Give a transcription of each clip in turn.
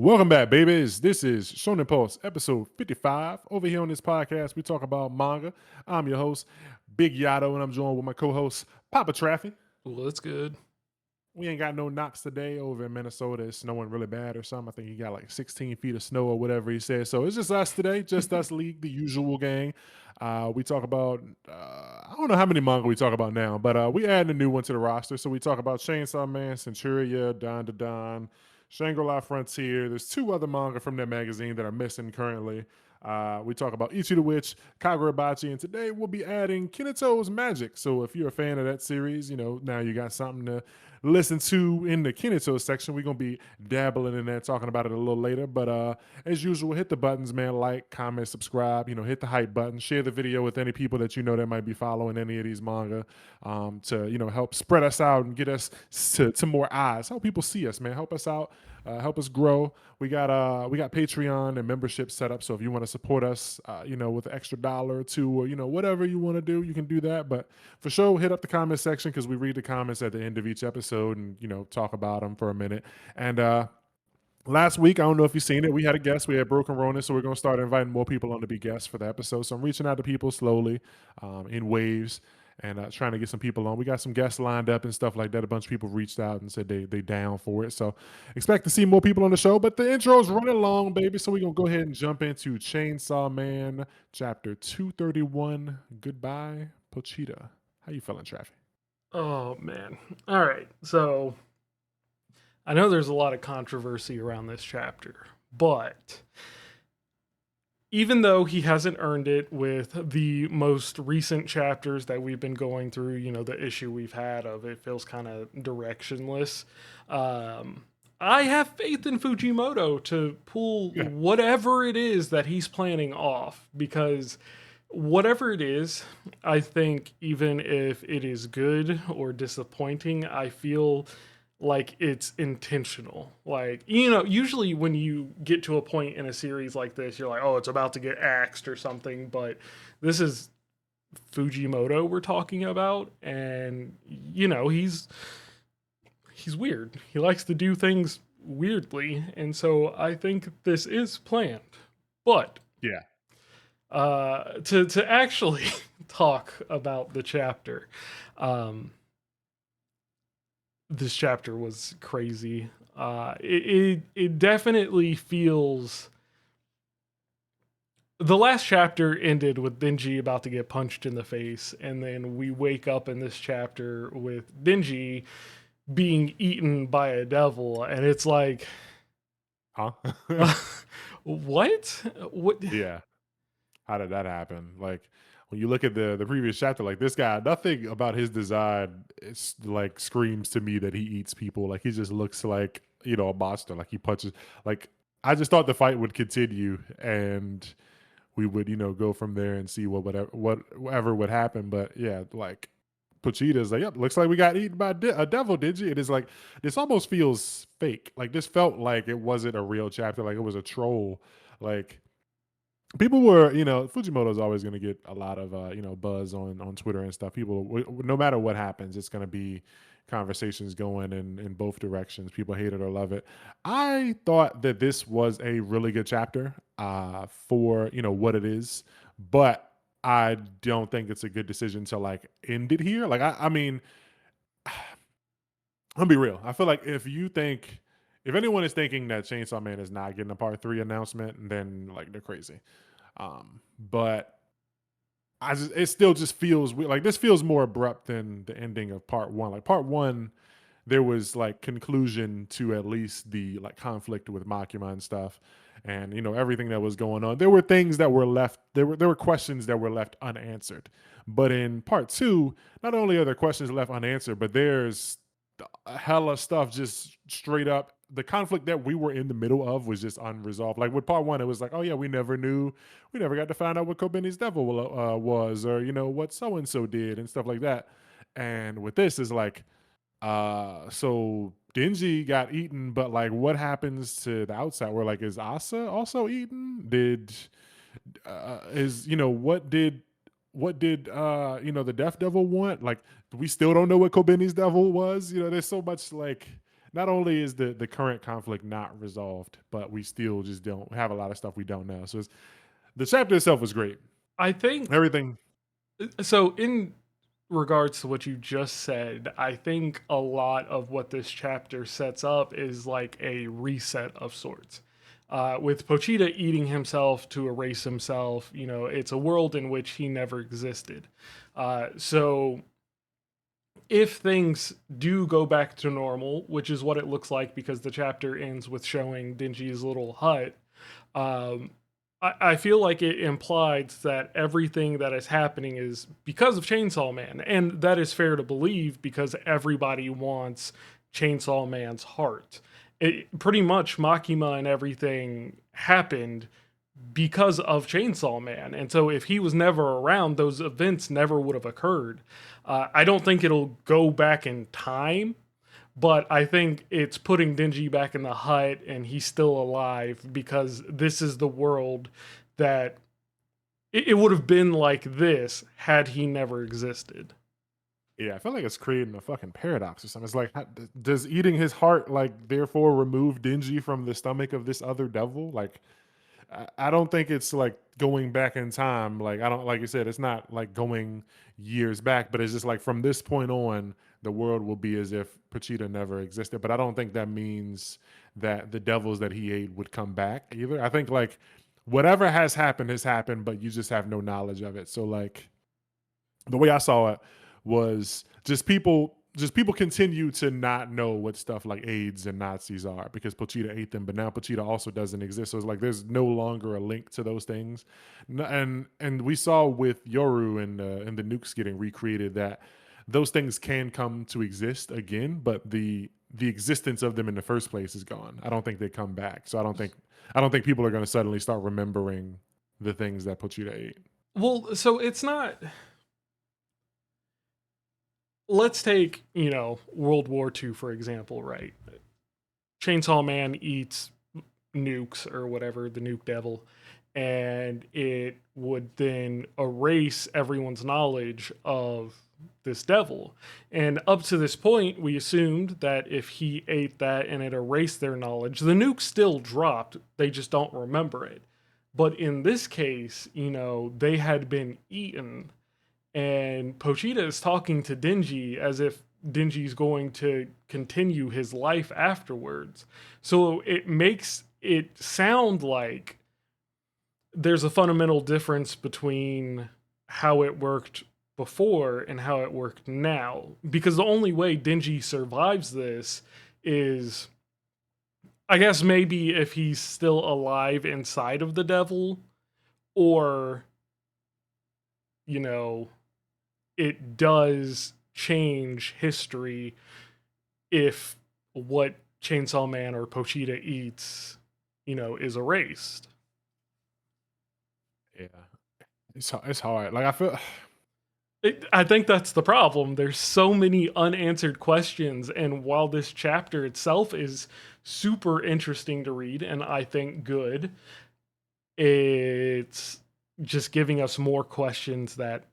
Welcome back, babies. This is Shonen Pulse, episode 55. Over here on this podcast, we talk about manga. I'm your host, Big Yato, and I'm joined with my co-host, Papa Traffy. Well, that's good. We ain't got no knocks today over in Minnesota. It's snowing really bad or something. I think he got like 16 feet of snow or whatever he said. So it's just us today, just us league, the usual gang. We talk about, I don't know how many manga we talk about now, but we add a new one to the roster. So we talk about Chainsaw Man, Centuria, Dandadan, Shangri-La Frontier. There's two other manga from that magazine that are missing currently. We talk about Ichi The Witch, Kagurabachi, and today we'll be adding Kinato's Magic. So if you're a fan of that series, now you got something to listen to in the Kinato section. We're gonna be dabbling in that, talking about it a little later. But as usual, hit the buttons, man. Like, comment, subscribe. Hit the hype button. Share the video with any people that you know that might be following any of these manga, to help spread us out and get us to more eyes. Help people see us, man. Help us out. Help us grow. We got Patreon and membership set up. So if you want to support us, with an extra dollar or two, or whatever you want to do, you can do that. But for sure, hit up the comment section because we read the comments at the end of each episode and talk about them for a minute. And last week, I don't know if you've seen it, we had a guest. We had Broken Ronin, so we're gonna start inviting more people on to be guests for the episode. So I'm reaching out to people slowly, in waves, and trying to get some people on. We got some guests lined up and stuff like that. A bunch of people reached out and said they down for it. So expect to see more people on the show. But the intro's running long, baby. So we're gonna go ahead and jump into Chainsaw Man, chapter 231. Goodbye, Pochita. How you feeling, Traffy? Oh man. All right. So I know there's a lot of controversy around this chapter, but even though he hasn't earned it with the most recent chapters that we've been going through, the issue we've had of it feels kind of directionless. I have faith in Fujimoto to pull Yeah. whatever it is that he's planning off because whatever it is, I think even if it is good or disappointing, I feel like it's intentional. Like, usually when you get to a point in a series like this, you're like, oh, it's about to get axed or something. But this is Fujimoto we're talking about. And, he's weird. He likes to do things weirdly. And so I think this is planned. But Yeah. to actually talk about the chapter, this chapter was crazy. It definitely feels. The last chapter ended with Denji about to get punched in the face, and then we wake up in this chapter with Denji being eaten by a devil, and it's like, Huh? what? What? Yeah. How did that happen? Like when you look at the previous chapter, like this guy, nothing about his design it's like screams to me that he eats people. Like he just looks like a monster. Like he punches. Like I just thought the fight would continue and we would go from there and see whatever would happen. But yeah, like Pochita's like, yep, looks like we got eaten by a devil, did you? It is like this almost feels fake. Like this felt like it wasn't a real chapter. Like it was a troll. Like people were, Fujimoto's always going to get a lot of, buzz on Twitter and stuff. People, no matter what happens, it's going to be conversations going in both directions. People hate it or love it. I thought that this was a really good chapter for, what it is, but I don't think it's a good decision to like end it here. Like, I mean, I'm gonna be real. I feel like if anyone is thinking that Chainsaw Man is not getting a part three announcement, then like they're crazy. But it still just feels like this feels more abrupt than the ending of part one. Like part one, there was like conclusion to at least the like conflict with Makima and stuff, and everything that was going on. There were things that were left. There were questions that were left unanswered. But in part two, not only are there questions left unanswered, but there's hella stuff just straight up. The conflict that we were in the middle of was just unresolved. Like with part one, it was like, oh yeah, we never got to find out what Kobeni's devil was, or what so and so did and stuff like that. And with this is like, so Denji got eaten, but like, what happens to the outside? Where like, is Asa also eaten? What did the Death Devil want? Like we still don't know what Kobeni's devil was. There's so much like not only is the current conflict not resolved, but we still just don't have a lot of stuff we don't know. So the chapter itself was great. I think Everything. so. In regards to what you just said, I think a lot of what this chapter sets up is like a reset of sorts. With Pochita eating himself to erase himself, it's a world in which he never existed. So if things do go back to normal, which is what it looks like because the chapter ends with showing Dingy's little hut, um, I feel like it implies that everything that is happening is because of Chainsaw Man. And that is fair to believe because everybody wants Chainsaw Man's heart. Pretty much Makima and everything happened because of Chainsaw Man. And so if he was never around, those events never would have occurred. I don't think it'll go back in time, but I think it's putting Denji back in the hut and he's still alive because this is the world that it would have been like this had he never existed. Yeah, I feel like it's creating a fucking paradox or something. It's like, does eating his heart like therefore remove Denji from the stomach of this other devil? Like, I don't think it's like going back in time. Like I don't like you said, it's not like going years back, but it's just like from this point on, the world will be as if Pachita never existed. But I don't think that means that the devils that he ate would come back either. I think like whatever has happened, but you just have no knowledge of it. So like the way I saw it was just people continue to not know what stuff like AIDS and Nazis are because Pochita ate them, but now Pochita also doesn't exist. So it's like there's no longer a link to those things. And we saw with Yoru and the nukes getting recreated that those things can come to exist again, but the existence of them in the first place is gone. I don't think they come back. So I don't think people are going to suddenly start remembering the things that Pochita ate. Well, so it's not. Let's take, World War II, for example, right? Chainsaw Man eats nukes or whatever, the nuke devil, and it would then erase everyone's knowledge of this devil. And up to this point, we assumed that if he ate that and it erased their knowledge, the nuke still dropped. They just don't remember it. But in this case, they had been eaten, and Pochita is talking to Denji as if Denji's going to continue his life afterwards. So it makes it sound like there's a fundamental difference between how it worked before and how it worked now. Because the only way Denji survives this is, I guess, maybe if he's still alive inside of the devil, or, you know, it does change history if what Chainsaw Man or Pochita eats, is erased. Yeah, it's hard. Like I feel I think that's the problem. There's so many unanswered questions, and while this chapter itself is super interesting to read and I think good, it's just giving us more questions that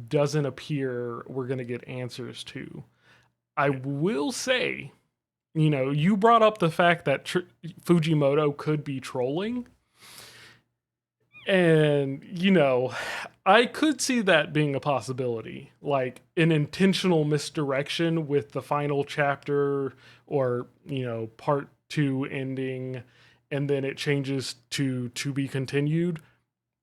doesn't appear we're going to get answers to. I will say, you brought up the fact that Fujimoto could be trolling. And, I could see that being a possibility, like an intentional misdirection with the final chapter or, part two ending, and then it changes to be continued.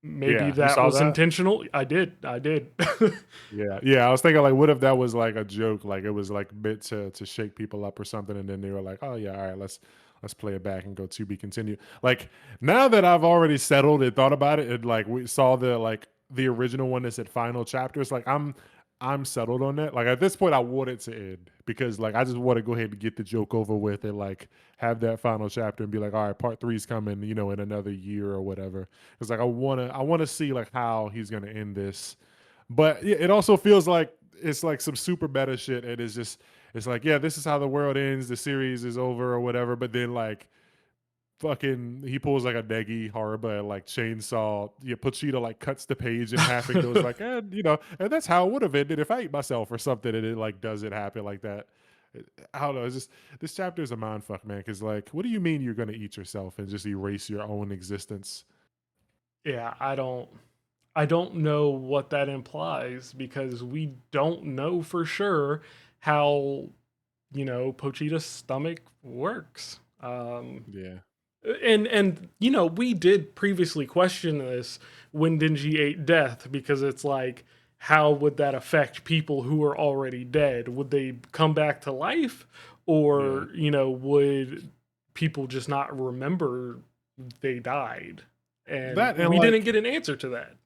Maybe yeah, you that saw was that? intentional. I did. Yeah, yeah. I was thinking like, what if that was like a joke? Like it was like meant to shake people up or something, and then they were like, oh yeah, all right, let's play it back and go to be continued. Like now that I've already settled and thought about it, and like we saw the original one that said final chapters, like I'm settled on that. Like at this point, I want it to end because like I just want to go ahead and get the joke over with and like have that final chapter and be like, all right, part three's coming, in another year or whatever. It's like I wanna see like how he's gonna end this, but yeah, it also feels like it's like some super meta shit. And it's like, yeah, this is how the world ends. The series is over or whatever. But then like fucking he pulls like a Negi Hariba and like chainsaw. Yeah, Pochita like cuts the page in half and goes like, and that's how it would have ended if I ate myself or something. And it like doesn't happen like that. I don't know. It's just this chapter is a mind fuck, man. Because like, what do you mean you're gonna eat yourself and just erase your own existence? Yeah, I don't know what that implies because we don't know for sure how, Pochita's stomach works. Yeah, And we did previously question this when Denji ate death because it's like, how would that affect people who are already dead? Would they come back to life, yeah. or would people just not remember they died? And That and we didn't like get an answer to that.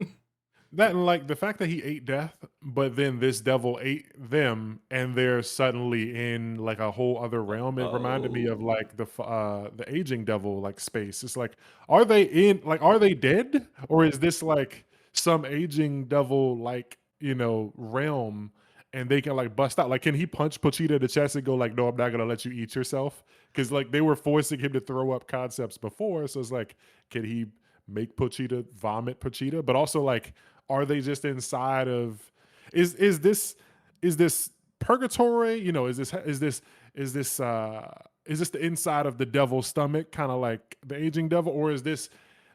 that and like the fact that he ate death, but then this devil ate them, and they're suddenly in like a whole other realm. It reminded me of Oh. like the aging devil like space. It's like, are they dead, or is this like some aging devil like realm, and they can like bust out? Like, can he punch Pochita in the chest and go like, "No, I'm not gonna let you eat yourself"? Because like they were forcing him to throw up concepts before, so it's like, can he make Pochita vomit Pochita? But also like, are they just inside of is this purgatory? Is this the inside of the devil's stomach, kind of like the aging devil, or is this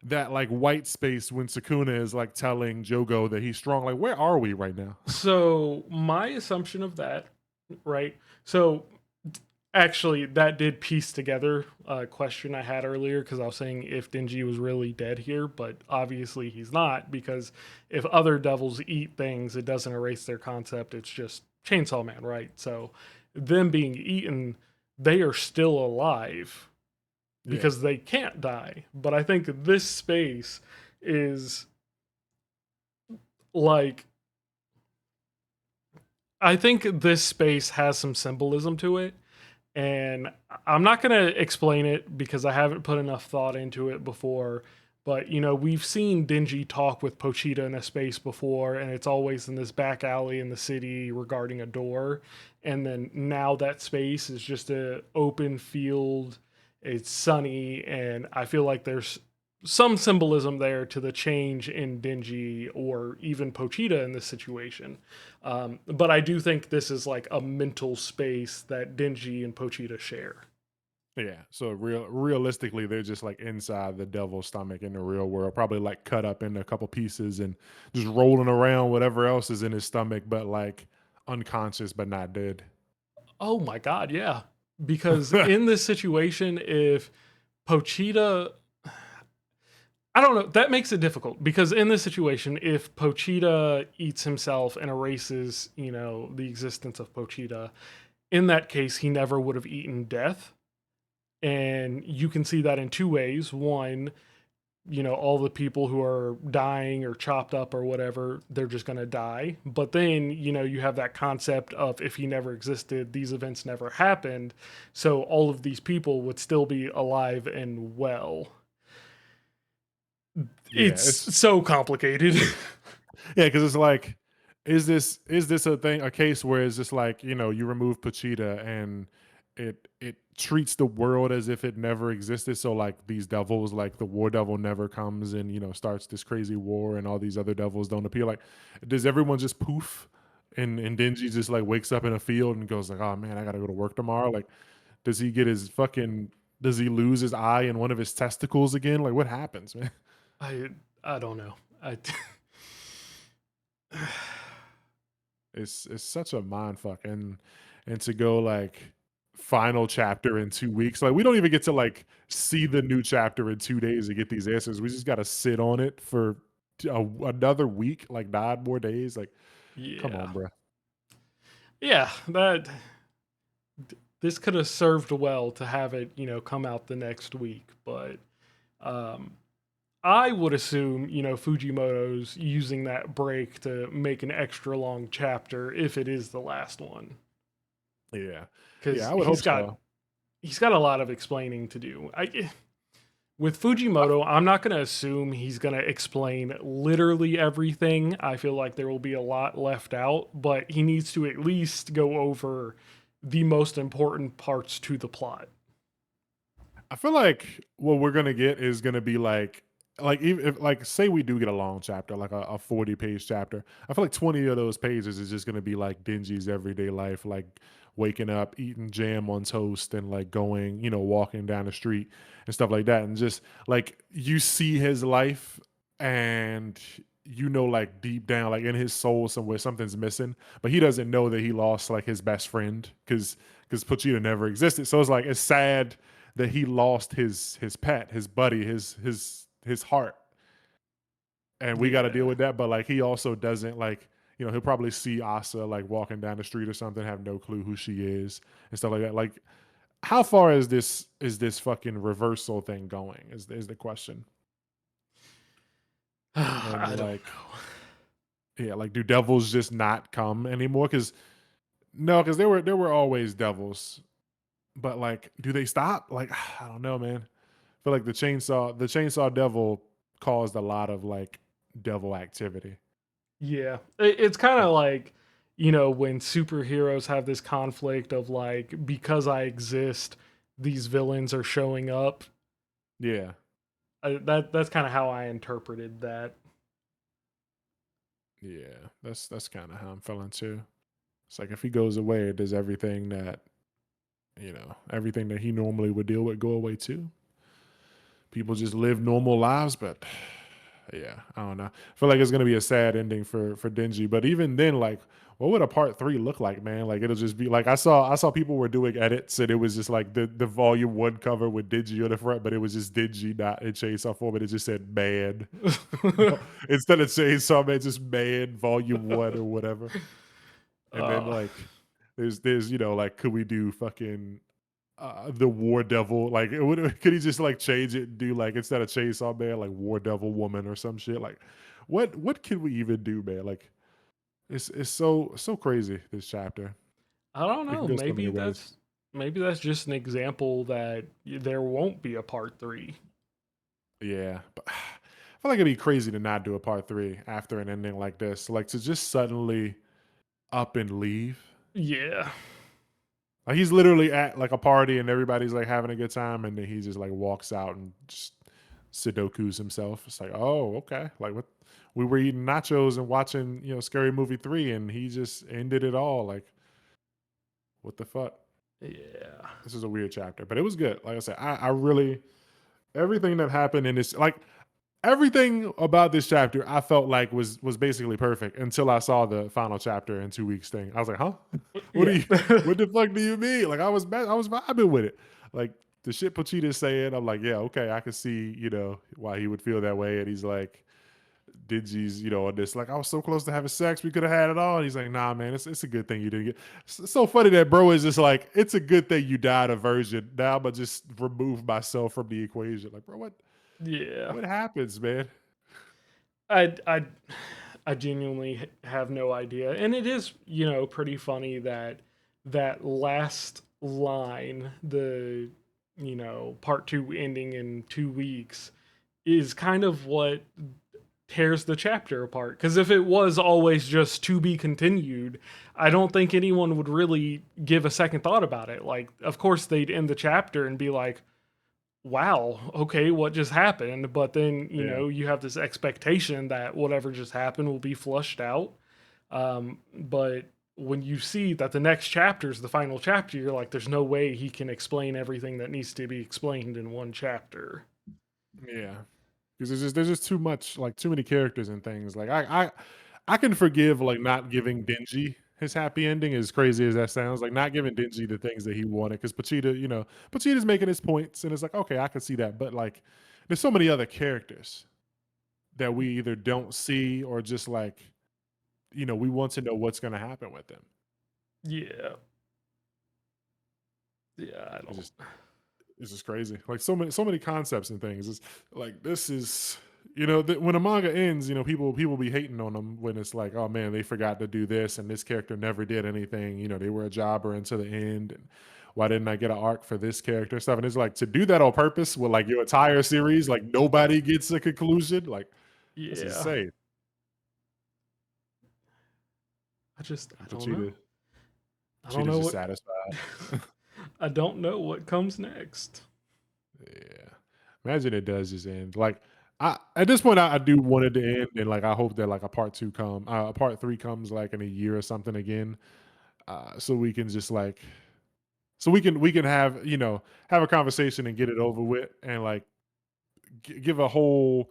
that like white space when Sukuna is like telling Jogo that he's strong? Like, where are we right now? So my assumption of that, right? So actually, that did piece together a question I had earlier because I was saying if Denji was really dead here, but obviously he's not, because if other devils eat things, it doesn't erase their concept. It's just Chainsaw Man, right? So them being eaten, they are still alive Yeah, because they can't die. But I think this space is like, I think this space has some symbolism to it, and I'm not going to explain it because I haven't put enough thought into it before. But we've seen Denji talk with Pochita in a space before, and it's always in this back alley in the city regarding a door. And then now that space is just a open field. It's sunny, and I feel like there's some symbolism there to the change in Denji or even Pochita in this situation. But I do think this is like a mental space that Denji and Pochita share. yeah. So realistically, they're just like inside the devil's stomach in the real world, probably like cut up into a couple pieces and just rolling around whatever else is in his stomach, but like unconscious but not dead. Oh my god, yeah. Because in this situation, if Pochita, I don't know, that makes it difficult because in this situation, if Pochita eats himself and erases, the existence of Pochita, in that case, he never would have eaten death. And you can see that in two ways. One, all the people who are dying or chopped up or whatever, they're just going to die. But then, you have that concept of if he never existed, these events never happened. So all of these people would still be alive and well. Yeah, It's it's so complicated. yeah, because it's like, is this a thing, a case where it's just like you remove Pachita and it treats the world as if it never existed. So like these devils, like the war devil never comes and starts this crazy war, and all these other devils don't appear. Like, does everyone just poof? And Denji just like wakes up in a field and goes like, "Oh man, I gotta go to work tomorrow." Like, does he get his fucking? Does he lose his eye and one of his testicles again? Like, what happens, man? I I don't know. I It's such a mind fuck, and to go like final chapter in 2 weeks, like we don't even get to like see the new chapter in 2 days to get these answers. We just got to sit on it for another week, like 9 more days. Like, come yeah. on, bro. Yeah, that this could have served well to have it, come out the next week, but um I would assume, Fujimoto's using that break to make an extra long chapter if it is the last one, Yeah, yeah, because I would hope so. he's got a lot of explaining to do. With Fujimoto, I'm not going to assume he's going to explain literally everything. I feel like there will be a lot left out, but he needs to at least go over the most important parts to the plot. I feel like what we're gonna get is gonna be like even if like say we do get a long chapter, like a 40-page chapter. I feel like 20 of those pages is just gonna be like Denji's everyday life, like waking up, eating jam on toast, and like going, walking down the street and stuff like that. And just like you see his life, and like deep down, like in his soul somewhere, something's missing, but he doesn't know that he lost like his best friend because Pochita never existed. So it's like it's sad that he lost his pet, his buddy, his heart, and we got to deal Yeah. with that. But like he also doesn't like, he'll probably see Asa like walking down the street or something, have no clue who she is and stuff like that. Like, how far is this fucking reversal thing going? Is the question. And I don't like, know. yeah, like do devils just not come anymore? Because no, because there were always devils, but like, do they stop? Like, I don't know, man. I feel like the chainsaw devil caused a lot of like devil activity. Yeah. It's kind of like, when superheroes have this conflict of like, because I exist, these villains are showing up. Yeah. That's kind of how I interpreted that. Yeah, that's kind of how I'm feeling too. It's like if he goes away, does everything that he normally would deal with go away too? People just live normal lives, but yeah, I don't know. I feel like it's gonna be a sad ending for Denji. But even then, like, what would a part three look like, man? Like, it'll just be like I saw people were doing edits, and it was just like the volume one cover with Denji on the front, but it was just Denji not in Chainsaw form, and it just said man. Instead of Chainsaw Man, just man volume one or whatever. And then uh, like there's like could we do fucking the War Devil? Like could he just like change it and do like instead of Chainsaw Man, like War Devil Woman or some shit? Like what can we even do, man? Like it's so crazy this chapter. I don't It can know. go so many ways. Maybe that's just an example that there won't be a part three. Yeah, but I feel like it'd be crazy to not do a part three after an ending like this. Like to just suddenly up and leave. Yeah. Like he's literally at like a party and everybody's like having a good time, and then he just like walks out and just Sudoku's himself. It's like, oh, okay. Like what? We were eating nachos and watching, Scary Movie 3, and he just ended it all. Like, what the fuck? Yeah. This is a weird chapter, but it was good. Like I said, I really everything that happened in this, like everything about this chapter, I felt like was basically perfect until I saw the final chapter in 2 weeks thing. I was like, huh? What do Yeah. you? What the fuck do you mean? Like I was vibing with it. Like the shit Pochita's saying, I'm like, yeah, okay, I can see, why he would feel that way. And he's like, Denji's, on this, like, I was so close to having sex, we could have had it all. And he's like, nah, man, it's a good thing you didn't get. It's so funny that bro is just like, it's a good thing you died a virgin. Now I'm gonna just remove myself from the equation. Like, bro, what Yeah. what happens, man? I I I genuinely have no idea. And it is, pretty funny that that last line, the part 2 ending in 2 weeks is kind of what tears the chapter apart. Cuz if it was always just to be continued, I don't think anyone would really give a second thought about it. Like of course they'd end the chapter and be like, wow, okay, what just happened? But then, Yeah. you have this expectation that whatever just happened will be flushed out. But when you see that the next chapter is the final chapter, you're like, there's no way he can explain everything that needs to be explained in one chapter. Yeah. Because there's just too much, like too many characters and things. Like I can forgive like not giving Denji his happy ending, as crazy as that sounds. Like not giving Denji the things that he wanted, because Pachita's making his points, and it's like, okay, I can see that. But like there's so many other characters that we either don't see or just like, we want to know what's gonna happen with them. Yeah. Yeah, I It's don't. just it's just crazy. Like so many concepts and things. It's like this is when a manga ends, people be hating on them when it's like, oh man, they forgot to do this and this character never did anything. They were a jobber until the end. And why didn't I get an arc for this character stuff? And it's like to do that on purpose with like your entire series, like nobody gets a conclusion. Like that's Yeah. insane. I And don't know. I don't Cheetah's know just what satisfied. I don't know what comes next. Yeah. Imagine it does just end. Like at this point I do want it to end, and like I hope that like a part three comes like in a year or something again. so we can just like so we can have have a conversation and get it over with and like give a whole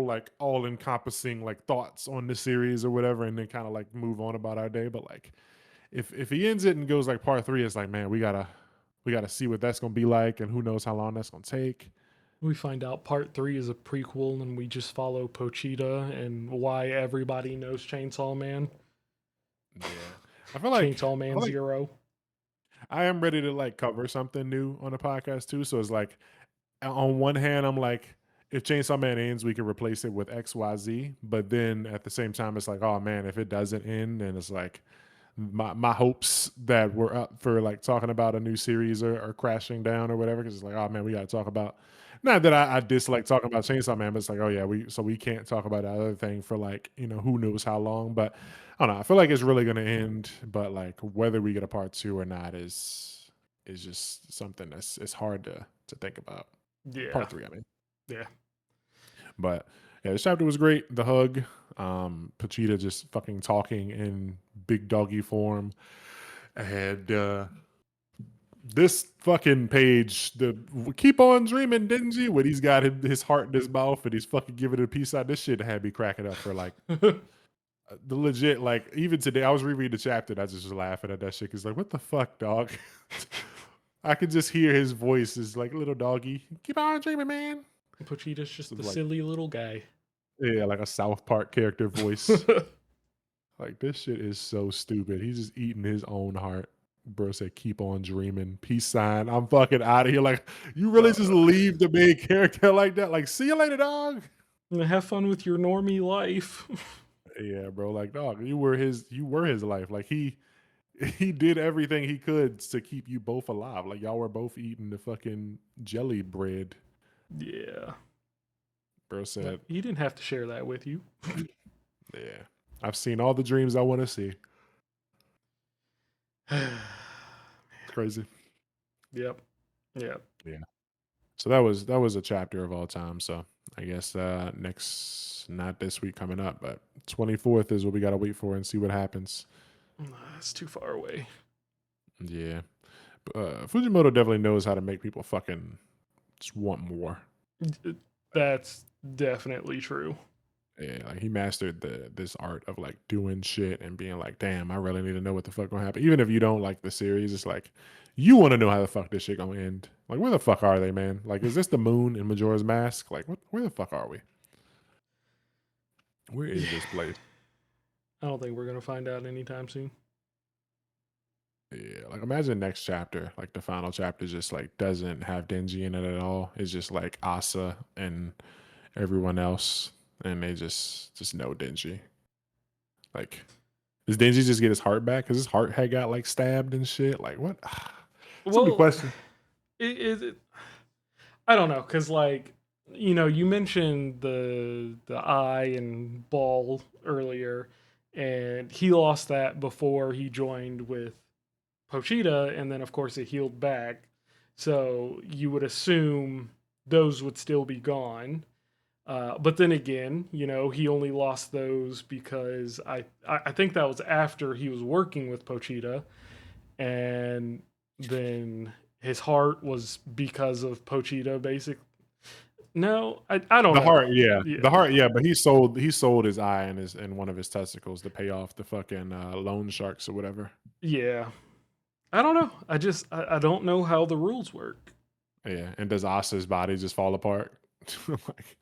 like all encompassing like thoughts on the series or whatever, and then kind of like move on about our day. But like if he ends it and goes like part three, it's like man, we gotta see what that's gonna be like, and who knows how long that's gonna take. We find out part three is a prequel, and we just follow Pochita and why everybody knows Chainsaw Man. Yeah, I feel like Chainsaw I Man feel like Zero. I am ready to like cover something new on the podcast too. So it's like on one hand, I'm like, if Chainsaw Man ends, we can replace it with XYZ. But then at the same time, it's like, oh man, if it doesn't end, then it's like my hopes that we're up for like talking about a new series are crashing down or whatever. Because it's like, oh man, we got to talk about. Not that I dislike talking about Chainsaw Man, but it's like, oh yeah, we can't talk about that other thing for like who knows how long. But I don't know. I feel like it's really gonna end, but like whether we get a part two or not is just something that's it's hard to think about. Yeah, Part three, I mean. yeah. But yeah, this chapter was great. The hug, Pachita just fucking talking in big doggy form, and this fucking page, the keep on dreaming, didn't you? When he's got his heart in his mouth and he's fucking giving it a piece out. This shit had me cracking up for like the legit. Like even today, I was rereading the chapter and I just was laughing at that shit. Cause like, what the fuck, dog? I could just hear his voice is like little doggy. Keep on dreaming, man. Pochita's just So the like silly little guy. yeah, like a South Park character voice. Like this shit is so stupid. He's just eating his own heart. Bro said, "Keep on dreaming." Peace sign. I'm fucking out of here. Like you really just uh, leave the main character like that. Like see you later, dog. have fun with your normie life. Yeah, bro. Like dog, you were his life. Like he did everything he could to keep you both alive. Like y'all were both eating the fucking jelly bread. Yeah. Bro said, He didn't have to share that with you. "Yeah, I've seen all the dreams I want to see." It's crazy. Yep. Yep. Yeah. So that was a chapter of all time. So I guess next, not this week coming up, but 24th is what we gotta wait for and see what happens. It's too far away. Yeah, Fujimoto definitely knows how to make people fucking just want more. That's definitely true. Yeah, like he mastered this art of like doing shit and being like, damn, I really need to know what the fuck gonna happen. Even if you don't like the series, it's like you want to know how the fuck this shit gonna end. Like, where the fuck are they, man? Like, is this the moon in Majora's Mask? Like, where the fuck are we? Where is this place? I don't think we're gonna find out anytime soon. Yeah, like imagine next chapter, like the final chapter, just like doesn't have Denji in it at all. It's just like Asa and everyone else, and they just know Denji. Like, does Denji just get his heart back? Because his heart had got like stabbed and shit. Like what? So many Well, questions. it I don't know, cause like you mentioned the eye and ball earlier, and he lost that before he joined with Pochita, and then of course it healed back. So you would assume those would still be gone. But then again, he only lost those because I think that was after he was working with Pochita, and then his heart was because of Pochita, basically. No, I don't The know. heart, yeah, Yeah, the heart, yeah. But he sold his eye and one of his testicles to pay off the fucking loan sharks or whatever. yeah. I don't know. I don't know how the rules work. Yeah, and does Asa's body just fall apart? Like,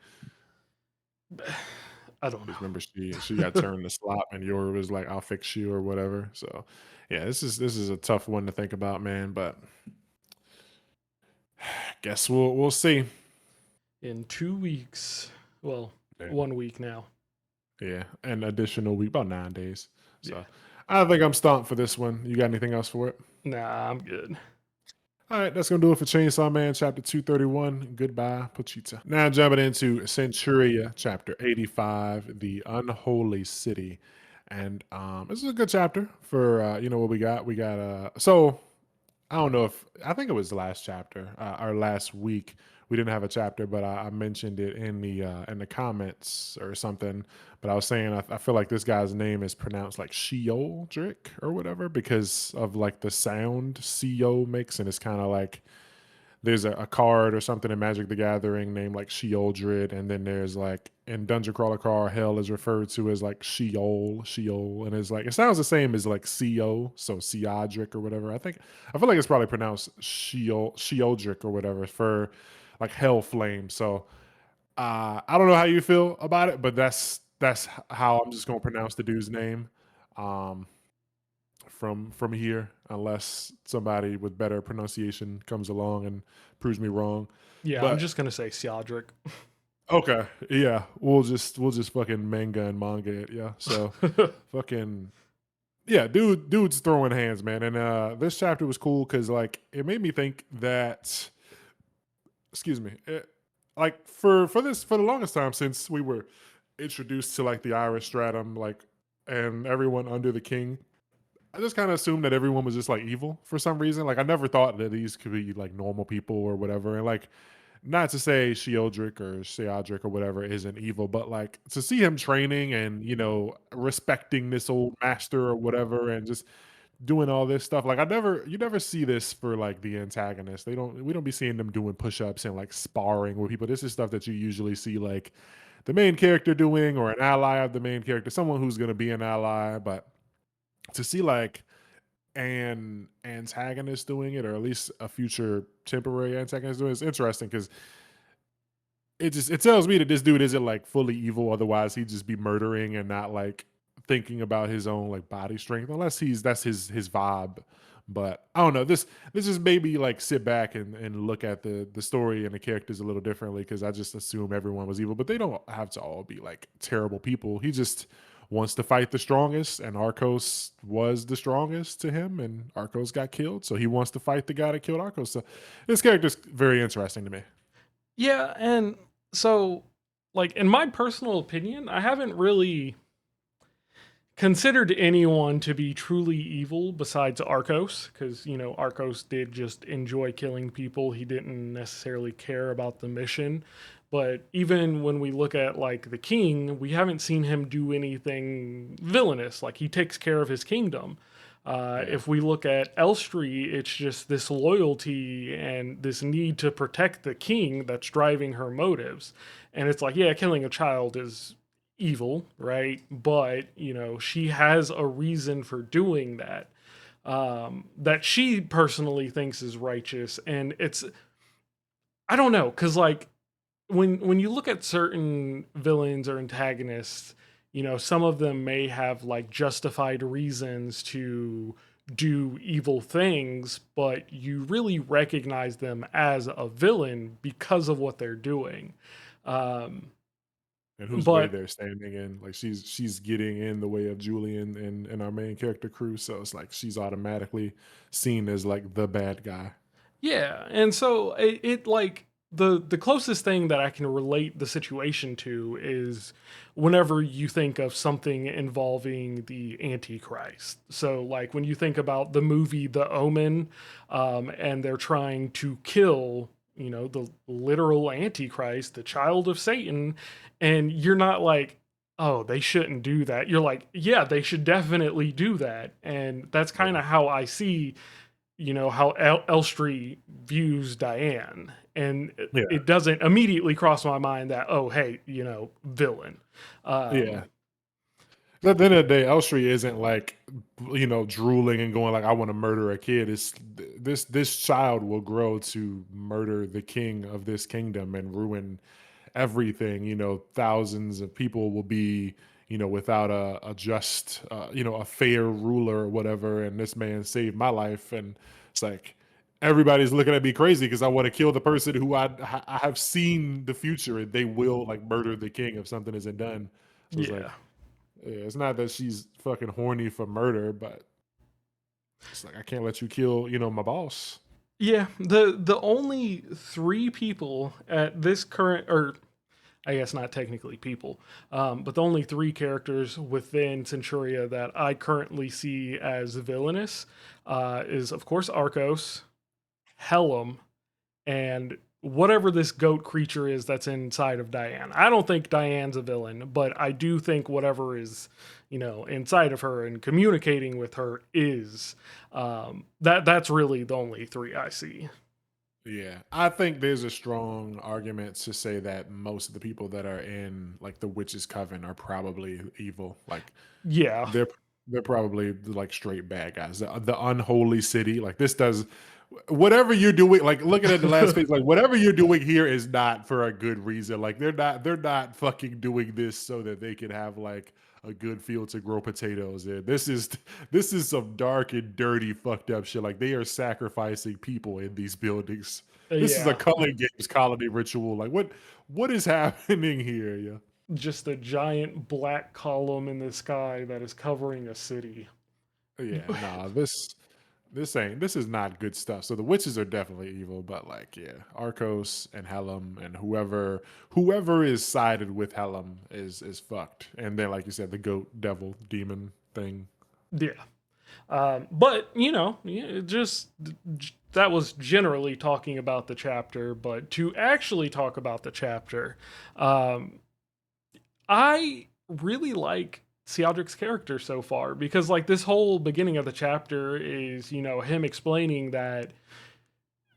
I don't because remember she got know. turned to slop, and Yoru was like, "I'll fix you" or whatever. So, yeah, this is a tough one to think about, man. But guess we'll see. In 2 weeks, well, Yeah, 1 week now. yeah, an additional week, about 9 days. Yeah. So, I think I'm stumped for this one. You got anything else for it? Nah, I'm good. All right, that's gonna do it for Chainsaw Man chapter 231. Goodbye, Pochita. Now jumping into Centuria chapter 85, the unholy city. And this is a good chapter for what we got. We got so I don't know if I think it was the last chapter or last week. we didn't have a chapter, but I mentioned it in the comments or something. But I was saying I feel like this guy's name is pronounced like Sheoldrick or whatever because of like the sound Co makes, and it's kind of like there's a card or something in Magic the Gathering named like Sheoldred, and then there's like in Dungeon Crawler card, hell is referred to as like Sheol, and it's like it sounds the same as like Co, so Seadric or whatever. I feel like it's probably pronounced Sheoldric or whatever for like hell flame. So I don't know how you feel about it, but how I'm just gonna pronounce the dude's name. Um, from here, unless somebody with better pronunciation comes along and proves me wrong. Yeah, I'm But just gonna say Seadric. okay, yeah, we'll just fucking manga it, yeah. So fucking yeah, dude's throwing hands, man. And this chapter was cool because like it made me think that excuse me, like for the longest time since we were introduced to like the Irish stratum, like and everyone under the king, I just kind of assumed that everyone was just like evil for some reason. Like I never thought that these could be like normal people or whatever. And like not to say Sheodric or Sheodric or whatever isn't evil, but like to see him training and respecting this old master or whatever and just doing all this stuff. Like you never see this for like the antagonist. We don't be seeing them doing push-ups and like sparring with people. This is stuff that you usually see like the main character doing or an ally of the main character, someone who's gonna be an ally, but to see like an antagonist doing it, or at least a future temporary antagonist doing it, is interesting because it tells me that this dude isn't like fully evil. Otherwise, he'd just be murdering and not like thinking about his own like body strength, unless that's his vibe. But I don't know. This is maybe like sit back and look at the story and the characters a little differently because I just assume everyone was evil, but they don't have to all be like terrible people. He just wants to fight the strongest, and Arcos was the strongest to him, and Arcos got killed, so he wants to fight the guy that killed Arcos. So this character's very interesting to me. Yeah, and so like in my personal opinion, I haven't really considered anyone to be truly evil besides Arcos, because Arcos did just enjoy killing people. He didn't necessarily care about the mission. But even when we look at like the king, we haven't seen him do anything villainous. Like he takes care of his kingdom. Yeah. If we look at Elstree, it's just this loyalty and this need to protect the king that's driving her motives. And it's like, yeah, killing a child is evil, right? But, she has a reason for doing that, that she personally thinks is righteous. And I don't know, because like when you look at certain villains or antagonists, some of them may have like justified reasons to do evil things, but you really recognize them as a villain because of what they're doing. Um, And whose way but they're standing in. Like she's getting in the way of Julian and our main character crew. So it's like she's automatically seen as like the bad guy. Yeah, and so it like the closest thing that I can relate the situation to is whenever you think of something involving the Antichrist. So like when you think about the movie The Omen, and they're trying to kill the literal Antichrist, the child of Satan, and you're not like, oh, they shouldn't do that. You're like, yeah, they should definitely do that, and that's kind Yeah. of how I see how Elstree views Diane, and Yeah. it doesn't immediately cross my mind that, oh hey, villain. Yeah. um At the end of the day, Elstree isn't like drooling and going like I want to murder a kid. It's this child will grow to murder the king of this kingdom and ruin everything. Thousands of people will be without a just a fair ruler or whatever. And this man saved my life, and it's like everybody's looking at me crazy because I want to kill the person who I have seen the future, and they will like murder the king if something isn't done. So it's yeah, like yeah, it's not that she's fucking horny for murder, but it's like I can't let you kill, my boss. yeah, the only three people at this current, or I guess not technically people, but the only three characters within Centuria that I currently see as villainous, is of course Arcos, Helm, and whatever this goat creature is that's inside of Diane. I don't think Diane's a villain, but I do think whatever is, inside of her and communicating with her is. That's really the only three I see. Yeah, I think there's a strong argument to say that most of the people that are in like the witch's coven are probably evil. Like Yeah, they're they're probably like straight bad guys. The unholy city, like this does whatever you're doing. Like looking at the last page, like whatever you're doing here is not for a good reason. Like they're not fucking doing this so that they can have like a good field to grow potatoes in. This is some dark and dirty fucked up shit. Like they are sacrificing people in these buildings. This is a yeah. Culling Games colony ritual. Like what is happening here? Yeah. Just a giant black column in the sky that is covering a city. Yeah, nah, this is not good stuff. So the witches are definitely evil, but like, yeah, Arcos and Helm and whoever is sided with Helm is fucked. And then, like you said, the goat devil demon thing. Yeah. But yeah, that was generally talking about the chapter. But to actually talk about the chapter, um, I really like Theodric's character so far because like this whole beginning of the chapter is him explaining that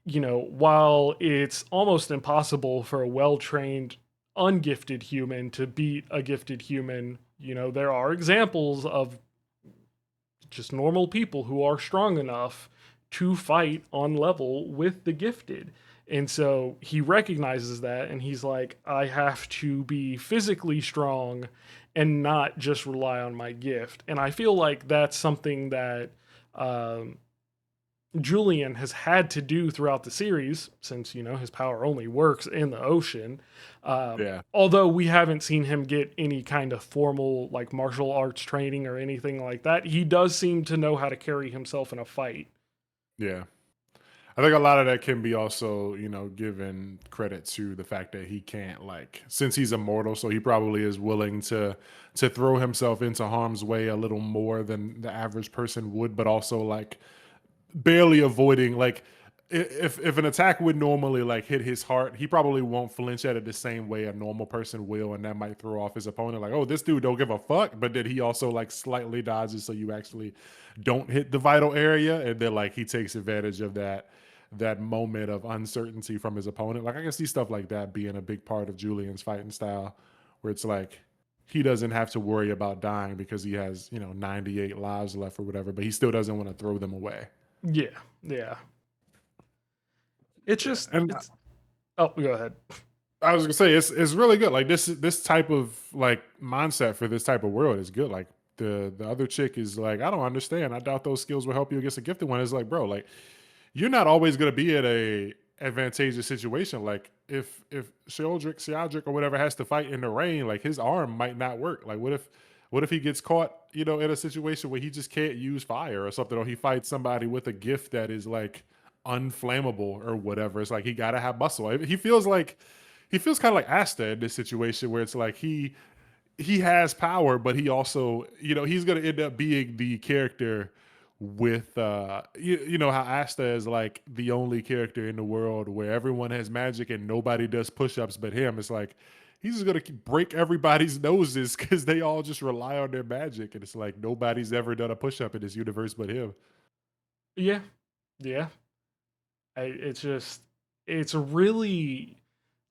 while it's almost impossible for a well-trained ungifted human to beat a gifted human, there are examples of just normal people who are strong enough to fight on level with the gifted. And so he recognizes that and he's like, I have to be physically strong and not just rely on my gift. And I feel like that's something that um, Julian has had to do throughout the series since, his power only works in the ocean. Yeah, Although we haven't seen him get any kind of formal like martial arts training or anything like that, he does seem to know how to carry himself in a fight. yeah. I think a lot of that can be also, given credit to the fact that he can't like since he's immortal, so he probably is willing to throw himself into harm's way a little more than the average person would, but also like barely avoiding like if an attack would normally like hit his heart, he probably won't flinch at it the same way a normal person will, and that might throw off his opponent. Like, oh, this dude don't give a fuck, but then he also like slightly dodges, so you actually don't hit the vital area, and then like he takes advantage of that moment of uncertainty from his opponent. Like I can see stuff like that being a big part of Julian's fighting style, where it's like he doesn't have to worry about dying because he has 98 lives left or whatever, but he still doesn't want to throw them away. Yeah, yeah. It's just And it's. Oh, go ahead. I was gonna say it's really good. Like this type of like mindset for this type of world is good. Like the other chick is like, I don't understand. I doubt those skills will help you against a gifted one. It's like, bro, like you're not always gonna be in a advantageous situation. Like if Sheldrick or whatever has to fight in the rain, like his arm might not work. Like what if he gets caught, in a situation where he just can't use fire or something, or he fights somebody with a gift that is like unflammable or whatever. It's like he gotta have muscle. He feels kind of like Asta in this situation where it's like he has power, but he also, he's gonna end up being the character with you know how Asta is like the only character in the world where everyone has magic and nobody does push-ups but him. It's like he's just gonna break everybody's noses because they all just rely on their magic, and it's like nobody's ever done a push-up in this universe but him. Yeah, yeah. It's just it's really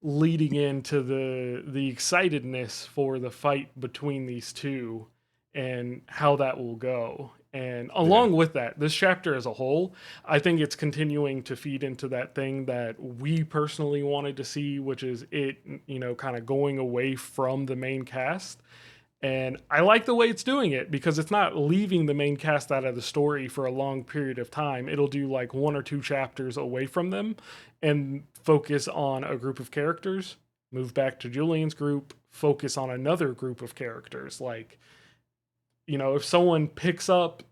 leading into the excitedness for the fight between these two and how that will go. And Yeah, along with that, this chapter as a whole, I think it's continuing to feed into that thing that we personally wanted to see, which is it, kind of going away from the main cast. And I like the way it's doing it because it's not leaving the main cast out of the story for a long period of time. It'll do like one or two chapters away from them and focus on a group of characters, move back to Julian's group, focus on another group of characters. Like, if someone picks up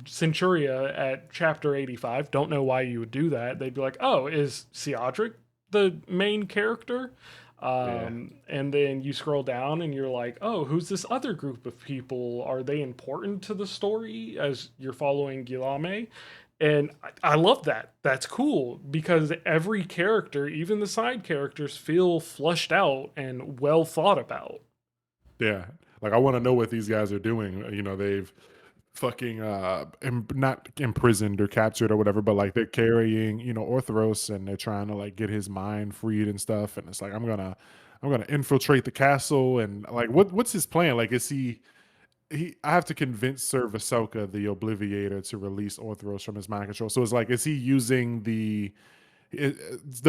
Centuria at chapter 85, don't know why you would do that. They'd be like, oh, is Theodric the main character? yeah, And then you scroll down and you're like, oh, who's this other group of people? Are they important to the story as you're following Guillaume? And I love that. That's cool because every character, even the side characters, feel flushed out and well thought about. Yeah. Like I want to know what these guys are doing. They've fucking not imprisoned or captured or whatever, but like they're carrying, Orthros, and they're trying to like get his mind freed and stuff. And it's like I'm gonna infiltrate the castle, and like what's his plan? Like is he I have to convince Sir Visoka, the Obliviator, to release Orthros from his mind control. So it's like, is he using the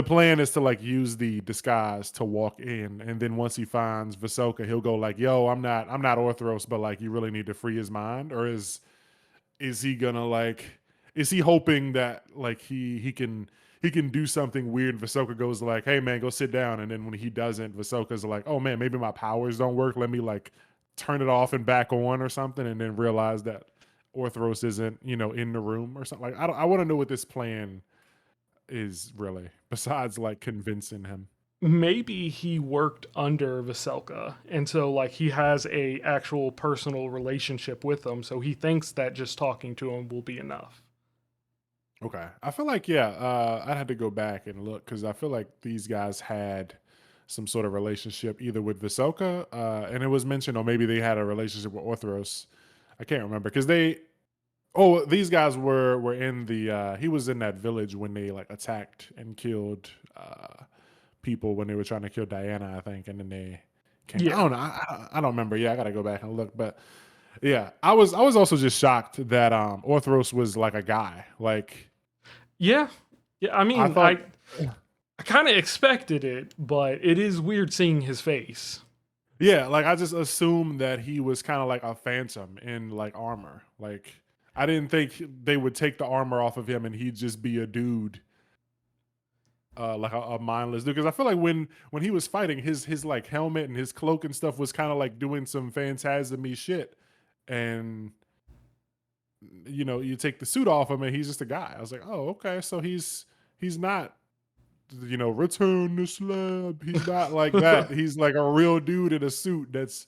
plan is to like use the disguise to walk in, and then once he finds Visoka, he'll go like, "Yo, I'm not Orthros, but like you really need to free his mind," or is he gonna like is he hoping that like he can do something weird and Visoka goes like, "Hey man, go sit down," and then when he doesn't, Visoka's like, "Oh man, maybe my powers don't work. Let me like turn it off and back on or something," and then realize that Orthros isn't, in the room or something. Like I want to know what this plan is really, besides like convincing him. Maybe he worked under Veselka, and so like he has a actual personal relationship with him, so he thinks that just talking to him will be enough. Okay. I feel like, yeah, I'd have to go back and look because I feel like these guys had some sort of relationship either with Visoka, and it was mentioned, or maybe they had a relationship with Orthros. I can't remember because these guys were in he was in that village when they like attacked and killed people when they were trying to kill Diana, I think, and then they came. I Yeah. don't know. I don't remember. Yeah, I gotta go back and look, but yeah, I was also just shocked that Orthros was like a guy. Like Yeah. Yeah, I I mean, thought. I kind of expected it, but it is weird seeing his face. Yeah, like I just assumed that he was kind of like a phantom in like armor. Like I didn't think they would take the armor off of him and he'd just be a dude, like a mindless dude. Because I feel like when he was fighting, his like helmet and his cloak and stuff was kind of like doing some phantasmy shit, and you take the suit off him and he's just a guy. I was like, oh okay, so he's not return the slab. He's not like that. He's like a real dude in a suit that's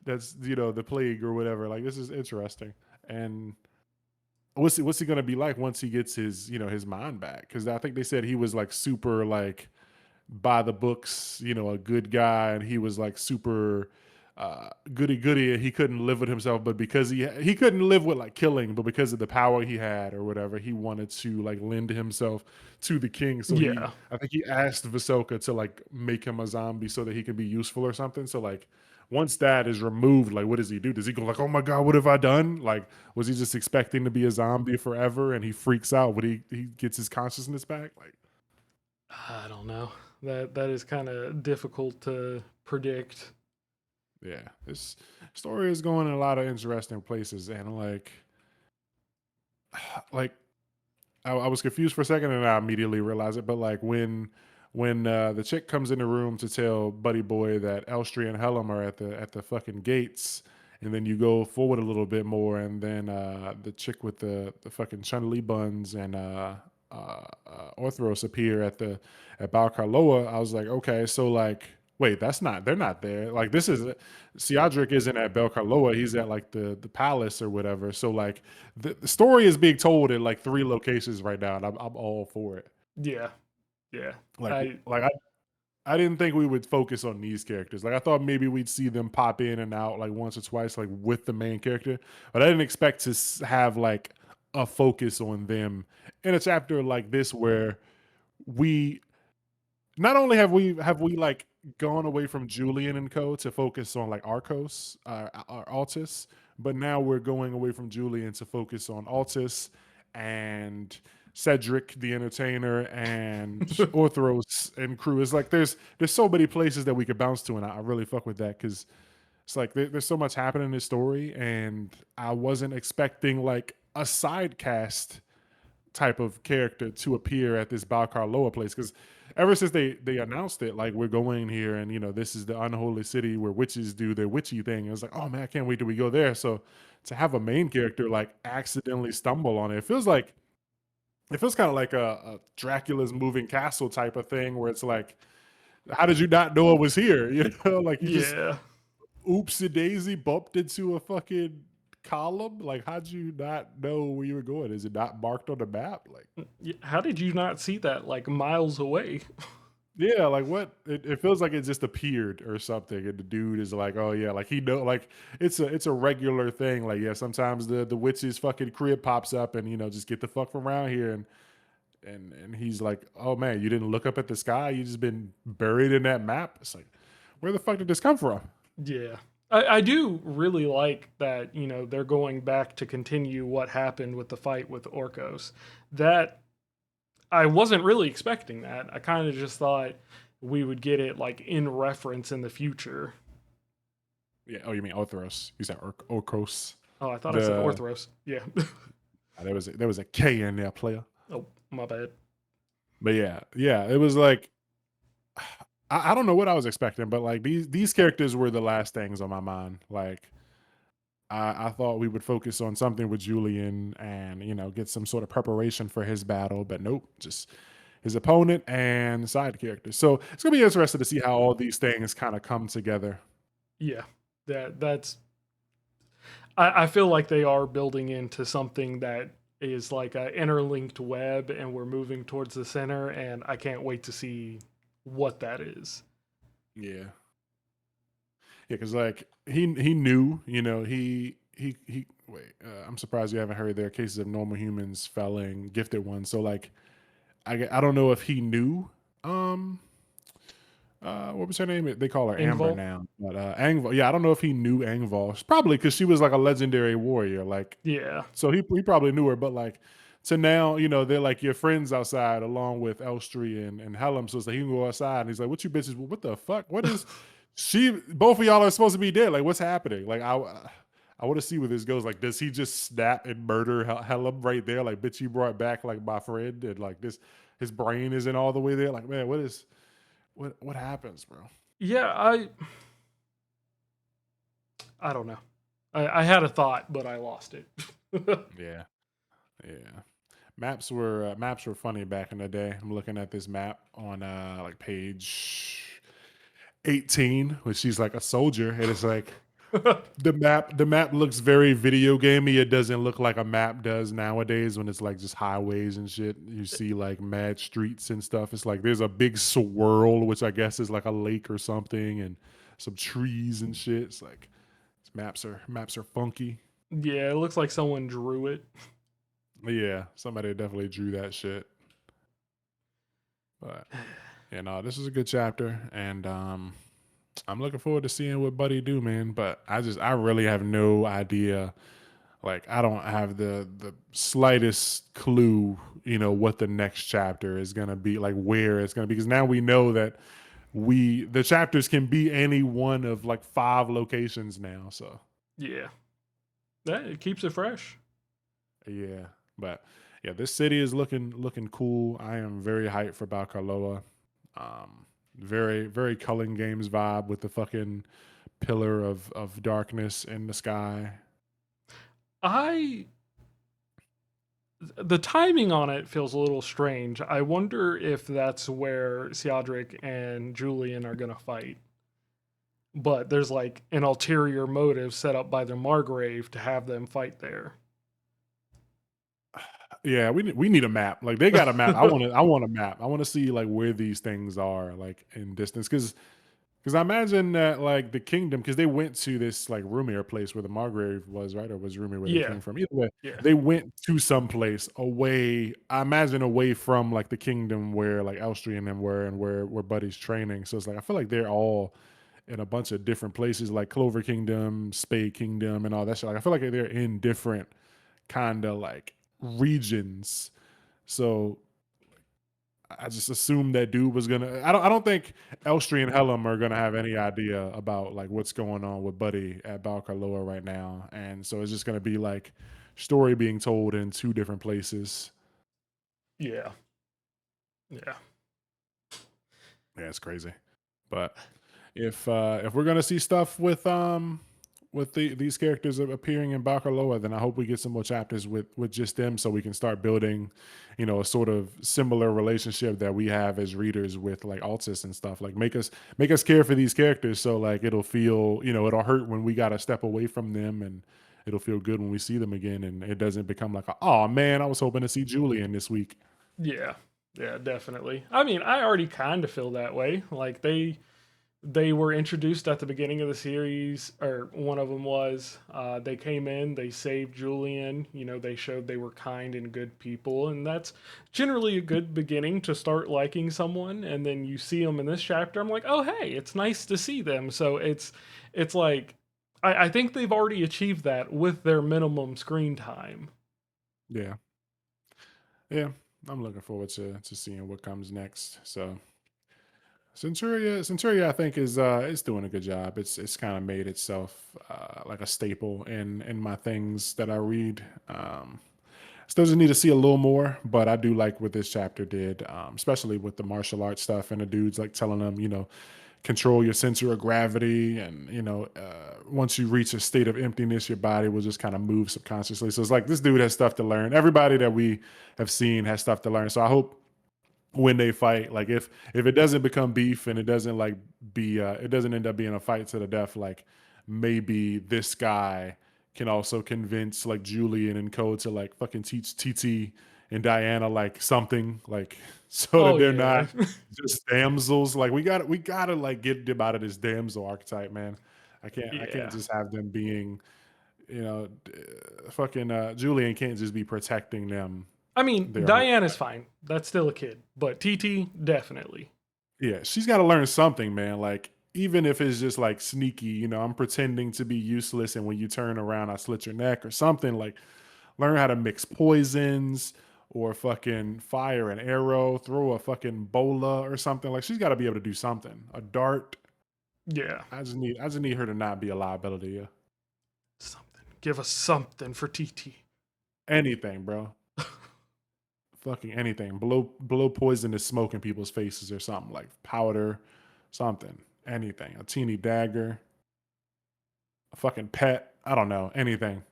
the plague or whatever. Like this is interesting. And what's he gonna be like once he gets his mind back? Because I think they said he was like super like by the books, a good guy, and he was like super goody goody, and he couldn't live with himself, but because he couldn't live with like killing, but because of the power he had or whatever, he wanted to like lend himself to the king. So Yeah. I think he asked Visoka to like make him a zombie so that he can be useful or something. So like once that is removed, like what does he do? Does he go like, oh my god, what have I done? Like was he just expecting to be a zombie forever and he freaks out when he gets his consciousness back? Like I don't know. That is kind of difficult to predict. yeah, this story is going in a lot of interesting places, and like I was confused for a second, and I immediately realized it. But like when the chick comes in the room to tell Buddy Boy that Elstree and Helm are at the fucking gates, and then you go forward a little bit more, and then the chick with the fucking Chun Li buns and Orthros appear at Balcarloa. I was like, okay, so like. Wait, they're not there. Like this is Seadric isn't at Belcarloa. He's at like the palace or whatever. So like the story is being told in like three locations right now, and I'm all for it. Yeah. Yeah. Like I like I didn't think we would focus on these characters. Like I thought maybe we'd see them pop in and out like once or twice, like with the main character, but I didn't expect to have like a focus on them in a chapter like this where we not only have we like gone away from Julian and Co to focus on like Arcos, Altus, but now we're going away from Julian to focus on Altus and Cedric the Entertainer and Orthros and crew. It's like there's so many places that we could bounce to, and I really fuck with that because it's like there's so much happening in this story, and I wasn't expecting like a side cast type of character to appear at this Balcarloa place because ever since they announced it, like we're going here and this is the unholy city where witches do their witchy thing. It was like, oh man, I can't wait till we go there. So to have a main character like accidentally stumble on it, it feels kind of like a Dracula's moving castle type of thing where it's like, how did you not know it was here? Like you just yeah. oopsie daisy bumped into a fucking column? Like, how'd you not know where you were going? Is it not marked on the map? Like, How did you not see that like miles away? yeah, like what? It feels like it just appeared or something, and the dude is like, oh yeah, like he know, like it's a regular thing. Like yeah, sometimes the witch's fucking crib pops up, and just get the fuck from around here, and he's like, oh man, you didn't look up at the sky, you just been buried in that map. It's like, where the fuck did this come from? Yeah. I do really like that, they're going back to continue what happened with the fight with Orcos. That I wasn't really expecting that. I kind of just thought we would get it like in reference in the future. Yeah. Oh, you mean Orthros? You said Orcos. Oh, I thought I said The Orthros. Yeah. there was a K in there, player. Oh, my bad. But yeah, yeah, it was like I don't know what I was expecting, but like these characters were the last things on my mind. Like I thought we would focus on something with Julian and get some sort of preparation for his battle, but nope, just his opponent and side characters. So it's gonna be interesting to see how all these things kind of come together. Yeah. That's I feel like they are building into something that is like an interlinked web and we're moving towards the center and I can't wait to see what that is. Yeah, yeah, because like he knew, he. Wait, I'm surprised you haven't heard there are cases of normal humans felling gifted ones. So like I don't know if he knew. Um, what was her name? They call her Amber Ingval? now, but Angval. Yeah, I don't know if he knew Angval. Probably because she was like a legendary warrior. Like, Yeah. so he probably knew her. But like to now, they're like your friends outside, along with Elstree and Helm. So it's like he can go outside, and he's like, "What you bitches? What the fuck? What is she? Both of y'all are supposed to be dead. Like, what's happening? Like, I want to see where this goes. Like, does he just snap and murder Helm right there? Like, bitch, you brought back like my friend, and like this, his brain isn't all the way there. Like, man, what happens, bro? Yeah, I don't know. I had a thought, but I lost it. Yeah, yeah. Maps were funny back in the day. I'm looking at this map on like page 18, where she's like a soldier, and it's like the map looks very video gamey. It doesn't look like a map does nowadays when it's like just highways and shit. You see like mad streets and stuff. It's like there's a big swirl, which I guess is like a lake or something, and some trees and shit. It's like maps are funky. Yeah, it looks like someone drew it. Yeah, somebody definitely drew that shit. But yeah, no, this is a good chapter, and I'm looking forward to seeing what Buddy do, man. But I really have no idea. Like, I don't have the slightest clue, what the next chapter is gonna be, like where it's gonna be. Because now we know that the chapters can be any one of like 5 locations now. So Yeah, it keeps it fresh. yeah, but yeah, this city is looking cool. I am very hyped for Balkaloa. Very very Culling Games vibe with the fucking pillar of darkness in the sky. I the timing on it feels a little strange. I wonder if that's where Seadric and Julian are gonna fight. But there's like an ulterior motive set up by the Margrave to have them fight there. Yeah, we need a map. Like they got a map. I want a map. I want to see like where these things are like in distance because I imagine that like the kingdom because they went to this like Rumir place where the Margrave was, right? Or was Rumir where they Yeah, came from? Either way, yeah, they went to some place away. I imagine away from like the kingdom where like Elstree and them were and where Buddy's training. So it's like I feel like they're all in a bunch of different places like Clover Kingdom, Spade Kingdom, and all that shit. Like I feel like they're in different kind of like regions. So I just assumed that dude was gonna. I don't think Elstree and Helm are gonna have any idea about like what's going on with Buddy at Balcarloa right now, and so it's just gonna be like story being told in 2 different places. yeah, yeah. Yeah, it's crazy. But if we're gonna see stuff with these characters appearing in Bacaloa, then I hope we get some more chapters with just them, so we can start building, a sort of similar relationship that we have as readers with like Altus and stuff. Like make us care for these characters, so like it'll feel, it'll hurt when we got to step away from them, and it'll feel good when we see them again, and it doesn't become like, oh man, I was hoping to see Julian this week. Yeah. Yeah, definitely. I mean, I already kind of feel that way. Like they were introduced at the beginning of the series, or one of them was. They came in, they saved Julian. You know, they showed they were kind and good people, and that's generally a good beginning to start liking someone. And then you see them in this chapter. I'm like, oh hey, it's nice to see them. So it's like I think they've already achieved that with their minimum screen time. Yeah, yeah. I'm looking forward to seeing what comes next. So Centuria, I think is doing a good job. It's kind of made itself like a staple in my things that I read. Still just need to see a little more, but I do like what this chapter did, especially with the martial arts stuff and the dudes like telling them, control your center of gravity, and once you reach a state of emptiness, your body will just kind of move subconsciously. So it's like this dude has stuff to learn. Everybody that we have seen has stuff to learn. So I hope when they fight, like if it doesn't become beef and it doesn't like be it doesn't end up being a fight to the death, like maybe this guy can also convince like Julian and Co to like fucking teach TT and Diana like something like so that Oh they're not yeah, just damsels. Like we gotta like get them out of this damsel archetype, man. I can't yeah. just have them being, fucking Julian can't just be protecting them I mean, their whole. Diana's fine. That's still a kid, but TT definitely. Yeah, she's got to learn something, man. Like, even if it's just like sneaky, I'm pretending to be useless, and when you turn around, I slit your neck or something. Like, learn how to mix poisons or fucking fire an arrow, throw a fucking bola or something. Like, she's got to be able to do something. A dart. Yeah, I just need her to not be a liability. Yeah. something. Give us something for TT. Anything, bro. Fucking anything. Blow poisonous smoke in people's faces or something like powder, something. Anything. A teeny dagger. A fucking pet. I don't know. Anything.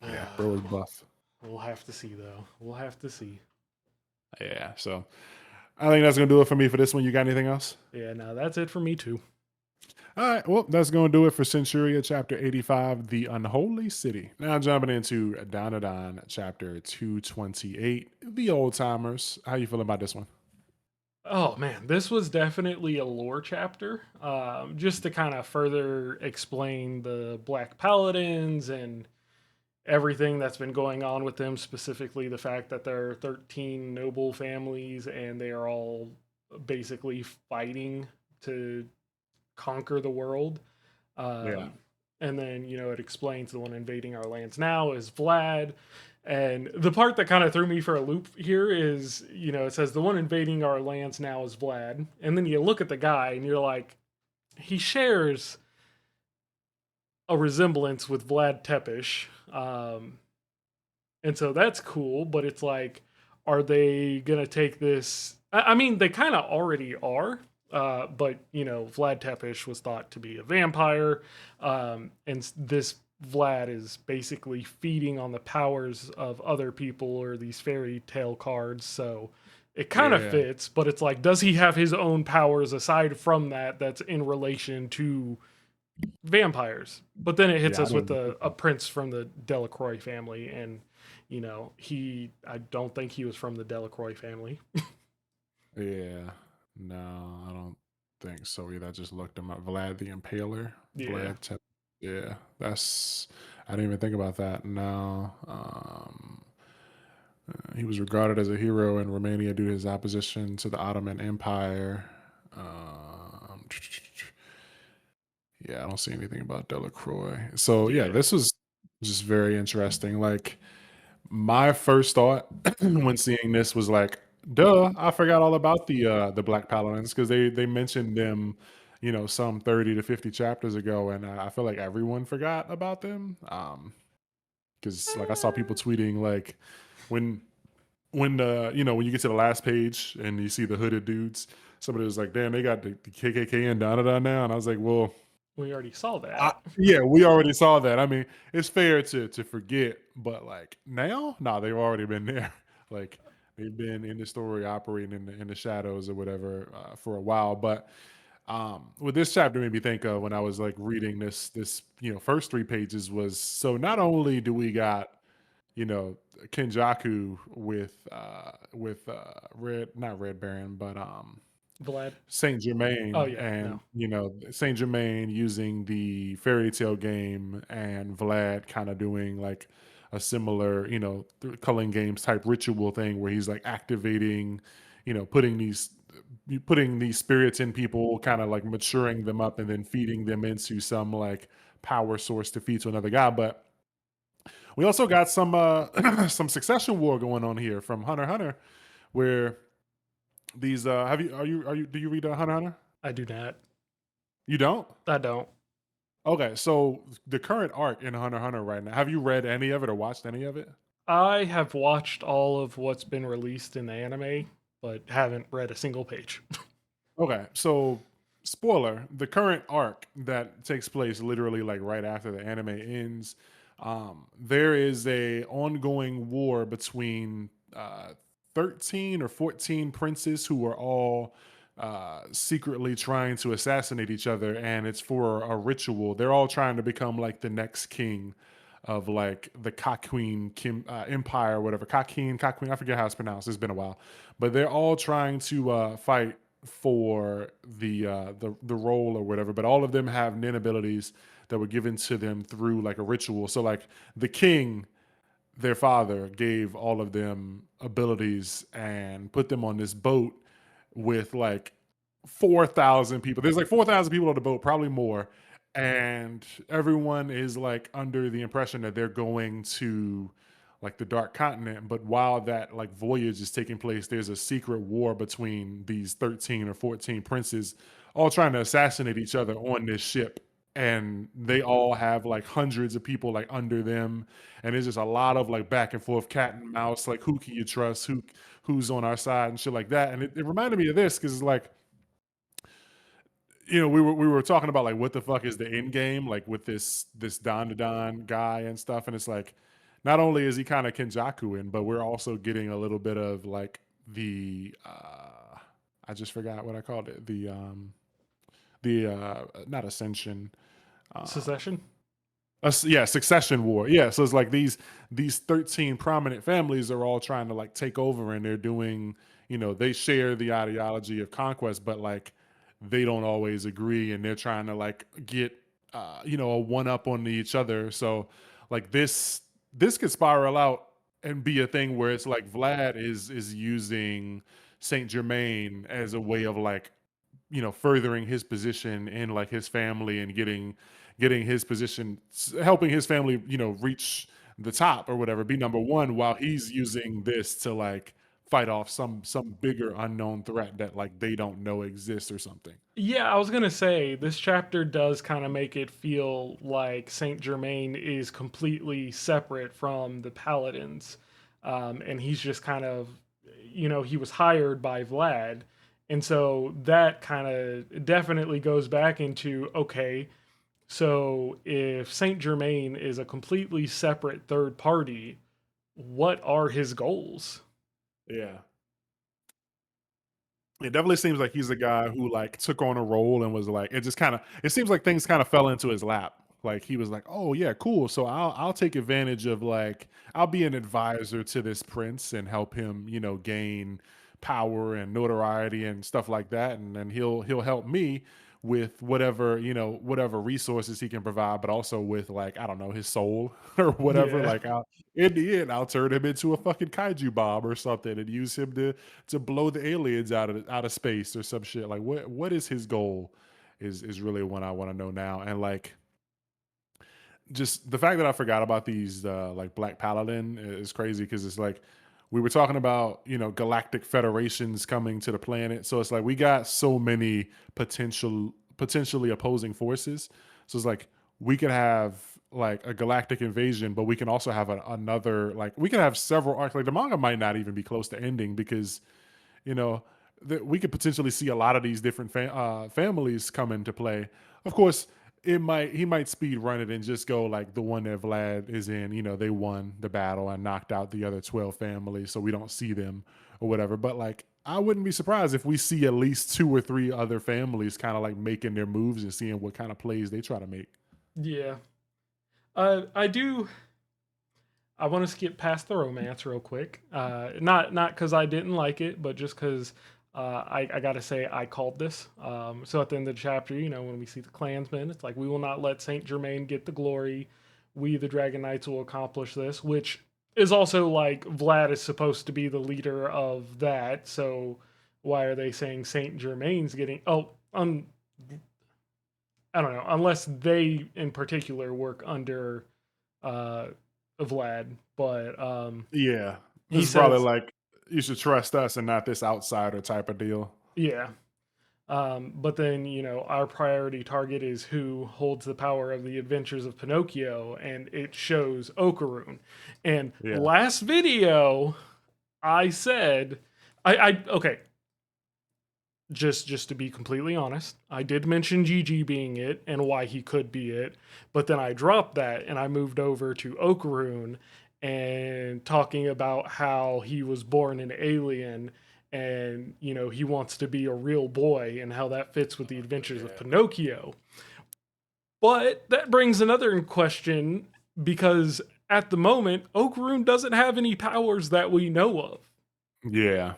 Yeah, bro is buff. We'll have to see though. We'll have to see. Yeah, so I think that's gonna do it for me for this one. You got anything else? Yeah, no, that's it for me too. All right, well, that's gonna do it for Centuria chapter 85, The Unholy City. Now jumping into Dandadan chapter 228, The Old Timers. How you feeling about this one? Oh man, this was definitely a lore chapter. Just to kind of further explain the Black Paladins and everything that's been going on with them, specifically the fact that there are 13 noble families and they are all basically fighting to conquer the world. Yeah. Um, and then, it explains the one invading our lands now is Vlad. And the part that kind of threw me for a loop here is, it says the one invading our lands now is Vlad. And then you look at the guy and you're like, he shares a resemblance with Vlad Tepish. And so that's cool, but it's like, are they gonna take this? I mean, they kind of already are, but Vlad Tepish was thought to be a vampire, and this Vlad is basically feeding on the powers of other people or these fairy tale cards. So it kind of Yeah. fits, but it's like, does he have his own powers aside from that? That's in relation to vampires. But then it hits Yeah, I us with didn't a prince from the Delacroix family, and I don't think he was from the Delacroix family. Yeah. No, I don't think so either. I just looked him up. Vlad the Impaler. Yeah, Vlad Tep. Yeah, I didn't even think about that. No. He was regarded as a hero in Romania due to his opposition to the Ottoman Empire. Um, yeah, I don't see anything about Delacroix. So yeah, yeah, this was just very interesting. Like my first thought when seeing this was like, duh, I forgot all about the Black Paladins because they mentioned them, some 30 to 50 chapters ago, and I feel like everyone forgot about them. Because like I saw people tweeting like when when you get to the last page and you see the hooded dudes, somebody was like, "Damn, they got the KKK and Dandadan now," and I was like, "Well, we already saw that. yeah, we already saw that. I mean, it's fair to forget, but like now, nah, they've already been there. Like they've been in the story, operating in the shadows or whatever for a while. But What this chapter made me think of when I was like reading this first 3 pages was, so not only do we got Kenjaku with Red, not Red Baron, but Vlad. Saint Oh Germain, yeah, and no. Saint Germain using the fairy tale game, and Vlad kind of doing like a similar culling games type ritual thing where he's like activating, putting these spirits in people, kind of like maturing them up and then feeding them into some like power source to feed to another god. But we also got some some succession war going on here from Hunter x Hunter, where these have you are you do you read Hunter x Hunter? I do not. You don't? I don't. Okay, so the current arc in Hunter x Hunter right now, have you read any of it or watched any of it? I have watched all of what's been released in the anime, but haven't read a single page. Okay, so spoiler, the current arc that takes place literally like right after the anime ends, there is a ongoing war between 13 or 14 princes who are all secretly trying to assassinate each other, and it's for a ritual. They're all trying to become like the next king of like the Kakuin Empire, or whatever. Kakuin, I forget how it's pronounced. It's been a while, but they're all trying to fight for the role or whatever. But all of them have nin abilities that were given to them through like a ritual. So like the king, their father, gave all of them abilities and put them on this boat with like 4,000 people. There's like 4,000 people on the boat, probably more. And everyone is like under the impression that they're going to like the Dark Continent. But while that like voyage is taking place, there's a secret war between these 13 or 14 princes, all trying to assassinate each other on this ship. And they all have like hundreds of people like under them. And there's just a lot of like back and forth cat and mouse, like who can you trust, who's on our side and shit like that. And it reminded me of this because it's like, we were talking about like what the fuck is the end game, like with this Dandadan guy and stuff. And it's like, not only is he kind of Kenjakuin, but we're also getting a little bit of like the I just forgot what I called it. The not ascension. Secession? Yeah, succession war. Yeah, so it's like these 13 prominent families are all trying to like take over, and they're doing, they share the ideology of conquest, but like they don't always agree, and they're trying to like get a one up on each other. So like this could spiral out and be a thing where it's like Vlad is using Saint Germain as a way of like furthering his position in like his family, and getting his position, helping his family reach the top or whatever, be number one, while he's using this to like fight off some bigger unknown threat that like they don't know exists or something. Yeah, I was gonna say this chapter does kind of make it feel like Saint Germain is completely separate from the Paladins, and he's just kind of, he was hired by Vlad, and so that kind of definitely goes back into, okay, so if Saint Germain is a completely separate third party, what are his goals? Yeah. It definitely seems like he's a guy who like took on a role and was like, it seems like things kind of fell into his lap. Like he was like, "Oh yeah, cool. So I'll take advantage of like, I'll be an advisor to this prince and help him, gain power and notoriety and stuff like that, and then he'll help me with whatever resources he can provide, but also with like, I don't know, his soul or whatever. Yeah. Like in the end, I'll turn him into a fucking kaiju bomb or something and use him to blow the aliens out of space or some shit. Like what is his goal is really what I want to know now. And like just the fact that I forgot about these like Black Paladin is crazy, because it's like we were talking about galactic federations coming to the planet, so it's like we got so many potentially opposing forces. So it's like we could have like a galactic invasion, but we can also have another, like we can have several arcs. Like the manga might not even be close to ending, because you know we could potentially see a lot of these different families come into play. Of course, he might speed run it and just go like the one that Vlad is in. They won the battle and knocked out the other 12 families, so we don't see them or whatever. But like I wouldn't be surprised if we see at least 2 or 3 other families kinda, like, making their moves and seeing what kinda plays they try to make. Yeah. I do. I want to skip past the romance real quick. Not because I didn't like it, but just because I gotta say I called this. So at the end of the chapter, when we see the clansmen, it's like we will not let Saint Germain get the glory. We, the Dragon Knights, will accomplish this, which is also like Vlad is supposed to be the leader of that. So why are they saying Saint Germain's getting? Oh, I don't know. Unless they in particular work under uh, Vlad, but Yeah. This he is probably says, like, "You should trust us and not this outsider type of deal." yeah. But then, our priority target is who holds the power of the adventures of Pinocchio, and it shows Okaroon. And Yeah. last video, I said, okay, just to be completely honest, I did mention Gigi being it and why he could be it, but then I dropped that and I moved over to Okaroon and talking about how he was born an alien and he wants to be a real boy and how that fits with the adventures of Yeah. Pinocchio. But that brings another question because at the moment Okaroon doesn't have any powers that we know of. Yeah.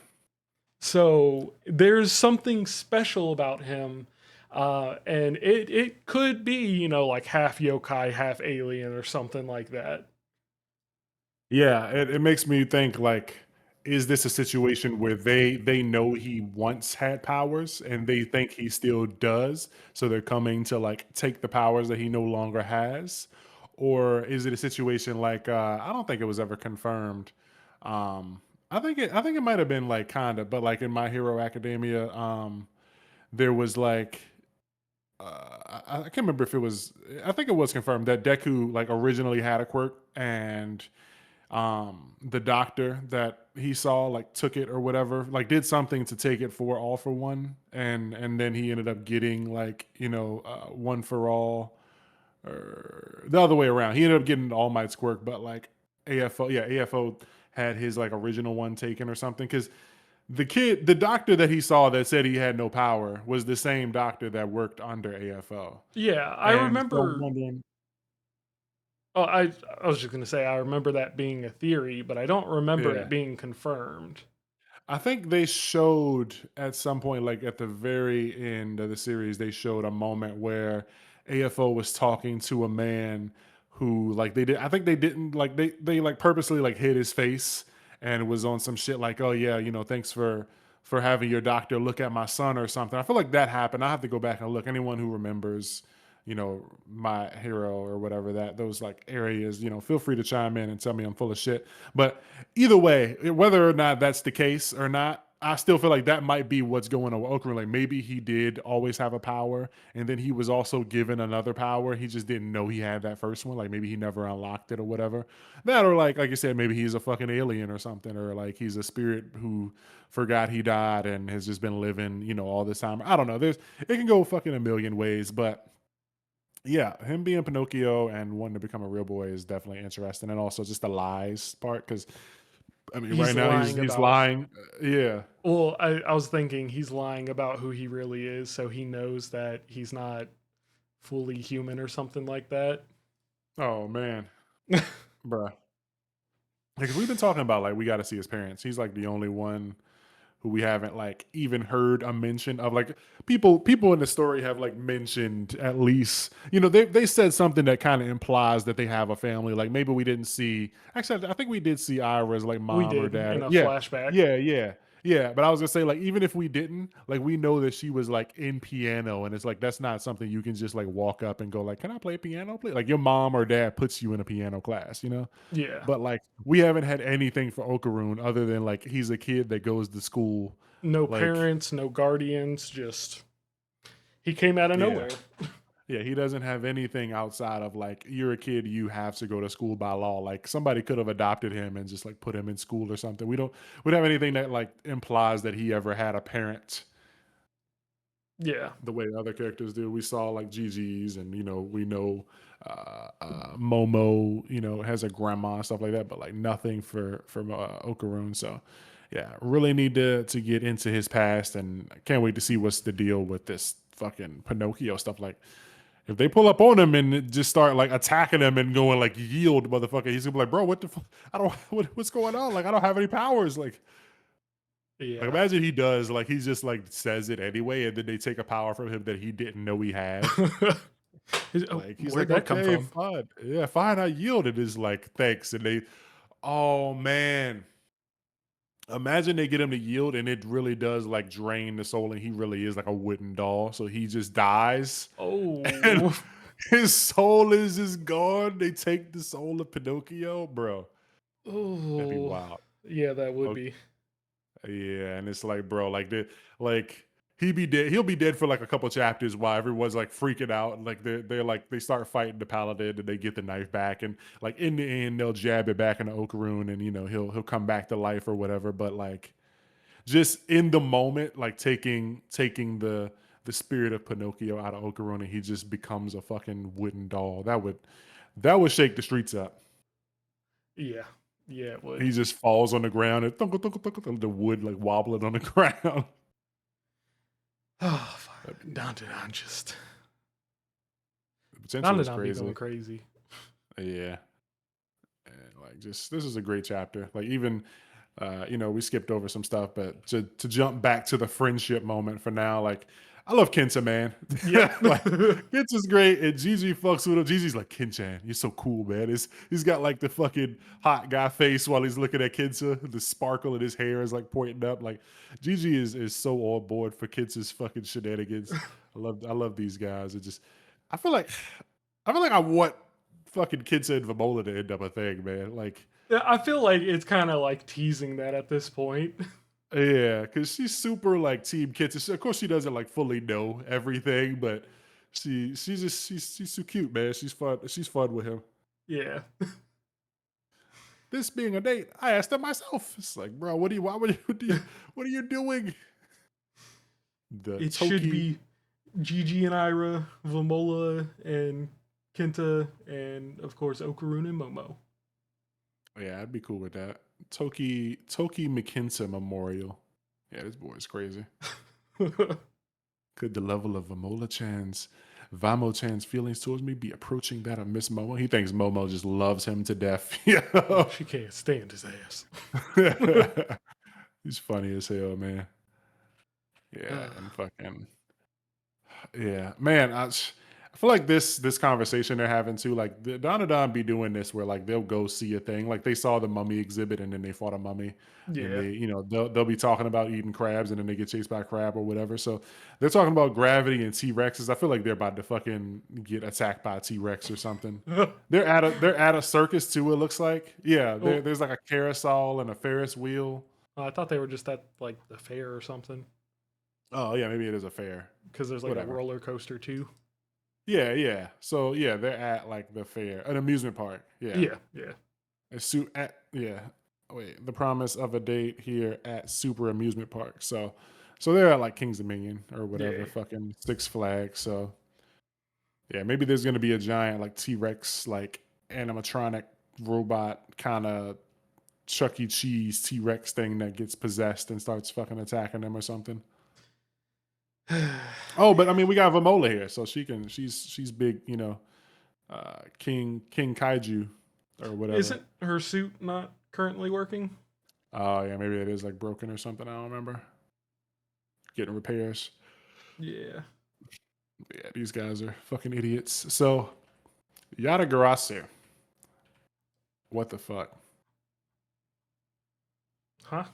So there's something special about him. And it could be, like half yokai, half alien or something like that. Yeah, it makes me think like, is this a situation where they know he once had powers and they think he still does, so they're coming to like take the powers that he no longer has? Or is it a situation like I don't think it was ever confirmed. Um I think it might have been like kind of, but like in My Hero Academia, there was like I can't remember if it was, I think it was confirmed that Deku like originally had a quirk, and the doctor that he saw like took it or whatever, like did something to take it for All For One, and then he ended up getting like, One For All, or the other way around, he ended up getting All Might's quirk, but like AFO had his like original one taken or something, because the doctor that he saw that said he had no power was the same doctor that worked under AFO. Yeah, I And so I'm remember. wondering, Oh, I was just gonna say I remember that being a theory, but I don't remember yeah. it being confirmed. I think they showed at some point, like at the very end of the series, they showed a moment where AFO was talking to a man who, like, they did. I think they didn't like they like purposely like hid his face and was on some shit like, "Oh yeah, thanks for having your doctor look at my son," or something. I feel like that happened. I have to go back and look. Anyone who remembers, My Hero or whatever, that those like areas, feel free to chime in and tell me I'm full of shit. But either way, whether or not that's the case or not, I still feel like that might be what's going on with Okra. Like maybe he did always have a power, and then he was also given another power. He just didn't know he had that first one. Like maybe he never unlocked it or whatever. That, or like you said, maybe he's a fucking alien or something, or like he's a spirit who forgot he died and has just been living, all this time. I don't know. It can go fucking a million ways, but yeah, him being Pinocchio and wanting to become a real boy is definitely interesting, and also just the lies part, because I mean, He's right now lying he's about. lying. Yeah. Well, I was thinking he's lying about who he really is, so he knows that he's not fully human or something like that. Oh man, bruh. Because we've been talking about like we got to see his parents. He's like the only one who we haven't like even heard a mention of. Like people in the story have like mentioned at least, they said something that kind of implies that they have a family. Like maybe we didn't see, actually I think we did see Ira's like We mom or did dad. in a Yeah, flashback. yeah. But I was gonna say, like, even if we didn't, like, we know that she was like in piano, and it's like that's not something you can just like walk up and go like, "Can I play piano?" Play like your mom or dad puts you in a piano class. Yeah. But like we haven't had anything for Okaroon other than like he's a kid that goes to school. No Like, parents, no guardians, just he came out of yeah. nowhere. Yeah, he doesn't have anything outside of like you're a kid, you have to go to school by law. Like somebody could have adopted him and just like put him in school or something. We don't have anything that like implies that he ever had a parent Yeah. the way other characters do. We saw like Gigi's, and we know Momo, has a grandma and stuff like that, but like nothing for Okaroon. So yeah, really need to get into his past, and I can't wait to see what's the deal with this fucking Pinocchio stuff. Like, if they pull up on him and just start like attacking him and going like yield, motherfucker, he's gonna be like, bro, what the fuck? I don't what's going on? Like, I don't have any powers. Like Yeah. imagine he does, like he just like says it anyway, and then they take a power from him that he didn't know he had. Oh, Like he's where'd like, that come okay, from? fine, yeah, fine, I yielded. Is like thanks, and they, oh man, imagine they get him to yield, and it really does like drain the soul, and he really is like a wooden doll, so he just dies, and Oh. his soul is just gone. They take the soul of Pinocchio, bro. That'd be Oh. wild. Yeah, that would Oh, be. yeah, and it's like, bro, like he be dead. He'll be dead for like a couple chapters while everyone's like freaking out, and like they're like they start fighting the paladin, and they get the knife back, and like in the end they'll jab it back into Okaroon, and he'll come back to life or whatever. But like just in the moment, like taking the spirit of Pinocchio out of Okaroon, and he just becomes a fucking wooden doll. That would shake the streets up. Yeah. Yeah, it would. He just falls on the ground and thunk, thunk, thunk, thunk, the wood like wobbling on the ground. Oh, fuck. That'd be Dandadan just. the potential is Dandadan be going crazy. crazy. Yeah. And like just this is a great chapter. Like even we skipped over some stuff, but to jump back to the friendship moment for now, like I love Kenta, man. Yep. Like Kenta's great, and Gigi fucks with him. Gigi's like, Kinchan, you're so cool, man. He's got like the fucking hot guy face while he's looking at Kenta. The sparkle in his hair is like pointing up. Like Gigi is so on board for Kenta's fucking shenanigans. I love these guys. It just I feel like I want fucking Kenta and Vamola to end up a thing, man. Like Yeah, I feel like it's kind of like teasing that at this point. yeah, because she's super like Team Kitten. Of course, she doesn't like fully know everything, but she's so cute, man. She's fun. She's fun with him. Yeah. This being a date, I asked her myself. It's like, bro, what do you? Why would you? What are you doing? The It should Toki. be Gigi and Ira, Vamola and Kenta, and of course Okarun and Momo. Yeah, I'd be cool with that. Toki McKenza Memorial. Yeah, this boy is crazy. Could the level of Vamo Chan's feelings towards me be approaching that of Miss Momo? He thinks Momo just loves him to death. Oh, Yeah. she can't stand his ass. He's funny as hell, man. Yeah, and fucking yeah, man. I feel like this conversation they're having too, like the Dandadan be doing this where like they'll go see a thing, like they saw the mummy exhibit and then they fought a mummy, and Yeah. they'll be talking about eating crabs and then they get chased by a crab or whatever. So they're talking about gravity and T Rexes. I feel like they're about to fucking get attacked by a T Rex or something. They're at a circus too. It looks like yeah. Oh, There's like a carousel and a Ferris wheel. I thought they were just at like the fair or something Oh yeah, maybe it is a fair. because there's like a Whatever. roller coaster too. Yeah, yeah. So yeah, they're at like the fair, an amusement park. Yeah, Yeah, yeah, yeah. Wait, the promise of a date here at Super Amusement Park. So they're at like Kings Dominion or whatever, yeah. fucking Six Flags. So yeah, maybe there's gonna be a giant like T Rex like animatronic robot kind of Chuck E. Cheese T Rex thing that gets possessed and starts fucking attacking them or something. Oh, but I mean, we got Vamola here, so she's big, King Kaiju or whatever. Isn't her suit not currently working? Oh yeah, maybe it is like broken or something. I don't remember. Getting repairs. Yeah. Yeah, these guys are fucking idiots. So Yada Garasu, what the fuck? Huh?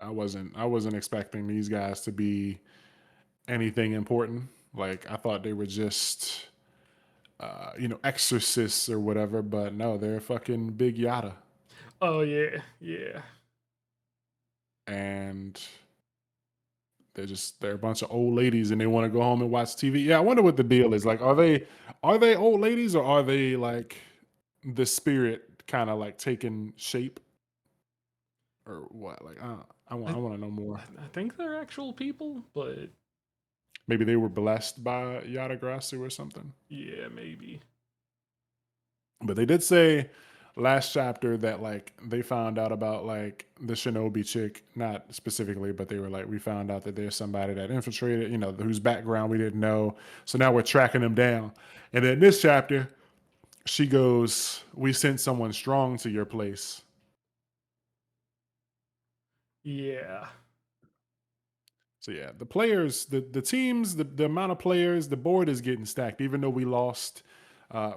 I wasn't expecting these guys to be anything important. Like I thought they were just exorcists or whatever, but no, they're fucking big Yada. Oh yeah, yeah, And they're a bunch of old ladies and they want to go home and watch TV. Yeah, I wonder what the deal is. Like, are they old ladies or are they like the spirit kind of like taking shape or what? Like, I want I, I want to know more. I think they're actual people, but Maybe they were blessed by Yada Grasu or something. yeah, maybe. But they did say last chapter that like they found out about like the shinobi chick, not specifically, but they were like, we found out that there's somebody that infiltrated, whose background we didn't know. So now we're tracking them down. And then this chapter, she goes, we sent someone strong to your place. Yeah. So yeah, the players, the teams, the amount of players, the board is getting stacked. Even though we lost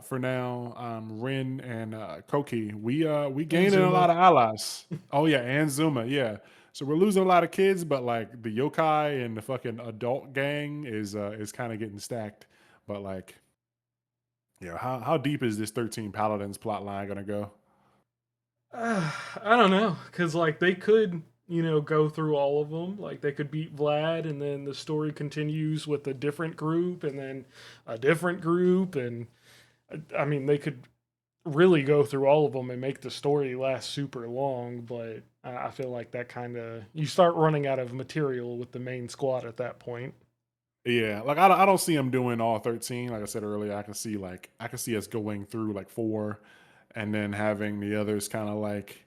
for now, Rin and Koki, we And gaining a Zuma. lot of allies. Oh yeah, and Zuma, yeah. So we're losing a lot of kids, but like the yokai and the fucking adult gang is kind of getting stacked. But like, how deep is this 13 Paladins plot line gonna go? I don't know, because like they could, go through all of them. Like they could beat Vlad, and then the story continues with a different group, and then a different group, and I mean they could really go through all of them and make the story last super long. But I feel like that kind of you start running out of material with the main squad at that point. Yeah, like I don't see him doing all 13. Like I said earlier, I can see us going through like four, and then having the others kind of like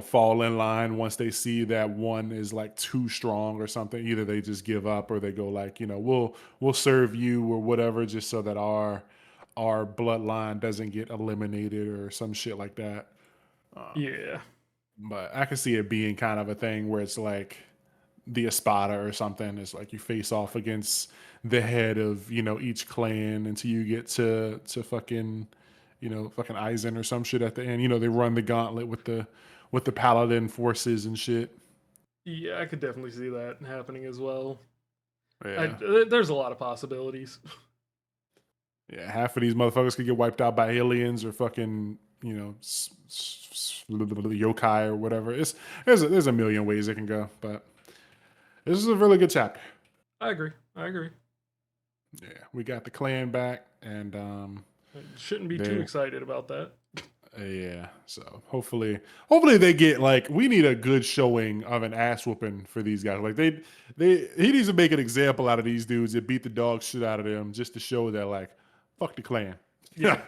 fall in line once they see that one is like too strong or something. Either they just give up or they go like we'll serve you or whatever, just so that our bloodline doesn't get eliminated or some shit like that. Yeah, But I can see it being kind of a thing where it's like the Espada or something. It's like you face off against the head of each clan until you get to fucking fucking Aizen or some shit at the end. They run the gauntlet with the paladin forces and shit. yeah, I could definitely see that happening as well. Yeah, There's a lot of possibilities. yeah. Half of these motherfuckers could get wiped out by aliens or fucking yokai or whatever. There's a million ways it can go, but this is a really good chapter. I agree. I agree. Yeah, we got the clan back, and Shouldn't be too they excited about that. yeah. So hopefully they get like we need a good showing of an ass whooping for these guys. Like he needs to make an example out of these dudes that beat the dog shit out of them just to show that like fuck the clan. Yeah.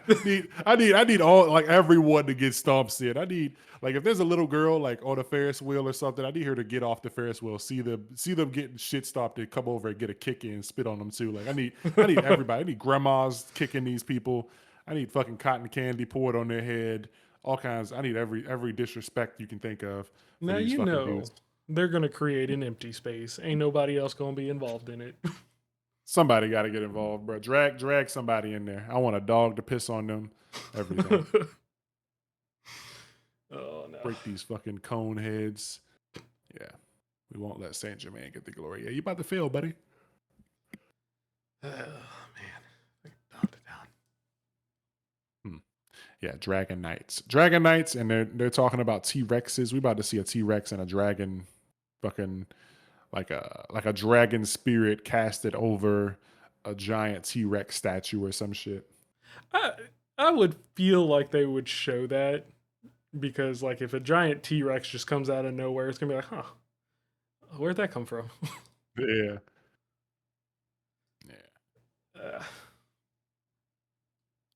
I need all like everyone to get stomps in. I need like if there's a little girl like on a Ferris wheel or something, I need her to get off the Ferris wheel, see them getting shit stomped and come over and get a kick in, spit on them too. Like I need everybody. I need grandmas kicking these people. I need fucking cotton candy poured on their head. All kinds. I need every disrespect you can think of for Now these you fucking know dudes. they're gonna create an empty space. Ain't nobody else gonna be involved in it. Somebody got to get involved, bro. Drag somebody in there. I want a dog to piss on them. Everything. Oh no. Break these fucking cone heads. Yeah. We won't let Saint Germain get the glory. Yeah, you about to fail, buddy. Oh man. Dandadan. Hmm. Yeah, Dragon Knights. Dragon Knights, and they're talking about T Rexes. We about to see a T Rex and a dragon, fucking like a dragon spirit casted over a giant T Rex statue or some shit. I I would feel like they would show that because like if a giant T Rex just comes out of nowhere, it's gonna be like, huh, where'd that come from? Yeah, yeah. uh,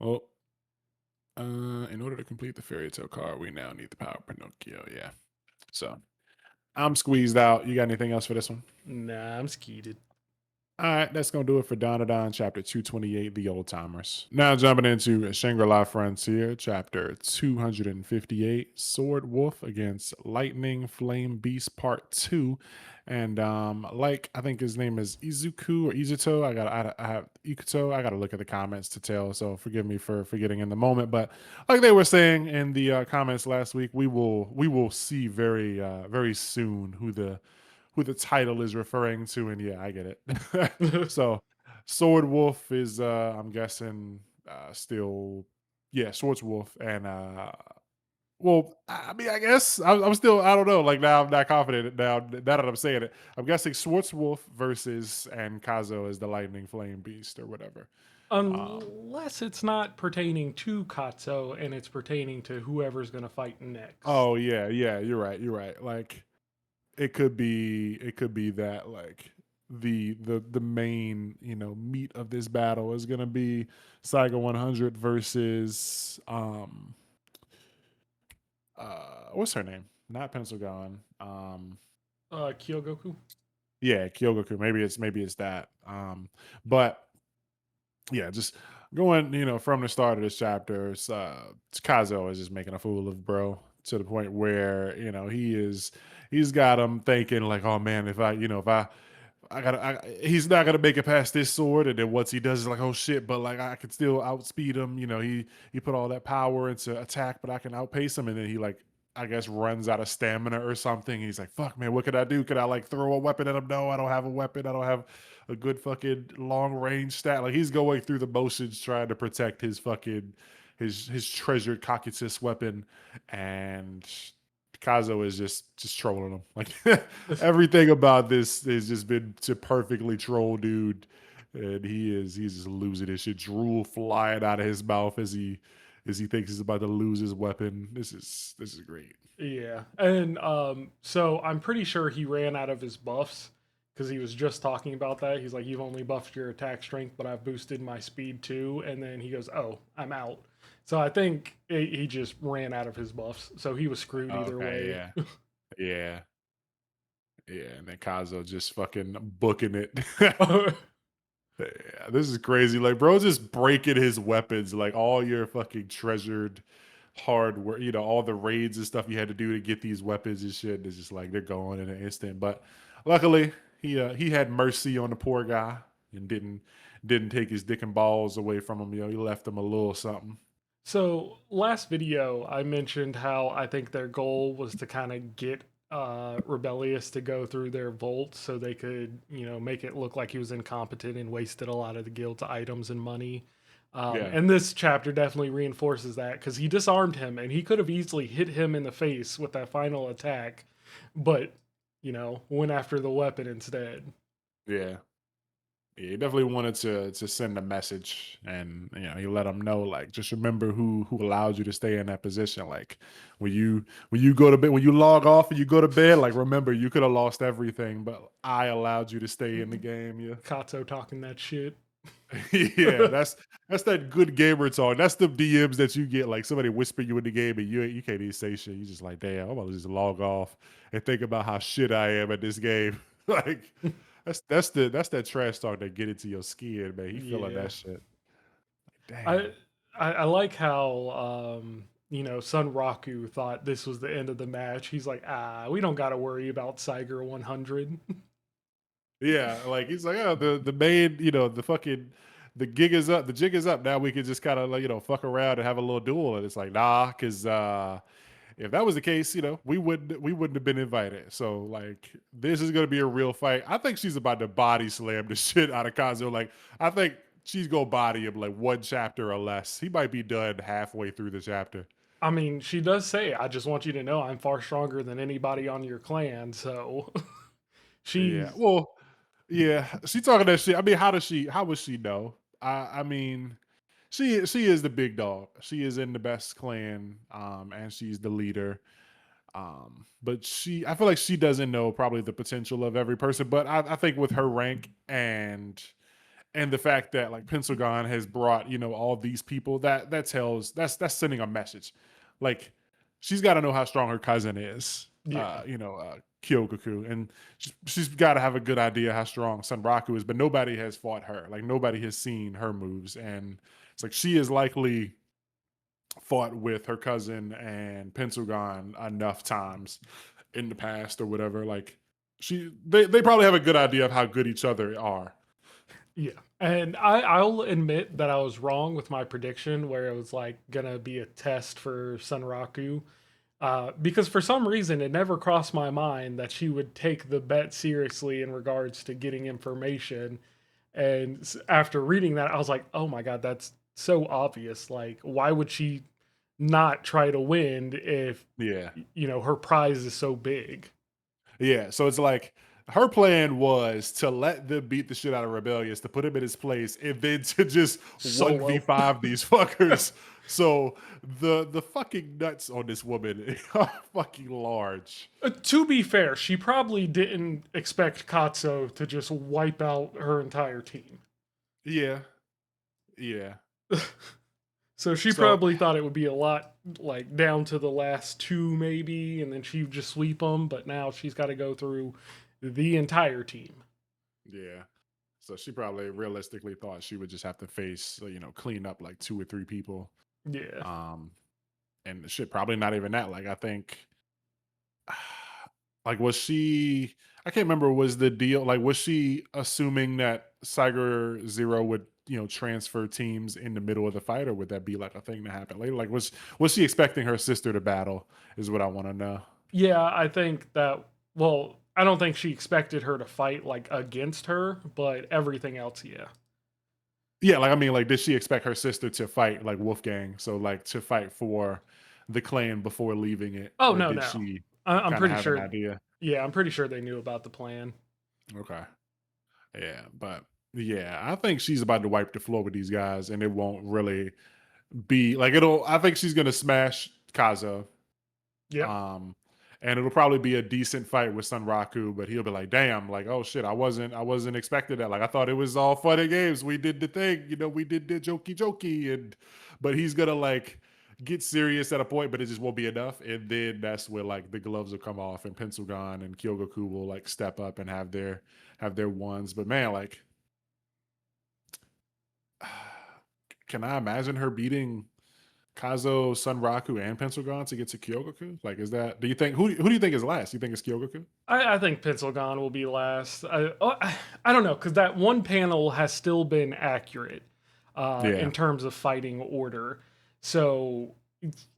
Well, in order to complete the fairy tale card, we now need the power of Pinocchio. Yeah. So I'm squeezed out. You got anything else for this one? nah, I'm skeeted. All right, that's going to do it for Dandadan, chapter 228, The Old Timers. Now jumping into Shangri-La Frontier, chapter 258, Sword Wolf against Lightning Flame Beast, part 2. And like, I think his name is Izuku or Izuto. I have Ikuto. I got to look at the comments to tell, so forgive me for forgetting in the moment. But like they were saying in the comments last week, we will see very soon who the title is referring to, and yeah, I get it. So, Sword Wolf is, I'm guessing, still, yeah, Swords Wolf, and well, I mean, I guess I'm still, I don't know. Like now, I'm not confident now that I'm saying it. I'm guessing Swords Wolf versus and Kazo is the Lightning Flame Beast or whatever. Um, Unless it's not pertaining to Katso and it's pertaining to whoever's gonna fight next. oh yeah, you're right. Like it could be that like the main meat of this battle is gonna be Saiga 100 versus what's her name? Not Pencil Gone. Kyogoku. Yeah, Kyogoku. Maybe it's that. But yeah, just going, from the start of this chapter, Kazo is just making a fool of bro to the point where, he's got him thinking like, oh man, if he's not gonna make it past this sword, and then once he does, it's like, oh shit, but like I can still outspeed him. He put all that power into attack, but I can outpace him, and then he like I guess runs out of stamina or something. He's like, fuck man, what could I do? Could I like throw a weapon at him? No, I don't have a weapon. I don't have a good fucking long range stat. Like he's going through the motions trying to protect his fucking his treasured Kakutsus weapon, and Kazo is just trolling him. Like everything about this has just been to perfectly troll dude, and he's just losing his shit. Drool flying out of his mouth as he thinks he's about to lose his weapon. This is great. Yeah, and so I'm pretty sure he ran out of his buffs because he was just talking about that. He's like, "You've only buffed your attack strength, but I've boosted my speed too." And then he goes, "Oh, I'm out." So I think he just ran out of his buffs, so he was screwed either Okay, way. yeah, yeah, yeah. And then Kazo just fucking booking it. Yeah, this is crazy. Like, bro, just breaking his weapons, like all your fucking treasured hard work, all the raids and stuff you had to do to get these weapons and shit. It's just like they're gone in an instant. But luckily, he had mercy on the poor guy and didn't take his dick and balls away from him. He left him a little something. So last video, I mentioned how I think their goal was to kind of get Rebellious to go through their vault so they could, make it look like he was incompetent and wasted a lot of the guild's items and money. Yeah. And this chapter definitely reinforces that because he disarmed him and he could have easily hit him in the face with that final attack, but went after the weapon instead. Yeah. Yeah, he definitely wanted to send a message, and he let them know like just remember who allowed you to stay in that position. Like when you go to bed, when you log off and you go to bed, like remember you could have lost everything, but I allowed you to stay in the game. Yeah, Kato talking that shit. yeah, that's that good gamer talk. That's the DMs that you get. Like somebody whisper you in the game, and you can't even say shit. You just like, damn, I'm gonna just log off and think about how shit I am at this game. Like that's that trash talk that get into your skin, man. He feeling Yeah. that shit. I, Damn. I like how Sun Raku thought this was the end of the match. He's like, we don't got to worry about Saiger 100. Yeah, like he's like, oh, the main, the fucking the gig is up, the jig is up. Now we can just kind of like, fuck around and have a little duel. And it's like, nah, because if that was the case, we wouldn't have been invited. So like this is gonna be a real fight. I think she's about to body slam the shit out of Kazuo. Like I think she's gonna body him like one chapter or less. He might be done halfway through the chapter. I mean, she does say, I just want you to know I'm far stronger than anybody on your clan. So Yeah. she's, Well, yeah. She talking that shit. I mean, how would she know? I mean, she is the big dog. She is in the best clan, and she's the leader. But I feel like she doesn't know probably the potential of every person. But I think with her rank and the fact that like Pentagon has brought all these people that tells that's sending a message. Like she's got to know how strong her cousin is. yeah. Kyogoku, and she's got to have a good idea how strong Sunraku is. But nobody has fought her. Like nobody has seen her moves, and it's like she is likely fought with her cousin and Pentagon enough times in the past or whatever. Like they probably have a good idea of how good each other are. Yeah. And I'll admit that I was wrong with my prediction where it was like gonna be a test for Sunraku. Because for some reason it never crossed my mind that she would take the bet seriously in regards to getting information. And after reading that, I was like, oh my God, that's so obvious. Like, why would she not try to win if, Yeah. her prize is so big? Yeah, so it's like her plan was to let them beat the shit out of Rebellious, to put him in his place, and then to just Solo. 1v5 these fuckers. So the fucking nuts on this woman are fucking large. To be fair, she probably didn't expect Katso to just wipe out her entire team. Yeah, yeah. So she So probably thought it would be a lot like down to the last two maybe, and then she would just sweep them. But now she's got to go through the entire team. yeah. So she probably realistically thought she would just have to face, clean up like two or three people. Yeah, Um, and shit, probably not even that. Like I think, like was she? I can't remember. Was the deal like was she assuming that Cyger Zero would transfer teams in the middle of the fight, or would that be like a thing that happened later? Like was she expecting her sister to battle? Is what I want to know. yeah. I think that. Well, I don't think she expected her to fight like against her, but everything else, yeah. Yeah, like I mean, like did she expect her sister to fight like Wolfgang? So like to fight for the clan before leaving it, Oh or no, did no. she I'm kind of pretty have an sure. idea? Yeah, I'm pretty sure they knew about the plan. Okay. Yeah, but yeah, I think she's about to wipe the floor with these guys, and it won't really be like it'll. I think she's gonna smash Kazo, Yep. um, and it'll probably be a decent fight with Sunraku, but he'll be like, "Damn, like oh shit, I wasn't expecting that. Like I thought it was all fun and games. We did the thing, we did the jokey, and but he's gonna like get serious at a point, but it just won't be enough, and then that's where like the gloves will come off, and Pencilgon and Kyogoku will like step up and have their ones. But man, like can I imagine her beating Kazo, Sunraku, and Pencilgon to get to Kyogoku? Like, is that? Do you think who do you think is last? You think it's Kyogoku? I think Pencilgon will be last. I don't know because that one panel has still been accurate Yeah, in terms of fighting order. So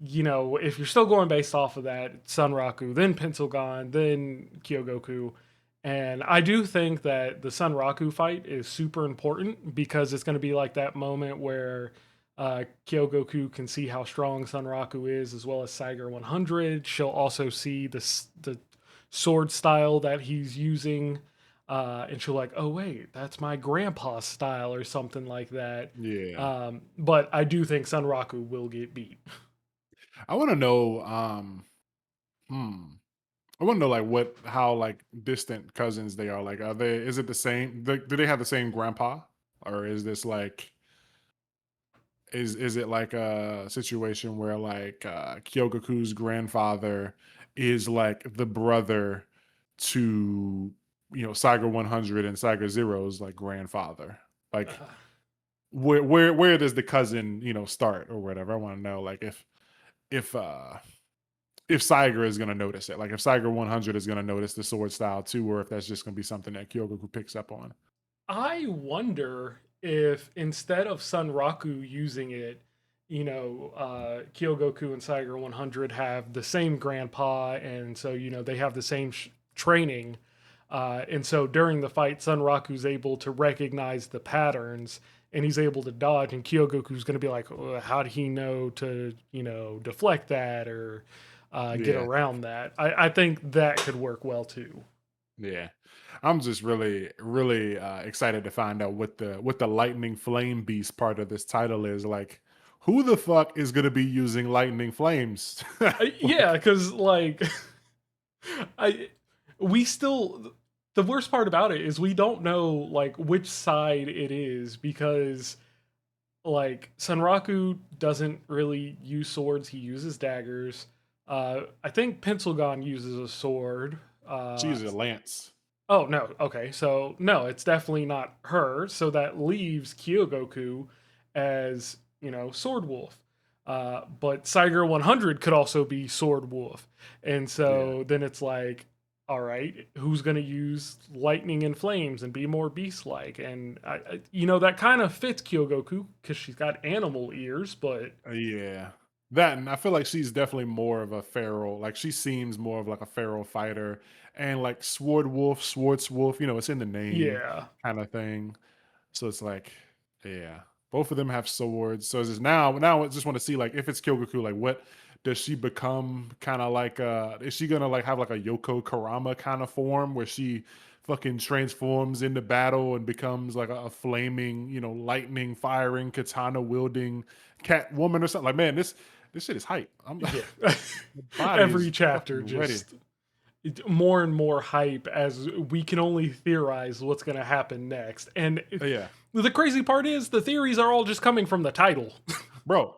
if you're still going based off of that, Sunraku, then Pencilgon, then Kyogoku. And I do think that the Sunraku fight is super important because it's going to be like that moment where Kyogoku can see how strong Sunraku is, as well as Saiger 100. She'll also see the sword style that he's using, and she'll like, oh wait, that's my grandpa's style or something like that. yeah. But I do think Sunraku will get beat. I want to know. Hmm. I want to know like how like distant cousins they are. Like, are they? Is it the same? Do they have the same grandpa, or is this like? Is it like a situation where like Kyogoku's grandfather is like the brother to Saiga 100 and Saiga Zero's like grandfather? Like Uh, where does the cousin start or whatever? I want to know like if uh if Saiga is gonna notice it, like if Saiga 100 is gonna notice the sword style too, or if that's just gonna be something that Kyogoku picks up on. I wonder if instead of Sunraku using it, Kyogoku and Saiger 100 have the same grandpa, and so they have the same training. And so during the fight, Sunraku's able to recognize the patterns, and he's able to dodge. And Kyogoku's going to be like, "How did he know to deflect that or get Yeah. around that?" I think that could work well too. Yeah. I'm just really, really excited to find out what the lightning flame beast part of this title is. Like, who the fuck is gonna be using lightning flames? Yeah, Like, because like I we still the worst part about it is we don't know like which side it is because like Sanraku doesn't really use swords, he uses daggers. I think Pencilgon uses a sword. she uses a lance. Oh no, okay. So no, it's definitely not her. So that leaves Kyogoku as, Sword Wolf. But Saiger 100 could also be Sword Wolf. And Yeah. so then it's like, all right, who's going to use lightning and flames and be more beast like? And, that kind of fits Kyogoku because she's got animal ears, but Yeah. That and I feel like she's definitely more of a feral. Like she seems more of like a feral fighter and like Sword Wolf, Swartz Wolf, it's in the name yeah. kind of thing. So it's like, yeah, both of them have swords. So it's just now I just want to see like if it's Kyogoku, like what does she become? Kind of like is she gonna like have like a Yoko Karama kind of form where she fucking transforms into battle and becomes like a flaming, lightning firing, katana wielding cat woman or something? Like, man, this shit is hype. I'm Yeah. the body Every is chapter fucking ready. just more and more hype as we can only theorize what's going to happen next. And Yeah. the crazy part is the theories are all just coming from the title. Bro,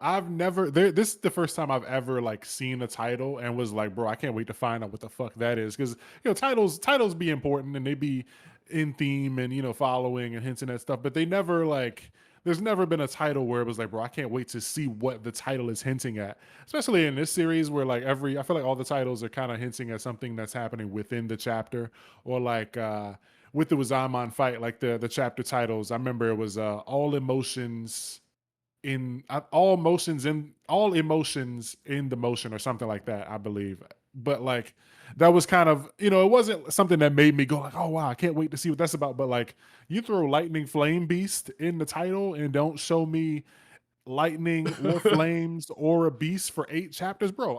this is the first time I've ever like seen a title and was like, bro, I can't wait to find out what the fuck that is. Cause titles be important and they be in theme and following and hinting at stuff, but they never like there's never been a title where it was like, bro, I can't wait to see what the title is hinting at. Especially in this series where like I feel like all the titles are kind of hinting at something that's happening within the chapter. Or like with the Uzamon fight, like the chapter titles. I remember it was all emotions in all emotions in the motion or something like that, I believe. But like that was kind of it wasn't something that made me go like, oh wow, I can't wait to see what that's about. But like you throw lightning flame beast in the title and don't show me lightning or flames or a beast for 8 chapters, bro.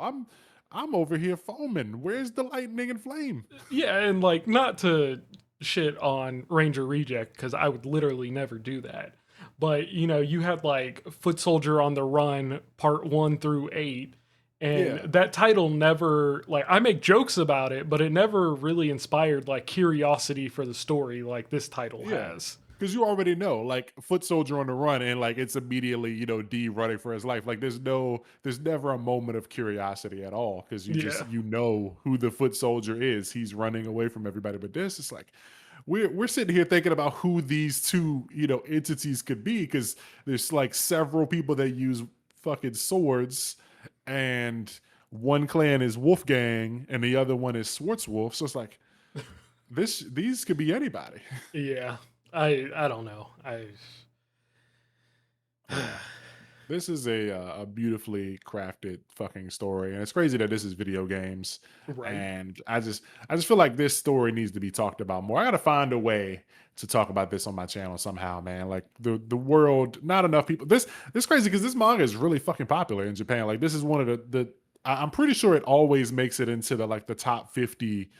I'm over here foaming. Where's the lightning and flame? Yeah, and like not to shit on Ranger Reject because I would literally never do that. But you had like Foot Soldier on the Run part 1 through 8, and Yeah. that title never like I make jokes about it, but it never really inspired like curiosity for the story like this title Yeah. has. Because you already know, like foot soldier on the run, and like it's immediately, D running for his life. Like there's never a moment of curiosity at all because Yeah. you know who the foot soldier is. He's running away from everybody. But this is like we're sitting here thinking about who these two, entities could be because there's like several people that use fucking swords, and one clan is Wolfgang and the other one is Schwarzwolf. So it's like these could be anybody. Yeah. I don't know. I Yeah. This is a beautifully crafted fucking story, and it's crazy that this is video games. right. And I just feel like this story needs to be talked about more. I got to find a way to talk about this on my channel somehow, man. Like the world, not enough people. This crazy because this manga is really fucking popular in Japan. Like this is one of I'm pretty sure it always makes it into the like the top 50.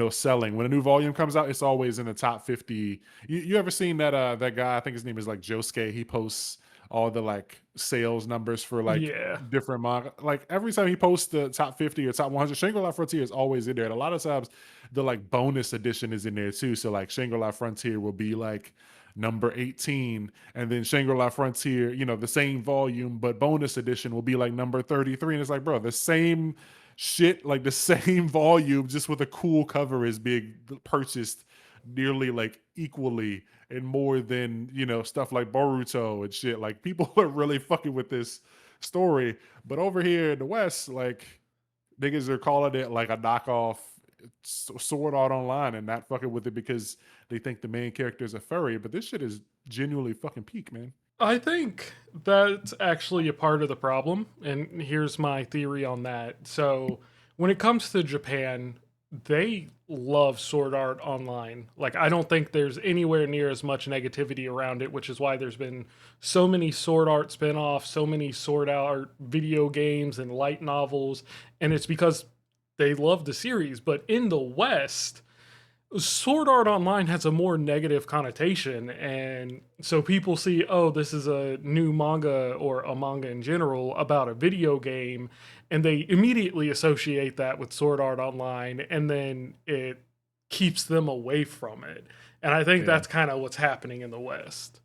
Selling when a new volume comes out, it's always in the top 50. You ever seen that guy? I think his name is like Josuke. He posts all the like sales numbers for like Yeah. different manga. Like every time he posts the top 50 or top 100, Shangri-La Frontier is always in there. And a lot of times the like bonus edition is in there too. So like Shangri-La Frontier will be like number 18, and then Shangri-La Frontier, the same volume, but bonus edition will be like number 33. And it's like, bro, the same shit, like the same volume, just with a cool cover is being purchased nearly like equally and more than stuff like Boruto and shit. Like people are really fucking with this story, but over here in the West, like niggas are calling it like a knockoff Sword Art Online and not fucking with it because they think the main character is a furry. But this shit is genuinely fucking peak, man. I think that's actually a part of the problem, and here's my theory on that. So, when it comes to Japan, they love Sword Art Online. Like, I don't think there's anywhere near as much negativity around it, which is why there's been so many Sword Art spin-offs, so many Sword Art video games and light novels, and it's because they love the series. But in the West, Sword Art Online has a more negative connotation, and so people see, oh, this is a new manga or a manga in general about a video game, and they immediately associate that with Sword Art Online, and then it keeps them away from it. And I think Yeah. that's kind of what's happening in the West.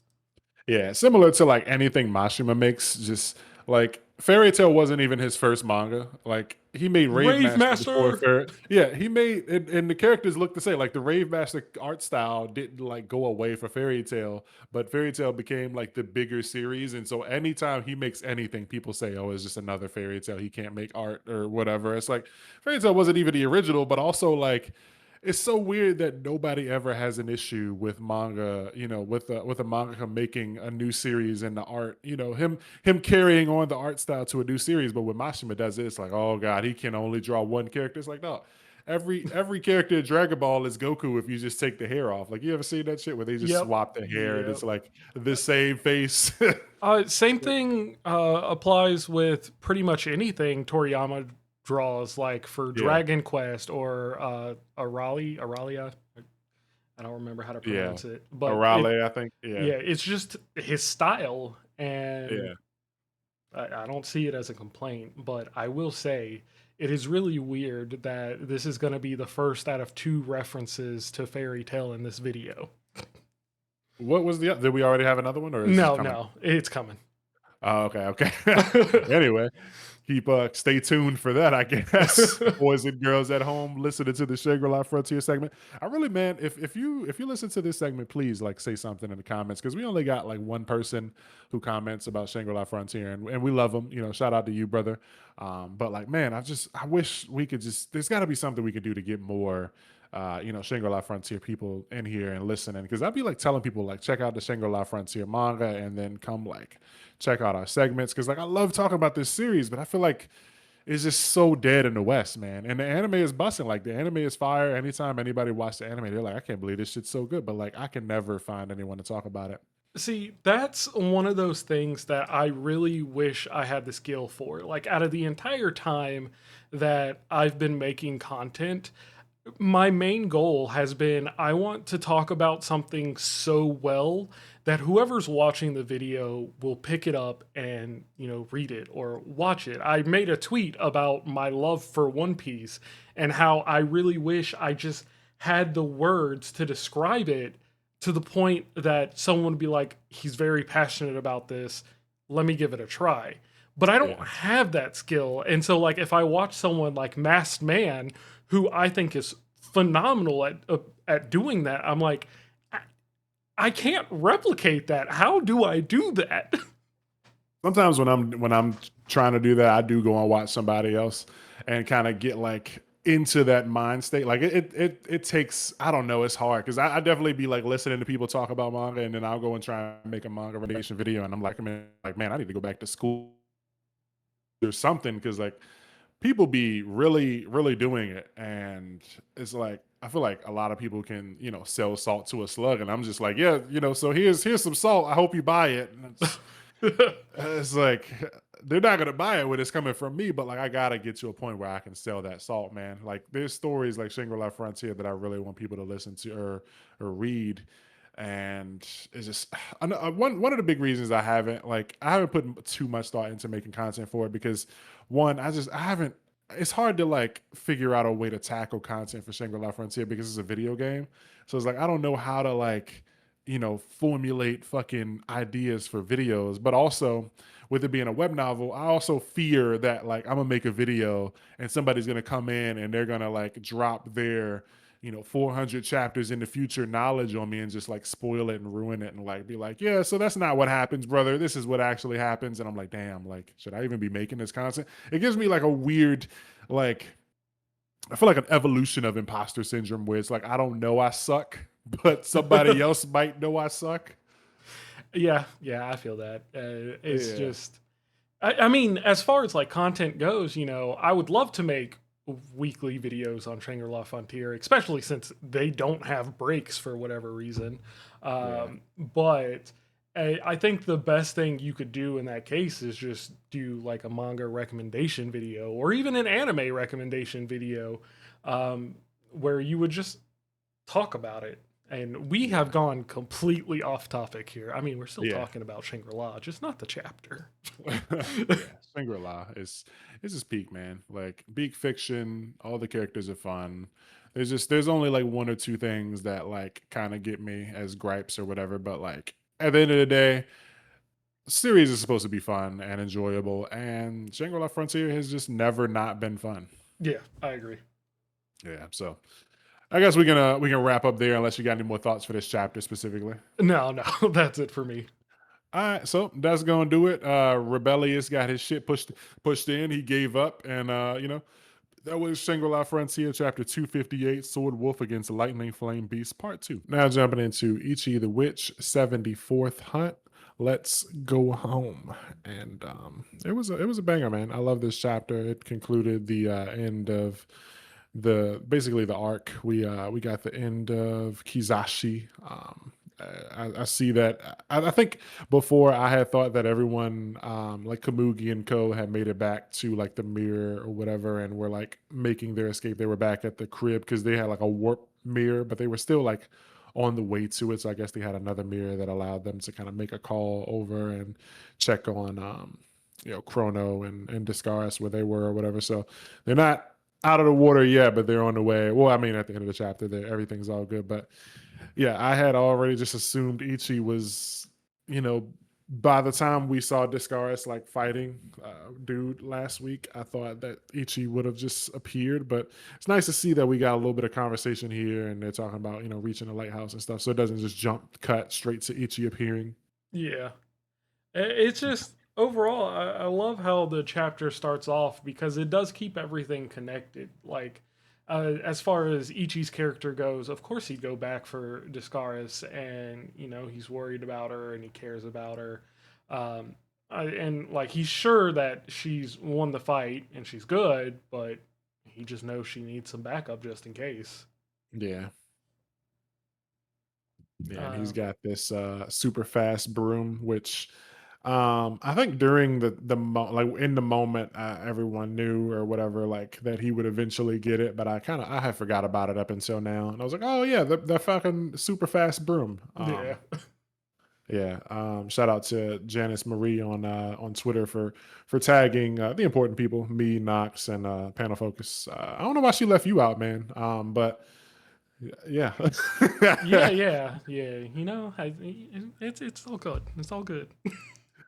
Yeah, similar to like anything Mashima makes, just like Fairy Tail wasn't even his first manga. Like he made Rave Rave Master before Master! Fairy. Yeah, he made and the characters look the same. Like the Rave Master art style didn't like go away for Fairy Tail, but Fairy Tail became like the bigger series. And so anytime he makes anything, people say, "Oh, it's just another Fairy Tail. He can't make art or whatever." It's like Fairy Tail wasn't even the original, but also like it's so weird that nobody ever has an issue with manga, with a mangaka making a new series and the art, him carrying on the art style to a new series. But when Mashima does it, it's like, oh god, he can only draw one character. It's like, no, every character in Dragon Ball is Goku if you just take the hair off. Like you ever seen that shit where they just Yep. swap the hair and Yep. it's like the same face? Same thing applies with pretty much anything Toriyama draws, like for Yeah, Dragon Quest or Aralia. I don't remember how to yeah. pronounce it, but Arale, I think. Yeah, yeah, it's just his style, and yeah. I don't see it as a complaint. But I will say it is really weird that this is going to be the first out of two references to Fairy Tale in this video. What was the? Did we already have another one, or is it No, coming? no, it's coming. Oh, okay, okay. Anyway, keep stay tuned for that, I guess. Boys and girls at home listening to the Shangri-La Frontier segment. I really, man, if you listen to this segment, please like say something in the comments because we only got like one person who comments about Shangri-La Frontier, and we love them. You know, shout out to you, brother. But like, man, I wish we could just. There's got to be something we could do to get more. Shangri-La Frontier people in here and listening because I'd be like telling people like check out the Shangri-La Frontier manga and then come like check out our segments because like I love talking about this series, but I feel like it's just so dead in the West, man. And the anime is busting. Like the anime is fire. Anytime anybody watch the anime, they're like, I can't believe this shit's so good. But like I can never find anyone to talk about it. See, that's one of those things that I really wish I had the skill for. Like, out of the entire time that I've been making content, my main goal has been I want to talk about something so well that whoever's watching the video will pick it up and, read it or watch it. I made a tweet about my love for One Piece and how I really wish I just had the words to describe it to the point that someone would be like, he's very passionate about this. Let me give it a try. But I don't Yeah. have that skill. And so, like, if I watch someone like Masked Man, who I think is phenomenal at doing that, I'm like, I can't replicate that. How do I do that? Sometimes when I'm trying to do that, I do go and watch somebody else and kind of get like into that mind state. Like it takes, I don't know, it's hard because I definitely be like listening to people talk about manga and then I'll go and try and make a manga recommendation video and I'm like, man, I need to go back to school or something because like people be really, really doing it. And it's like, I feel like a lot of people can, sell salt to a slug. And I'm just like, yeah, so here's some salt. I hope you buy it. And it's like they're not gonna buy it when it's coming from me, but like I gotta get to a point where I can sell that salt, man. Like there's stories like Shangri-La Frontier that I really want people to listen to or read. And it's just one of the big reasons I haven't put too much thought into making content for it because one, I haven't it's hard to like figure out a way to tackle content for Shangri-La Frontier because it's a video game. So it's like I don't know how to like, formulate fucking ideas for videos, but also with it being a web novel, I also fear that like I'm gonna make a video and somebody's gonna come in and they're gonna like drop their 400 chapters in the future knowledge on me and just like spoil it and ruin it and like be like, yeah, so that's not what happens, brother. This is what actually happens. And I'm like, damn, like, should I even be making this content? It gives me like a weird, like, I feel like an evolution of imposter syndrome where it's like, I don't know I suck, but somebody else might know I suck. Yeah, I feel that. It's Yeah. just, I mean, as far as like content goes, I would love to make weekly videos on Shangri-La Frontier, especially since they don't have breaks for whatever reason. Yeah. But I think the best thing you could do in that case is just do like a manga recommendation video or even an anime recommendation video, where you would just talk about it. And we have Yeah. gone completely off topic here. I mean, we're still Yeah. talking about Shangri-La, just not the chapter. Yeah. Shangri-La is it's just peak, man. Like peak fiction, all the characters are fun. There's only like one or two things that like kind of get me as gripes or whatever, but like at the end of the day, series is supposed to be fun and enjoyable, and Shangri-La Frontier has just never not been fun. Yeah, I agree. Yeah, so I guess we can wrap up there unless you got any more thoughts for this chapter specifically. No, no, that's it for me. All right, so that's gonna do it. Rebellious got his shit pushed in. He gave up, and that was Shangri-La Frontier, chapter 258, Sword Wolf against Lightning Flame Beast, part 2. Now jumping into Ichi the Witch, 74th Hunt. Let's go home. And it was a banger, man. I love this chapter. It concluded the end of basically the arc. We got the end of Kizashi. I see that. I think before I had thought that everyone, like Kamugi and Co, had made it back to like the mirror or whatever, and were like making their escape. They were back at the crib because they had like a warp mirror, but they were still like on the way to it. So I guess they had another mirror that allowed them to kind of make a call over and check on, Chrono and Discaris where they were or whatever. So they're not out of the water yet, but they're on the way. Well, I mean, at the end of the chapter, everything's all good, but yeah, I had already just assumed Ichi was, you know, by the time we saw Discaris like fighting dude last week, I thought that Ichi would have just appeared. But it's nice to see that we got a little bit of conversation here, and they're talking about reaching the lighthouse and stuff, so it doesn't just jump cut straight to Ichi appearing. Yeah. It's just overall, I love how the chapter starts off because it does keep everything connected. Like, as far as Ichi's character goes, of course he'd go back for Discaris, and he's worried about her and he cares about her, um, and like he's sure that she's won the fight and she's good, but he just knows she needs some backup just in case. Yeah, yeah, and he's Uh, got this super fast broom, which I think during like in the moment, everyone knew or whatever, like that he would eventually get it. But I had forgot about it up until now, and I was like, oh yeah, the fucking super fast broom. yeah, Yeah. Shout out to Janice Marie on Twitter for tagging the important people, me, Knox, and Panel Focus. I don't know why she left you out, man. But yeah. yeah, yeah, yeah. It's all good. It's all good.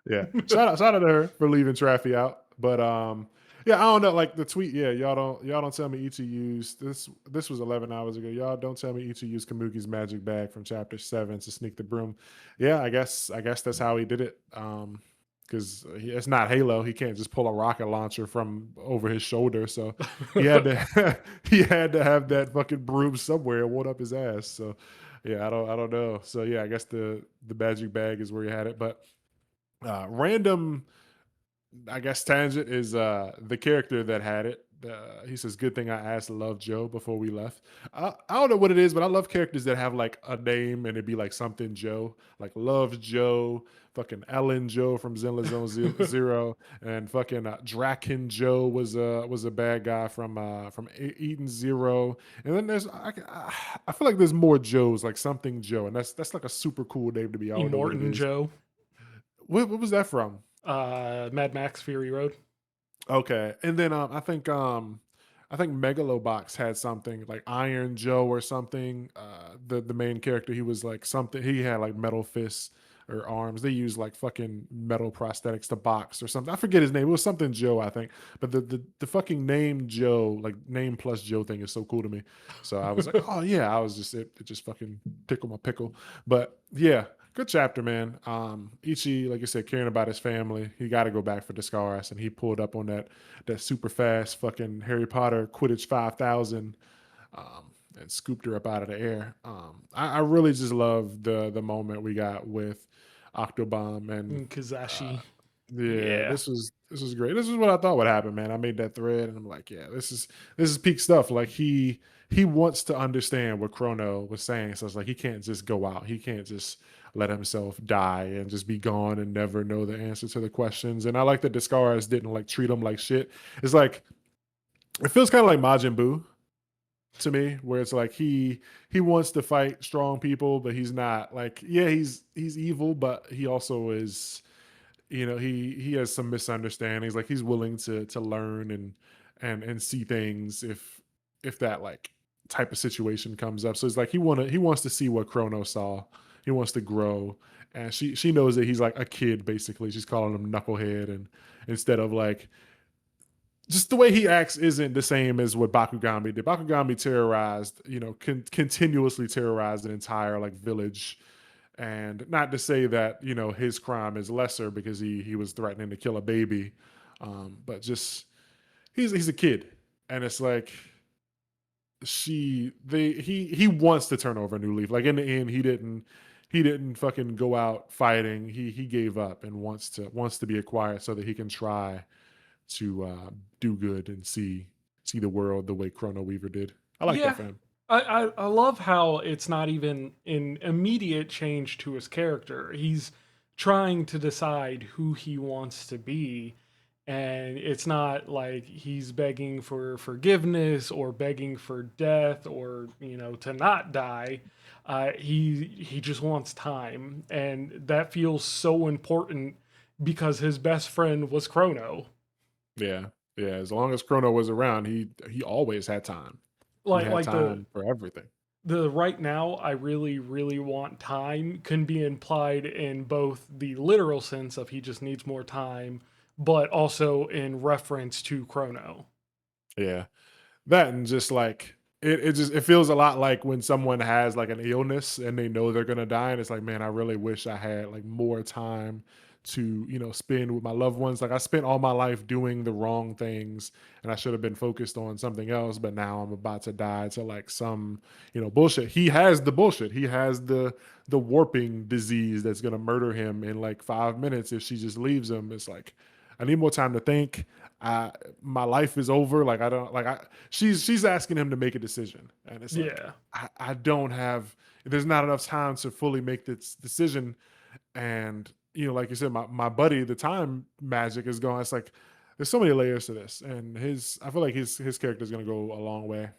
Yeah. Shout out to her for leaving Traffy out. But yeah, I don't know. Like the tweet, yeah, y'all don't tell me Ichi used this was 11 hours ago. Y'all don't tell me Ichi used Kamuki's magic bag from chapter 7 to sneak the broom. Yeah, I guess that's how he did it. Because it's not Halo. He can't just pull a rocket launcher from over his shoulder. So he had to he had to have that fucking broom somewhere. It won't up his ass. So yeah, I don't know. So yeah, I guess the magic bag is where he had it. But random, I guess, tangent is the character that had it. He says, "Good thing I asked Love Joe before we left." I don't know what it is, but I love characters that have like a name and it'd be like something Joe, like Love Joe, fucking Ellen Joe from Zenless Zone Zero, and fucking Draken Joe was a bad guy from Eden Zero. And then I feel like there's more Joes, like something Joe, and that's like a super cool name to me. I don't know what it Immortan is. Joe, What was that from? Mad Max Fury Road. Okay, and then I think Megalobox had something like Iron Joe or something. The main character, he was like something. He had like metal fists or arms. They used like fucking metal prosthetics to box or something. I forget his name. It was something Joe, I think. But the fucking name Joe, like name plus Joe thing, is so cool to me. So I was like, oh yeah, I was just it just fucking tickled my pickle. But yeah, good chapter, man. Ichi, like I said, caring about his family. He got to go back for Discaris, and he pulled up on that super fast fucking Harry Potter Quidditch 5000, and scooped her up out of the air. I really just love the moment we got with Octobomb and And Kazashi. yeah, Yeah. this was great. This is what I thought would happen, man. I made that thread and I'm like, yeah, this is peak stuff. Like he wants to understand what Chrono was saying. So it's like he can't just go out. He can't just let himself die and just be gone and never know the answer to the questions. And I like that Discaris didn't like treat him like shit. It's like it feels kind of like Majin Buu to me, where it's like he wants to fight strong people, but he's not like, yeah, he's evil, but he also is, he has some misunderstandings. Like he's willing to learn and see things if that like type of situation comes up. So it's like he wants to see what Chrono saw. He wants to grow, and she knows that he's like a kid basically. She's calling him knucklehead, and instead of like just the way he acts isn't the same as what Bakugami did. Bakugami terrorized, continuously terrorized an entire like village. And not to say that his crime is lesser because he was threatening to kill a baby, but just he's a kid, and it's like he wants to turn over a new leaf. Like in the end, he didn't fucking go out fighting. He gave up and wants to be acquired so that he can try to do good and see the world the way Chrono Weaver did. I like that Yeah. for him. I love how it's not even an immediate change to his character. He's trying to decide who he wants to be. And it's not like he's begging for forgiveness or begging for death or, to not die. He just wants time. And that feels so important because his best friend was Chrono. Yeah, yeah. As long as Chrono was around, he always had time. He Like had like the time for everything. the right now I really really want time can be implied in both the literal sense of he just needs more time, but also in reference to Chrono. Yeah. That and just like it just it feels a lot like when someone has like an illness and they know they're gonna die, and it's like, man, I really wish I had like more time to, spend with my loved ones. Like I spent all my life doing the wrong things and I should have been focused on something else, but now I'm about to die to like some, bullshit. He has the bullshit. He has the warping disease that's gonna murder him in like 5 minutes if she just leaves him. It's like I need more time to think. I My life is over. Like I don't like I she's asking him to make a decision. And it's like Yeah. I don't have there's not enough time to fully make this decision. And like you said, my buddy, the time magic is going. It's like there's so many layers to this. And I feel like his character is gonna go a long way.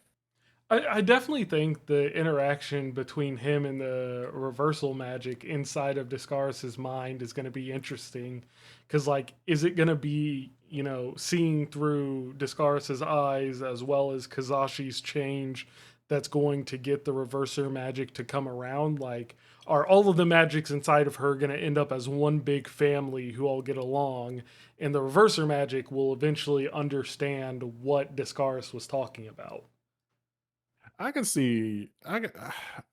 I definitely think the interaction between him and the reversal magic inside of Discaris's mind is going to be interesting. Because, like, is it going to be, seeing through Discaris's eyes as well as Kazashi's change that's going to get the reverser magic to come around? Like, are all of the magics inside of her going to end up as one big family who all get along? And the reverser magic will eventually understand what Discaris was talking about. I can see.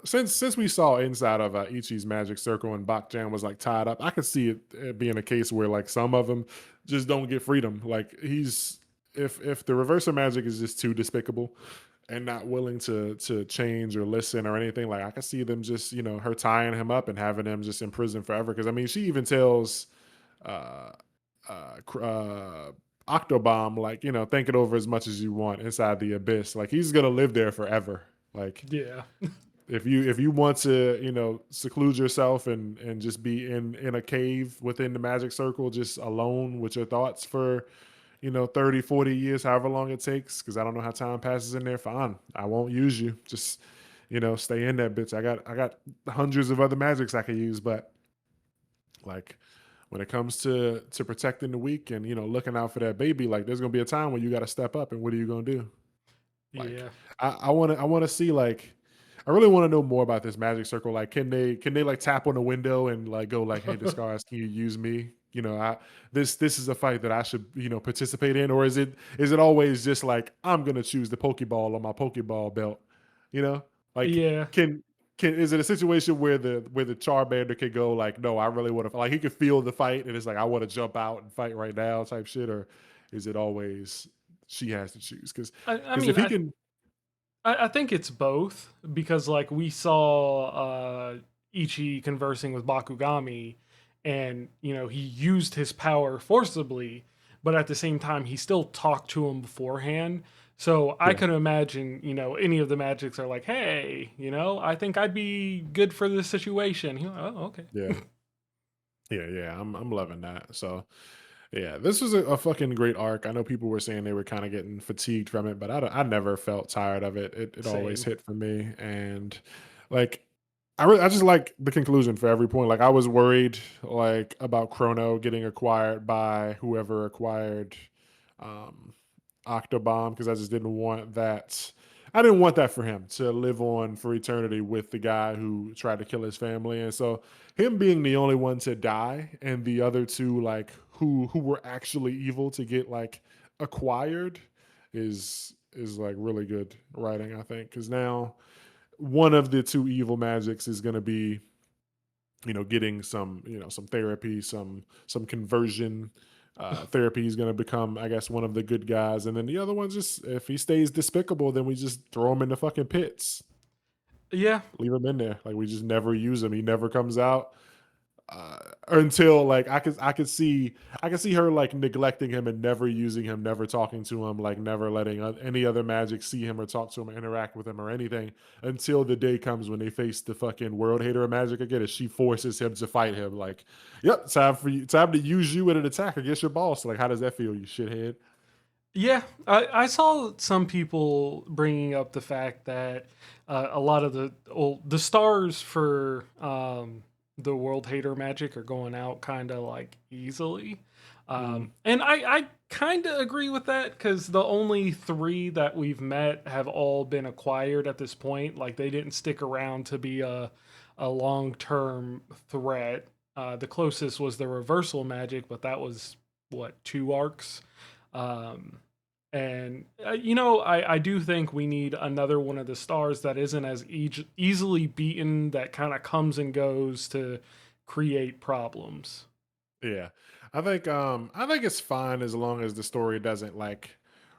Since we saw inside of Ichi's magic circle and Bakjan was like tied up, I could see it being a case where like some of them just don't get freedom. Like he's if the reverser magic is just too despicable and not willing to change or listen or anything, like I could see them just her tying him up and having him just in prison forever. Because I mean, she even tells uh Octobomb, like, think it over as much as you want inside the abyss. Like he's gonna live there forever. Like Yeah. if you want to, seclude yourself and just be in a cave within the magic circle, just alone with your thoughts for 30, 40 years, however long it takes, because I don't know how time passes in there. Fine. I won't use you. Just, stay in that bitch. I got hundreds of other magics I could use, but like when it comes to protecting the weak and looking out for that baby, like there's gonna be a time when you got to step up, and what are you gonna do? Like Yeah. I want to see like I really want to know more about this magic circle. Like can they like tap on the window and like go like, hey, Discard, can you use me? This is a fight that I should participate in, or is it always just like I'm gonna choose the Pokeball on my Pokeball belt? You know, like Yeah. can is it a situation where the Charmander could go like, no, I really want to, like he could feel the fight and it's like I want to jump out and fight right now type shit, or is it always she has to choose? Because I if mean, he can, I think it's both because like we saw Ichi conversing with Bakugami, and he used his power forcibly, but at the same time he still talked to him beforehand. So I yeah, can imagine any of the magics are like, hey, I think I'd be good for this situation. Oh, okay. yeah, yeah. I'm loving that. So yeah, this was a fucking great arc. I know people were saying they were kind of getting fatigued from it, but I never felt tired of it. It always Same. hit for me, and like I just like the conclusion for every point. Like I was worried like about Chrono getting acquired by whoever acquired um Octobomb, because I just didn't want that. I didn't want that for him to live on for eternity with the guy who tried to kill his family. And so him being the only one to die and the other two like who were actually evil to get like acquired is like really good writing, I think. Cause now one of the two evil magics is gonna be, getting some therapy, some conversion therapy. Is going to become, I guess, one of the good guys, and then the other one, just if he stays despicable, then we just throw him in the fucking pits, Yeah. leave him in there. Like we just never use him. He never comes out until like I could see her like neglecting him and never using him, never talking to him, like never letting any other magic see him or talk to him or interact with him or anything until the day comes when they face the fucking world hater of magic again, and she forces him to fight him. Like, yep, time to use you in an attack against your boss. Like, how does that feel, you shithead? Yeah, I saw some people bringing up the fact that a lot of the stars for the world hater magic are going out kind of like easily. Mm, And I kind of agree with that because the only three that we've met have all been acquired at this point. Like they didn't stick around to be a long term threat. The closest was the reversal magic, but that was what, 2 arcs. Um, and I do think we need another one of the stars that isn't as easily beaten, that kind of comes and goes to create problems. yeah. I think it's fine as long as the story doesn't like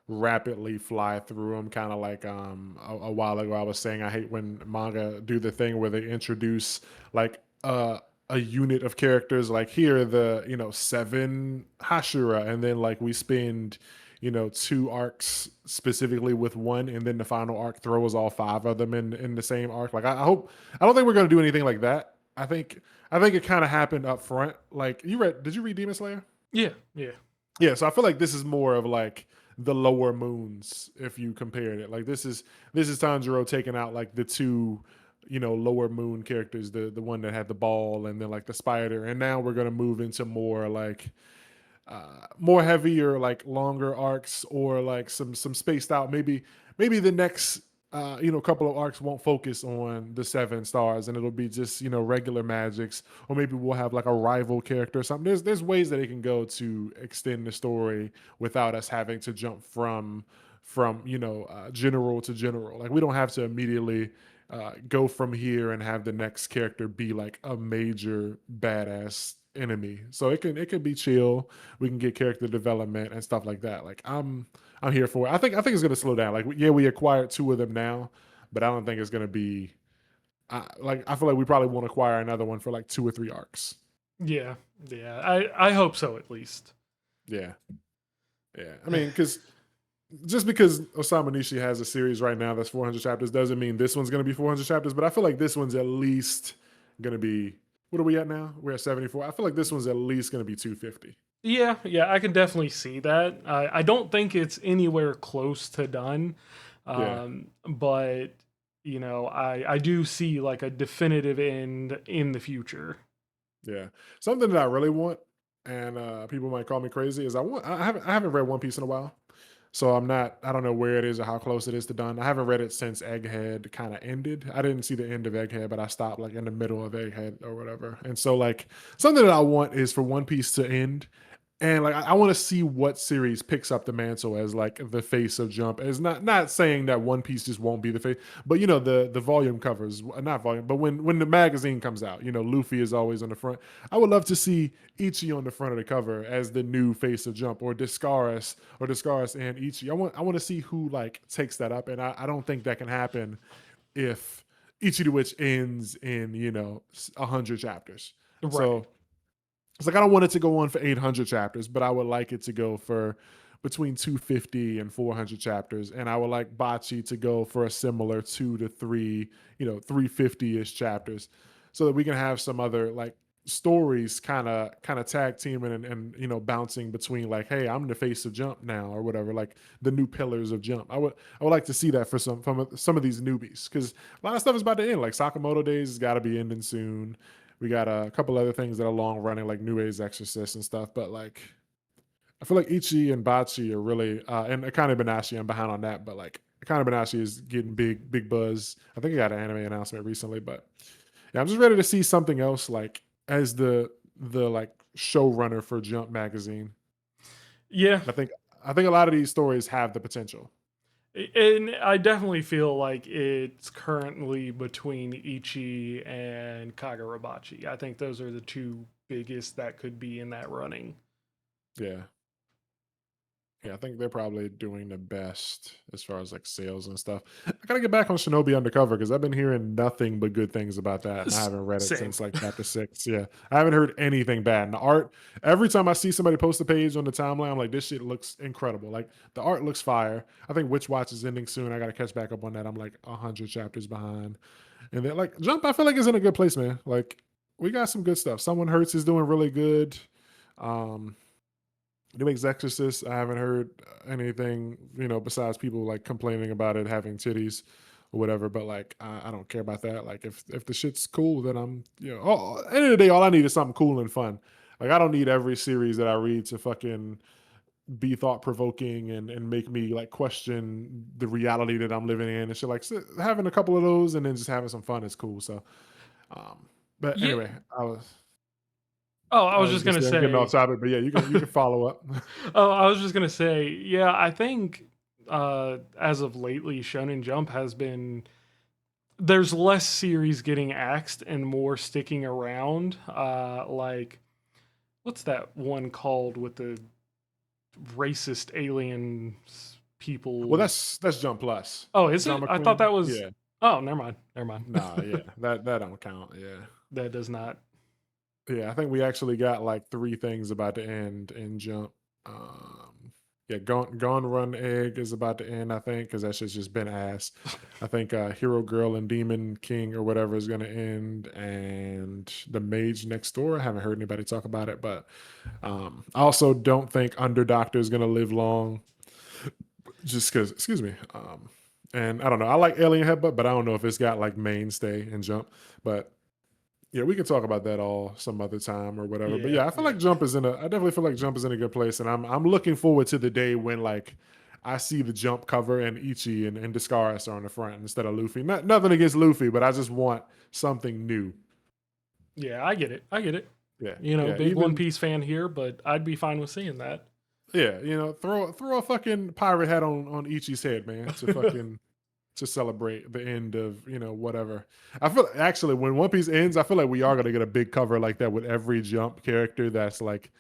rapidly fly through them, kind of like a while ago I was saying I hate when manga do the thing where they introduce like a unit of characters, like here the, seven Hashira, and then like we spend, 2 arcs specifically with one, and then the final arc throws all 5 of them in the same arc. Like I don't think we're gonna do anything like that. I think it kind of happened up front. Like did you read Demon Slayer? Yeah, yeah, Yeah, so I feel like this is more of like the lower moons if you compared it. Like this is Tanjiro taking out like the two, lower moon characters, the one that had the ball and then like the spider. And now we're gonna move into more like more heavier, like longer arcs, or like some spaced out. Maybe the next couple of arcs won't focus on the 7 stars, and it'll be just regular magics, or maybe we'll have like a rival character or something. There's ways that it can go to extend the story without us having to jump from general to general. Like we don't have to immediately go from here and have the next character be like a major badass enemy. So it can be chill. We can get character development and stuff like that. Like I'm here for it. I think it's gonna slow down. Like yeah, we acquired 2 of them now, but I don't think it's gonna be. I feel like we probably won't acquire another one for like 2 or 3 arcs. yeah, yeah. I hope so at least. Yeah, yeah. I mean, because just because Osamu Nishi has a series right now that's 400 chapters doesn't mean this one's gonna be 400 chapters. But I feel like this one's at least gonna be. What are we at now? We're at 74. I feel like this one's at least gonna be 250. Yeah, yeah, I can definitely see that. I don't think it's anywhere close to done, Yeah. but I do see like a definitive end in the future. Yeah. Something that I really want, and people might call me crazy, is I haven't read One Piece in a while. So I don't know where it is or how close it is to done. I haven't read it since Egghead kind of ended. I didn't see the end of Egghead, but I stopped like in the middle of Egghead or whatever. And so like something that I want is for One Piece to end, and like I want to see what series picks up the mantle as like the face of Jump. It's not saying that One Piece just won't be the face, but the volume covers, not volume, but when the magazine comes out, Luffy is always on the front. I would love to see Ichi on the front of the cover as the new face of Jump, or Discaris and Ichi. I want to see who like takes that up, and I don't think that can happen if Ichi the Witch ends in 100 chapters. Right. So it's like I don't want it to go on for 800 chapters, but I would like it to go for between 250 and 400 chapters, and I would like Bachi to go for a similar 2 to 3, 350-ish chapters, so that we can have some other like stories kind of tag teaming and bouncing between like, hey, I'm the face of Jump now or whatever, like the new pillars of Jump. I would like to see that for some of these newbies, because a lot of stuff is about to end. Like Sakamoto Days has got to be ending soon. We got a couple other things that are long running, like New Age Exorcist and stuff. But like, I feel like Ichi and Bachi are really, and Akane Banashi, I'm behind on that. But like, Akane Banashi is getting big buzz. I think he got an anime announcement recently. But yeah, I'm just ready to see something else like as the like showrunner for Jump magazine. Yeah, I think I think a lot of these stories have the potential. and I definitely feel like it's currently between Ichi and Kagurabachi. I think those are the two biggest that could be in that running. Yeah. Yeah, I think they're probably doing the best as far as like sales and stuff. I gotta get back on Shinobi Undercover because I've been hearing nothing but good things about that, and I haven't read it Same. since like chapter 6. Yeah, I haven't heard anything bad. And the art, every time I see somebody post a page on the timeline, I'm like, this shit looks incredible. Like the art looks fire. I think Witch Watch is ending soon. I gotta catch back up on that. I'm like 100 chapters behind, and then like Jump, I feel like is in a good place, man. Like we got some good stuff. Someone Hurts is doing really good. Um, New Exorcist, I haven't heard anything, besides people like complaining about it having titties or whatever. But like, I don't care about that. Like, if the shit's cool, then I'm, at the end of the day, all I need is something cool and fun. Like, I don't need every series that I read to fucking be thought provoking and make me like question the reality that I'm living in and shit. Like, having a couple of those and then just having some fun is cool. So, um, but Yeah. anyway, Oh, I I was was just gonna gonna say I'm getting off say. topic, but yeah, you can follow up. Oh, I was just gonna say. Yeah, I think as of lately, Shonen Jump has been. There's less series getting axed and more sticking around. Like what's that one called with the racist alien Well, people? that's Jump Plus. Oh, is it? Drama I thought Queen. that was. Yeah. Oh, never mind. Never mind. Nah, yeah. That don't count. Yeah. That does not. Yeah, I think we actually got like 3 things about to end in Jump. Yeah, Gone Run Egg is about to end, I think, because that shit's just been ass. I think Hero Girl and Demon King or whatever is gonna end, and The Mage Next Door. I haven't heard anybody talk about it, but I also don't think Under Doctor is gonna live long, just because. Excuse me. And I don't know. I like Alien Headbutt, but I don't know if it's got like mainstay and Jump. But yeah, we can talk about that all some other time or whatever. But Yeah, yeah, I feel yeah. like Jump is in a. I definitely feel like Jump is in a good place, and I'm looking forward to the day when like I see the Jump cover and Ichi and Discaris are on the front instead of Luffy. Nothing against Luffy, but I just want something new. Yeah, I get it. I get it. Yeah, You know, yeah. big One Even Piece fan here, but I'd be fine with seeing that. yeah, throw a fucking pirate hat on Ichi's head, man, to celebrate the end of whatever. I feel actually when One Piece ends, I feel like we are gonna get a big cover like that with every Jump character. That's like,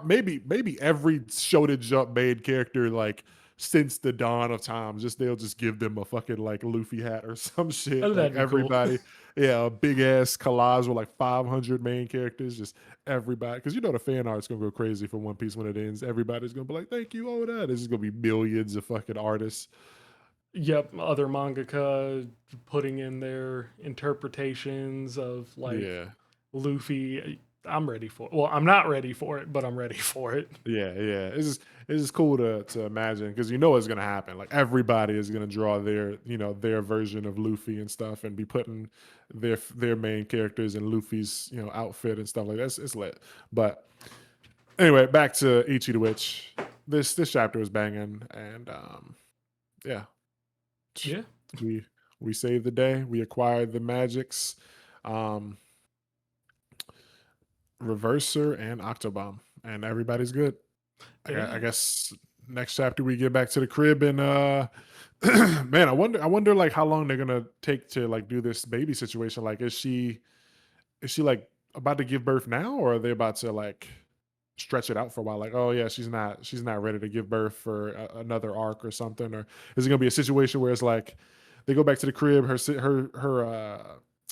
maybe every show to Jump made character like since the dawn of time. They'll just give them a fucking like Luffy hat or some shit. Oh, Like that'd be cool. everybody, yeah, a big ass collage with like 500 main characters. Just everybody, because the fan art's gonna go crazy for One Piece when it ends. Everybody's gonna be like, "Thank you, all that." This is gonna be millions of fucking artists. Yep, other mangaka putting in their interpretations of like Yeah. Luffy. I'm ready for it. Well, I'm not ready for it, but I'm ready for it. Yeah, yeah. It's just cool to imagine because it's gonna happen. Like everybody is gonna draw their version of Luffy and stuff, and be putting their main characters in Luffy's outfit and stuff like that. It's lit. But anyway, back to Ichi the Witch. This chapter is banging, and yeah, Yeah. we we saved the day. We acquired the magics, um, Reverser and Octobomb, and everybody's good. I Yeah. guess next chapter we get back to the crib and man, I wonder like how long they're gonna take to like do this baby situation. Like is she like about to give birth now, or are they about to like stretch it out for a while? Like, oh yeah, she's not ready to give birth for another arc or something, or is it gonna be a situation where it's like they go back to the crib,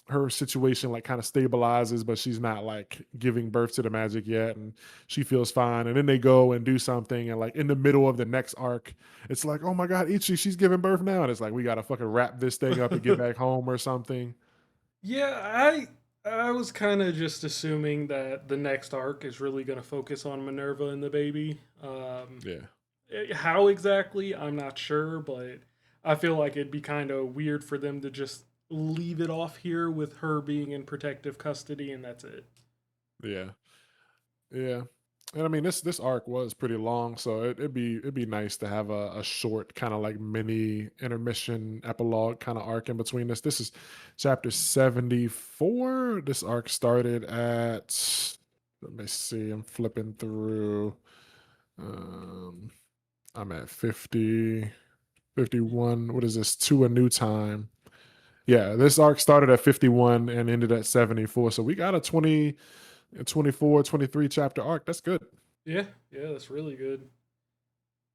her situation like kind of stabilizes, but she's not like giving birth to the magic yet, and she feels fine. And then they go and do something, and like in the middle of the next arc, it's like, oh my god, Ichi, she's giving birth now, and it's like we gotta fucking wrap this thing up and get back home or something. Yeah, I was kind of just assuming that the next arc is really going to focus on Minerva and the baby. Yeah, How exactly, I'm not sure, but I feel like it'd be kind of weird for them to just leave it off here with her being in protective custody and that's it. yeah. Yeah. And I mean this arc was pretty long, so it'd be nice to have a short kind of like mini intermission epilogue kind of arc in between this. This is chapter 74. This arc started at, let me see, I'm flipping through. Um I'm at 50, 51. What is this? To a New Time. Yeah, this arc started at 51 and ended at 74. So we got a 24, 23 chapter arc. That's good. Yeah, yeah, that's really good.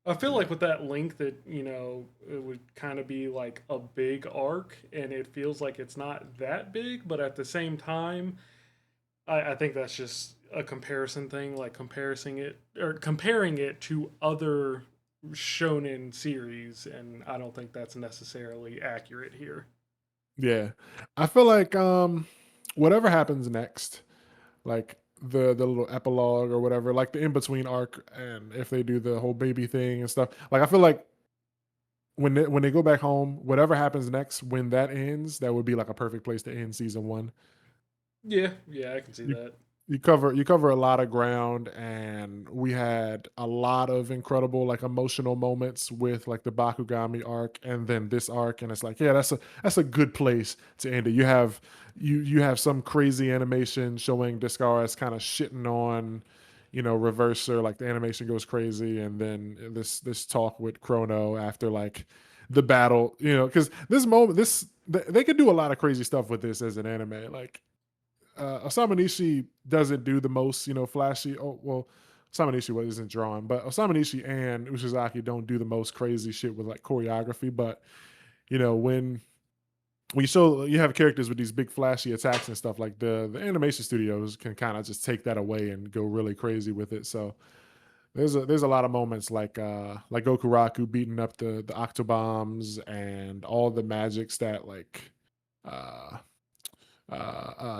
I feel Yeah. like with that link that, it would kind of be like a big arc and it feels like it's not that big, but at the same time, I think that's just a comparison thing, like comparing it to other shonen series, and I don't think that's necessarily accurate here. Yeah. I feel like whatever happens next, like the little epilogue or whatever, like the in between arc, and if they do the whole baby thing and stuff, like I feel like when they go back home, whatever happens next, when that ends, that would be like a perfect place to end season one. Yeah, yeah, I can see You that. you cover a lot of ground, and we had a lot of incredible like emotional moments with like the Bakugami arc and then this arc, and it's like, yeah, that's a good place to end it. You have some crazy animation showing Discaris kind of shitting on, you know, Reverser, like the animation goes crazy, and then this talk with Chrono after like the battle, you know, because this moment, they could do a lot of crazy stuff with this as an anime. Like Osamu Nishi doesn't do the most, you know, flashy. Oh well, Osamu Nishi isn't drawing, but Osamu Nishi and Ushizaki don't do the most crazy shit with like choreography. But you know, when you have characters with these big flashy attacks and stuff, like the animation studios can kind of just take that away and go really crazy with it. So there's a lot of moments like Gokuraku beating up the Octobombs and all the magics that like uh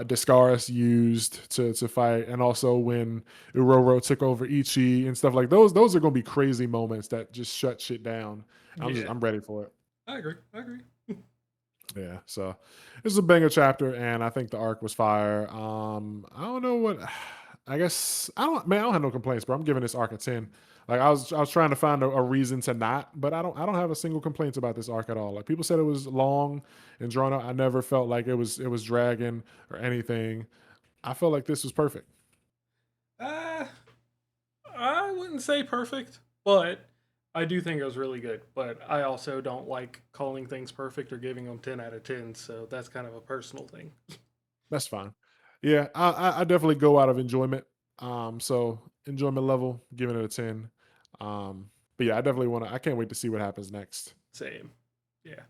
Discaris used to fight, and also when Uroro took over Ichi and stuff like those. Those are gonna be crazy moments that just shut shit down. Yeah, I'm ready for it. I agree. I agree. Yeah, so this is a banger chapter, and I think the arc was fire. I don't know what. I guess I don't. Man, I don't have no complaints, bro. I'm giving this arc a 10. Like I was trying to find a reason to not, but I don't have a single complaints about this arc at all. Like people said it was long and drawn out. I never felt like it was dragging or anything. I felt like this was perfect. Uh, I wouldn't say perfect, but I do think it was really good. But I also don't like calling things perfect or giving them 10 out of 10, so that's kind of a personal thing. That's fine. Yeah, I definitely go out of enjoyment. So enjoyment level, giving it a 10. But yeah, I definitely want to. I can't wait to see what happens next. Same. Yeah.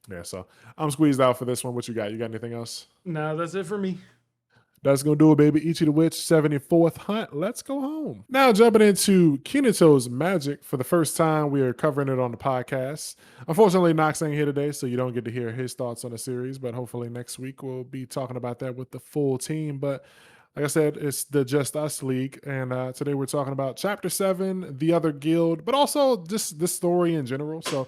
Yeah, so I'm squeezed out for this one. What you got? You got anything else? No, that's it for me. That's gonna do it, baby. Ichi the Witch, 74th hunt. Let's go home. Now jumping into Kinato's magic for the first time. We are covering it on the podcast. Unfortunately, Knox ain't here today, so you don't get to hear his thoughts on the series, but hopefully next week we'll be talking about that with the full team. But like I said, it's the Just Us League, and today we're talking about Chapter 7, The Other Guild, but also just this story in general. So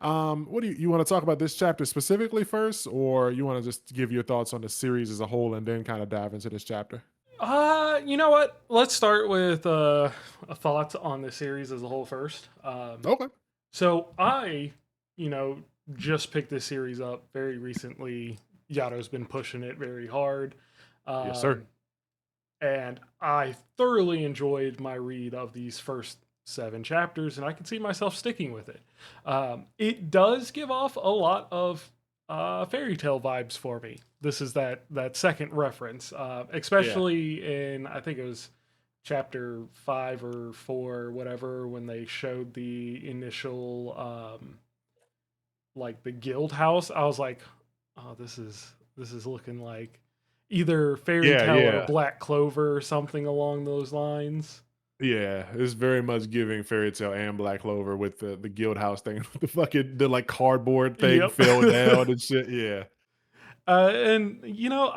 what do you want to talk about this chapter specifically first, or you want to just give your thoughts on the series as a whole and then kind of dive into this chapter? You know what? Let's start with a thoughts on the series as a whole first. Okay. So I, you know, just picked this series up very recently. Yato's been pushing it very hard. Yes, sir. Um, and I thoroughly enjoyed my read of these first 7 chapters, and I can see myself sticking with it. It does give off a lot of fairy tale vibes for me. This is that second reference, Yeah. especially in I think it was chapter 5 or 4, whatever, when they showed the initial like the guild house. I was like, oh, this is looking like either fairy Yeah, tale or yeah. black clover or something along those lines. Yeah, it's very much giving Fairy Tale and Black Clover with the guild house thing, the fucking the like cardboard thing Yep. fell down and shit. Yeah, And you know,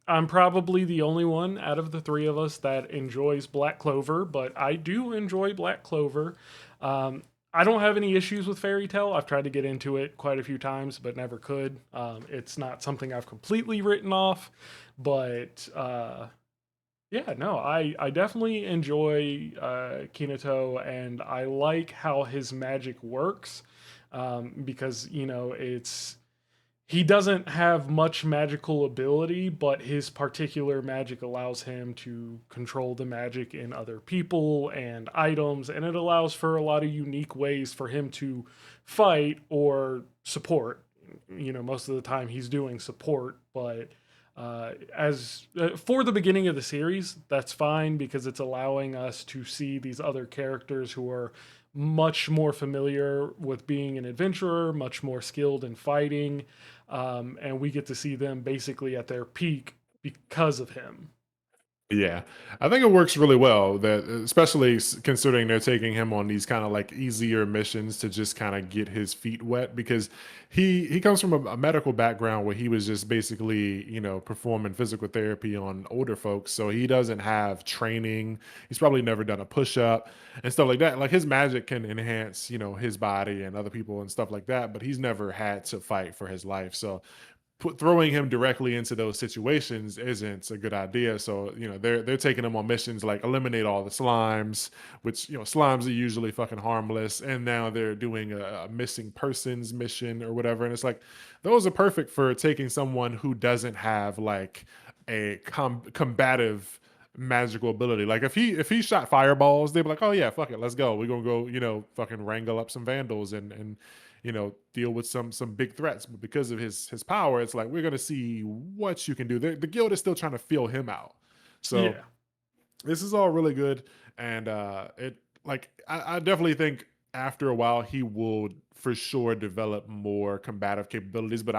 I'm probably the only one out of the three of us that enjoys Black Clover, but I do enjoy Black Clover. Um, I don't have any issues with Fairy Tale. I've tried to get into it quite a few times, but never could. It's not something I've completely written off, but yeah, no, I definitely enjoy Kinato, and I like how his magic works because you know it's he doesn't have much magical ability, but his particular magic allows him to control the magic in other people and items, and it allows for a lot of unique ways for him to fight or support. You know, most of the time he's doing support, but as for the beginning of the series, that's fine because it's allowing us to see these other characters who are much more familiar with being an adventurer, much more skilled in fighting, and we get to see them basically at their peak because of him. Yeah, I think it works really well. That especially considering they're taking him on these kind of like easier missions to just kind of get his feet wet because he comes from a medical background where he was just basically performing physical therapy on older folks, so he doesn't have training. He's probably never done a push up and stuff like that. Like his magic can enhance his body and other people and stuff like that, but he's never had to fight for his life. So throwing him directly into those situations isn't a good idea. So they're taking him on missions like eliminate all the slimes, which slimes are usually fucking harmless, and now they're doing a missing persons mission or whatever. And it's like those are perfect for taking someone who doesn't have like a combative magical ability. Like if he shot fireballs, they'd be like, oh yeah, fuck it, let's go. We're gonna go, fucking wrangle up some vandals and deal with some big threats. But because of his power, it's like we're gonna see what you can do. The guild is still trying to feel him out. So Yeah. this is all really good, and it like I definitely think after a while he will for sure develop more combative capabilities. But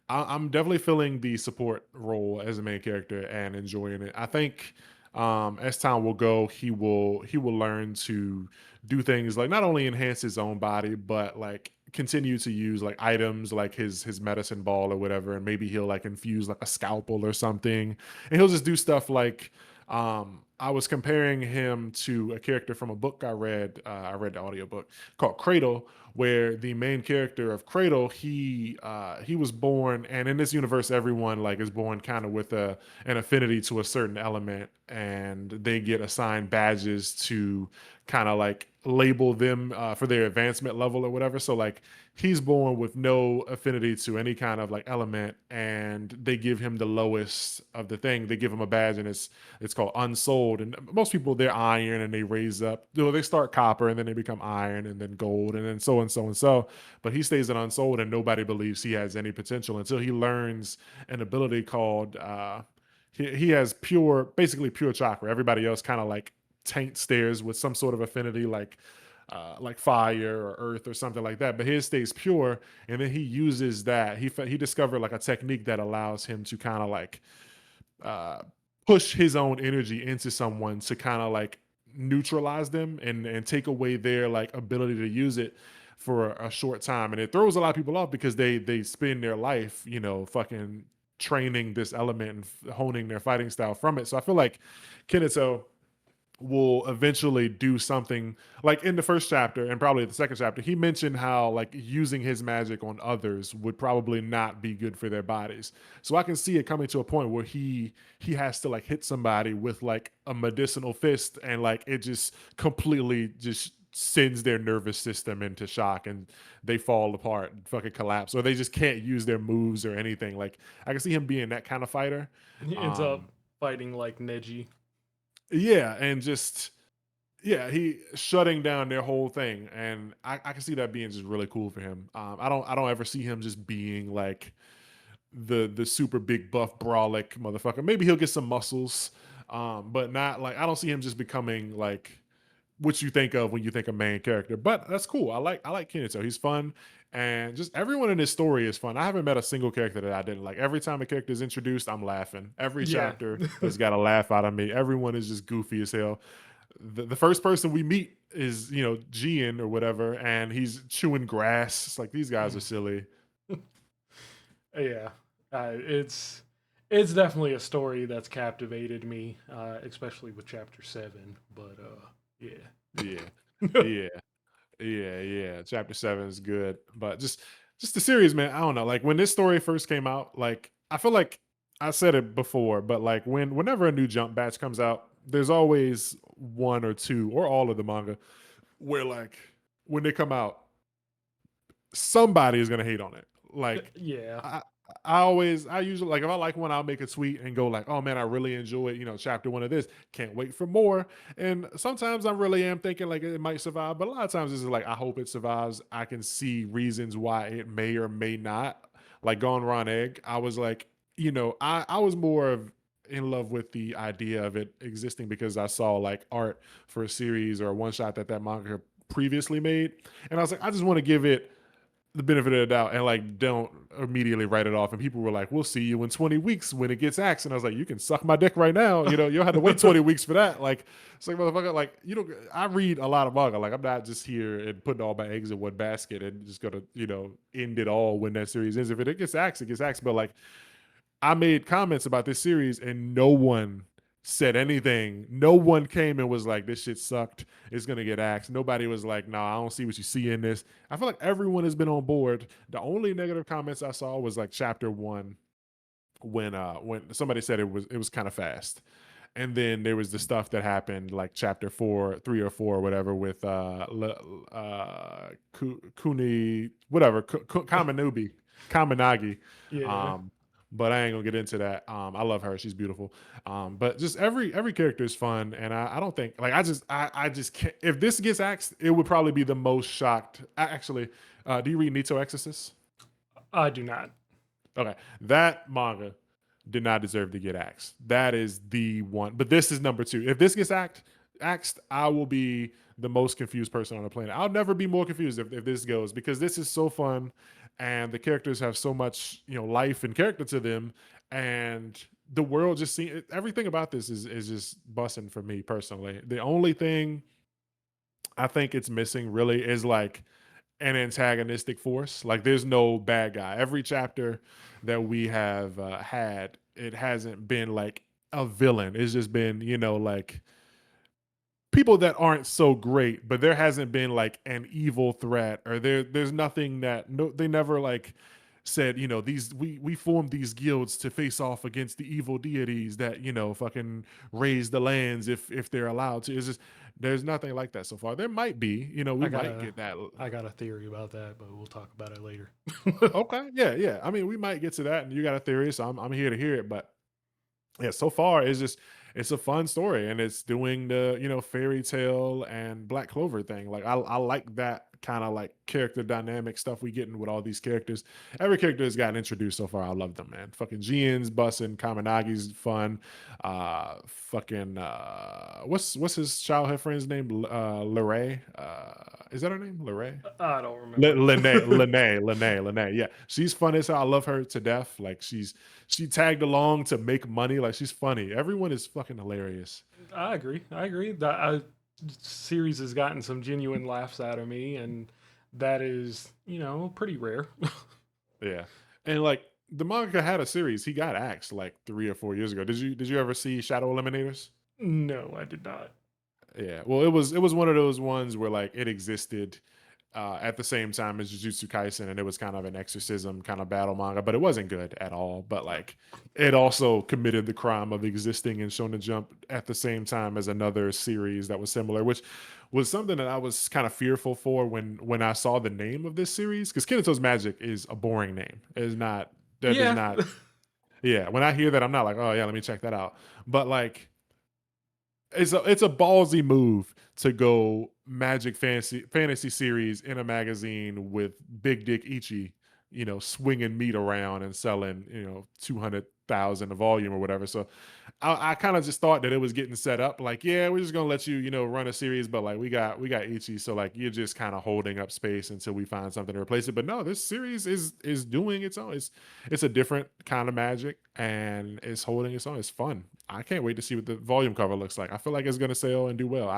I'm definitely feeling the support role as a main character and enjoying it. I think as time will go, he will learn to do things like not only enhance his own body, but like continue to use like items like his medicine ball or whatever, and maybe he'll like infuse like a scalpel or something, and he'll just do stuff like I was comparing him to a character from a book I read. I read the audiobook called Cradle, where the main character of Cradle, he was born, and in this universe, everyone like is born kind of with an affinity to a certain element, and they get assigned badges to kind of like label them for their advancement level or whatever. So like he's born with no affinity to any kind of like element, and they give him the lowest of the thing. They give him a badge, and it's called unsold. And most people they're iron, and they raise up. They start copper, and then they become iron, and then gold, and then so and so and so. But he stays at unsold, and nobody believes he has any potential until he learns an ability called. He has basically pure chakra. Everybody else kind of like taint stairs with some sort of affinity, like fire or earth or something like that. But his stays pure, and then he uses that. He discovered like a technique that allows him to kind of like uh, push his own energy into someone to kind of like neutralize them and take away their like ability to use it for a short time. And it throws a lot of people off because they spend their life fucking training this element and honing their fighting style from it. So I feel like Kinato will eventually do something like in the first chapter and probably the second chapter. He mentioned how like using his magic on others would probably not be good for their bodies. So I can see it coming to a point where he has to like hit somebody with like a medicinal fist, and like it just completely just sends their nervous system into shock, and they fall apart and fucking collapse, or they just can't use their moves or anything. Like I can see him being that kind of fighter. He ends up um fighting like Neji. yeah, and just yeah, he shutting down their whole thing, and I can see that being just really cool for him. I don't ever see him just being like the super big buff brolic motherfucker. Maybe he'll get some muscles, but not like I don't see him just becoming like what you think of when you think of main character. But that's cool. I like Kinato. He's fun, and just everyone in this story is fun. I haven't met a single character that I didn't like. Every time a character is introduced, I'm laughing. Every Yeah. chapter has got a laugh out of me. Everyone is just goofy as hell. The first person we meet is Gian or whatever, and he's chewing grass. It's like these guys are silly. Yeah. It's definitely a story that's captivated me, especially with chapter 7. But yeah. Yeah, yeah, yeah. Chapter 7 is good, but just the series, man. I don't know. Like when this story first came out, like I feel like I said it before, but like whenever a new jump batch comes out, there's always one or two or all of the manga where like when they come out, somebody is gonna hate on it. Like Yeah. I I usually like if I like one, I'll make a tweet and go like, oh man, I really enjoyed, chapter one of this. Can't wait for more. And sometimes I really am thinking like it might survive, but a lot of times it's like I hope it survives. I can see reasons why it may or may not. Like Gone Raw Egg, I was like, I was more of in love with the idea of it existing because I saw like art for a series or a one shot that manga previously made, and I was like, I just want to give it the benefit of the doubt and like don't immediately write it off. And people were like, "We'll see you in 20 weeks when it gets axed." And I was like, "You can suck my dick right now. You know, you don't have to wait 20 weeks for that." Like, it's like motherfucker, like you don't. I read a lot of manga. Like, I'm not just here and putting all my eggs in one basket and just gonna end it all when that series ends. If it gets axed, it gets axed. But like, I made comments about this series and no one said anything. No one came and was like, "This shit sucked. It's gonna get axed." Nobody was like, "Nah, I don't see what you see in this." I feel like everyone has been on board. The only negative comments I saw was like chapter one when somebody said it was kind of fast. And then there was the stuff that happened like chapter four, 3 or 4, or whatever, with Kuni, whatever, Kaminagi. Yeah, Um, but I ain't gonna get into that. I love her; she's beautiful. But just every character is fun, and I don't think like I just can't. If this gets axed, it would probably be the most shocked. Actually, do you read Nito Exorcist? I do not. Okay, that manga did not deserve to get axed. That is the one. But this is number two. If this gets axed, I will be the most confused person on the planet. I'll never be more confused if this goes because this is so fun, and the characters have so much life and character to them, and the world just seems everything about this is just busting for me personally. The only thing I think it's missing really is like an antagonistic force. Like there's no bad guy. Every chapter that we have had, it hasn't been like a villain. It's just been, like people that aren't so great, but there hasn't been like an evil threat or there's nothing that no they never like said, these we formed these guilds to face off against the evil deities that, fucking raise the lands if they're allowed to. It's just there's nothing like that so far. There might be, we I got might a get that. I got a theory about that, but we'll talk about it later. Okay, yeah, yeah. I mean, we might get to that, and you got a theory, so I'm here to hear it. But yeah, so far it's a fun story, and it's doing the fairy tale and Black Clover thing. Like I like that kind of like character dynamic stuff we getting with all these characters. Every character has gotten introduced so far. I love them, man. Fucking Jian's bussin', Kaminagi's fun. Fucking what's his childhood friend's name? Lorray. Is that her name? Lorray? I don't remember. Lene. Yeah, she's fun as hell. I love her to death. Like she tagged along to make money. Like she's funny. Everyone is fucking hilarious. I agree. I agree. That series has gotten some genuine laughs out of me, and that is, pretty rare. Yeah, and like the manga had a series. He got axed like 3 or 4 years ago. Did you ever see Shadow Eliminators? No, I did not. Yeah. Well, it was one of those ones where like it existed at the same time as Jujutsu Kaisen, and it was kind of an exorcism kind of battle manga, but it wasn't good at all. But like, it also committed the crime of existing in Shonen Jump at the same time as another series that was similar, which was something that I was kind of fearful for when I saw the name of this series, because Kineto's Magic is a boring name. It is not that does Yeah. not. Yeah, when I hear that, I'm not like, oh yeah, let me check that out. But like it's a ballsy move to go magic fantasy series in a magazine with Big Dick Ichi, swinging meat around and selling, 200,000 a volume or whatever. So I kind of just thought that it was getting set up. Like, yeah, we're just gonna let you, run a series, but like we got Ichi, so like you're just kind of holding up space until we find something to replace it. But no, this series is doing its own. It's a different kind of magic, and it's holding its own. It's fun. I can't wait to see what the volume cover looks like. I feel like it's gonna sell and do well.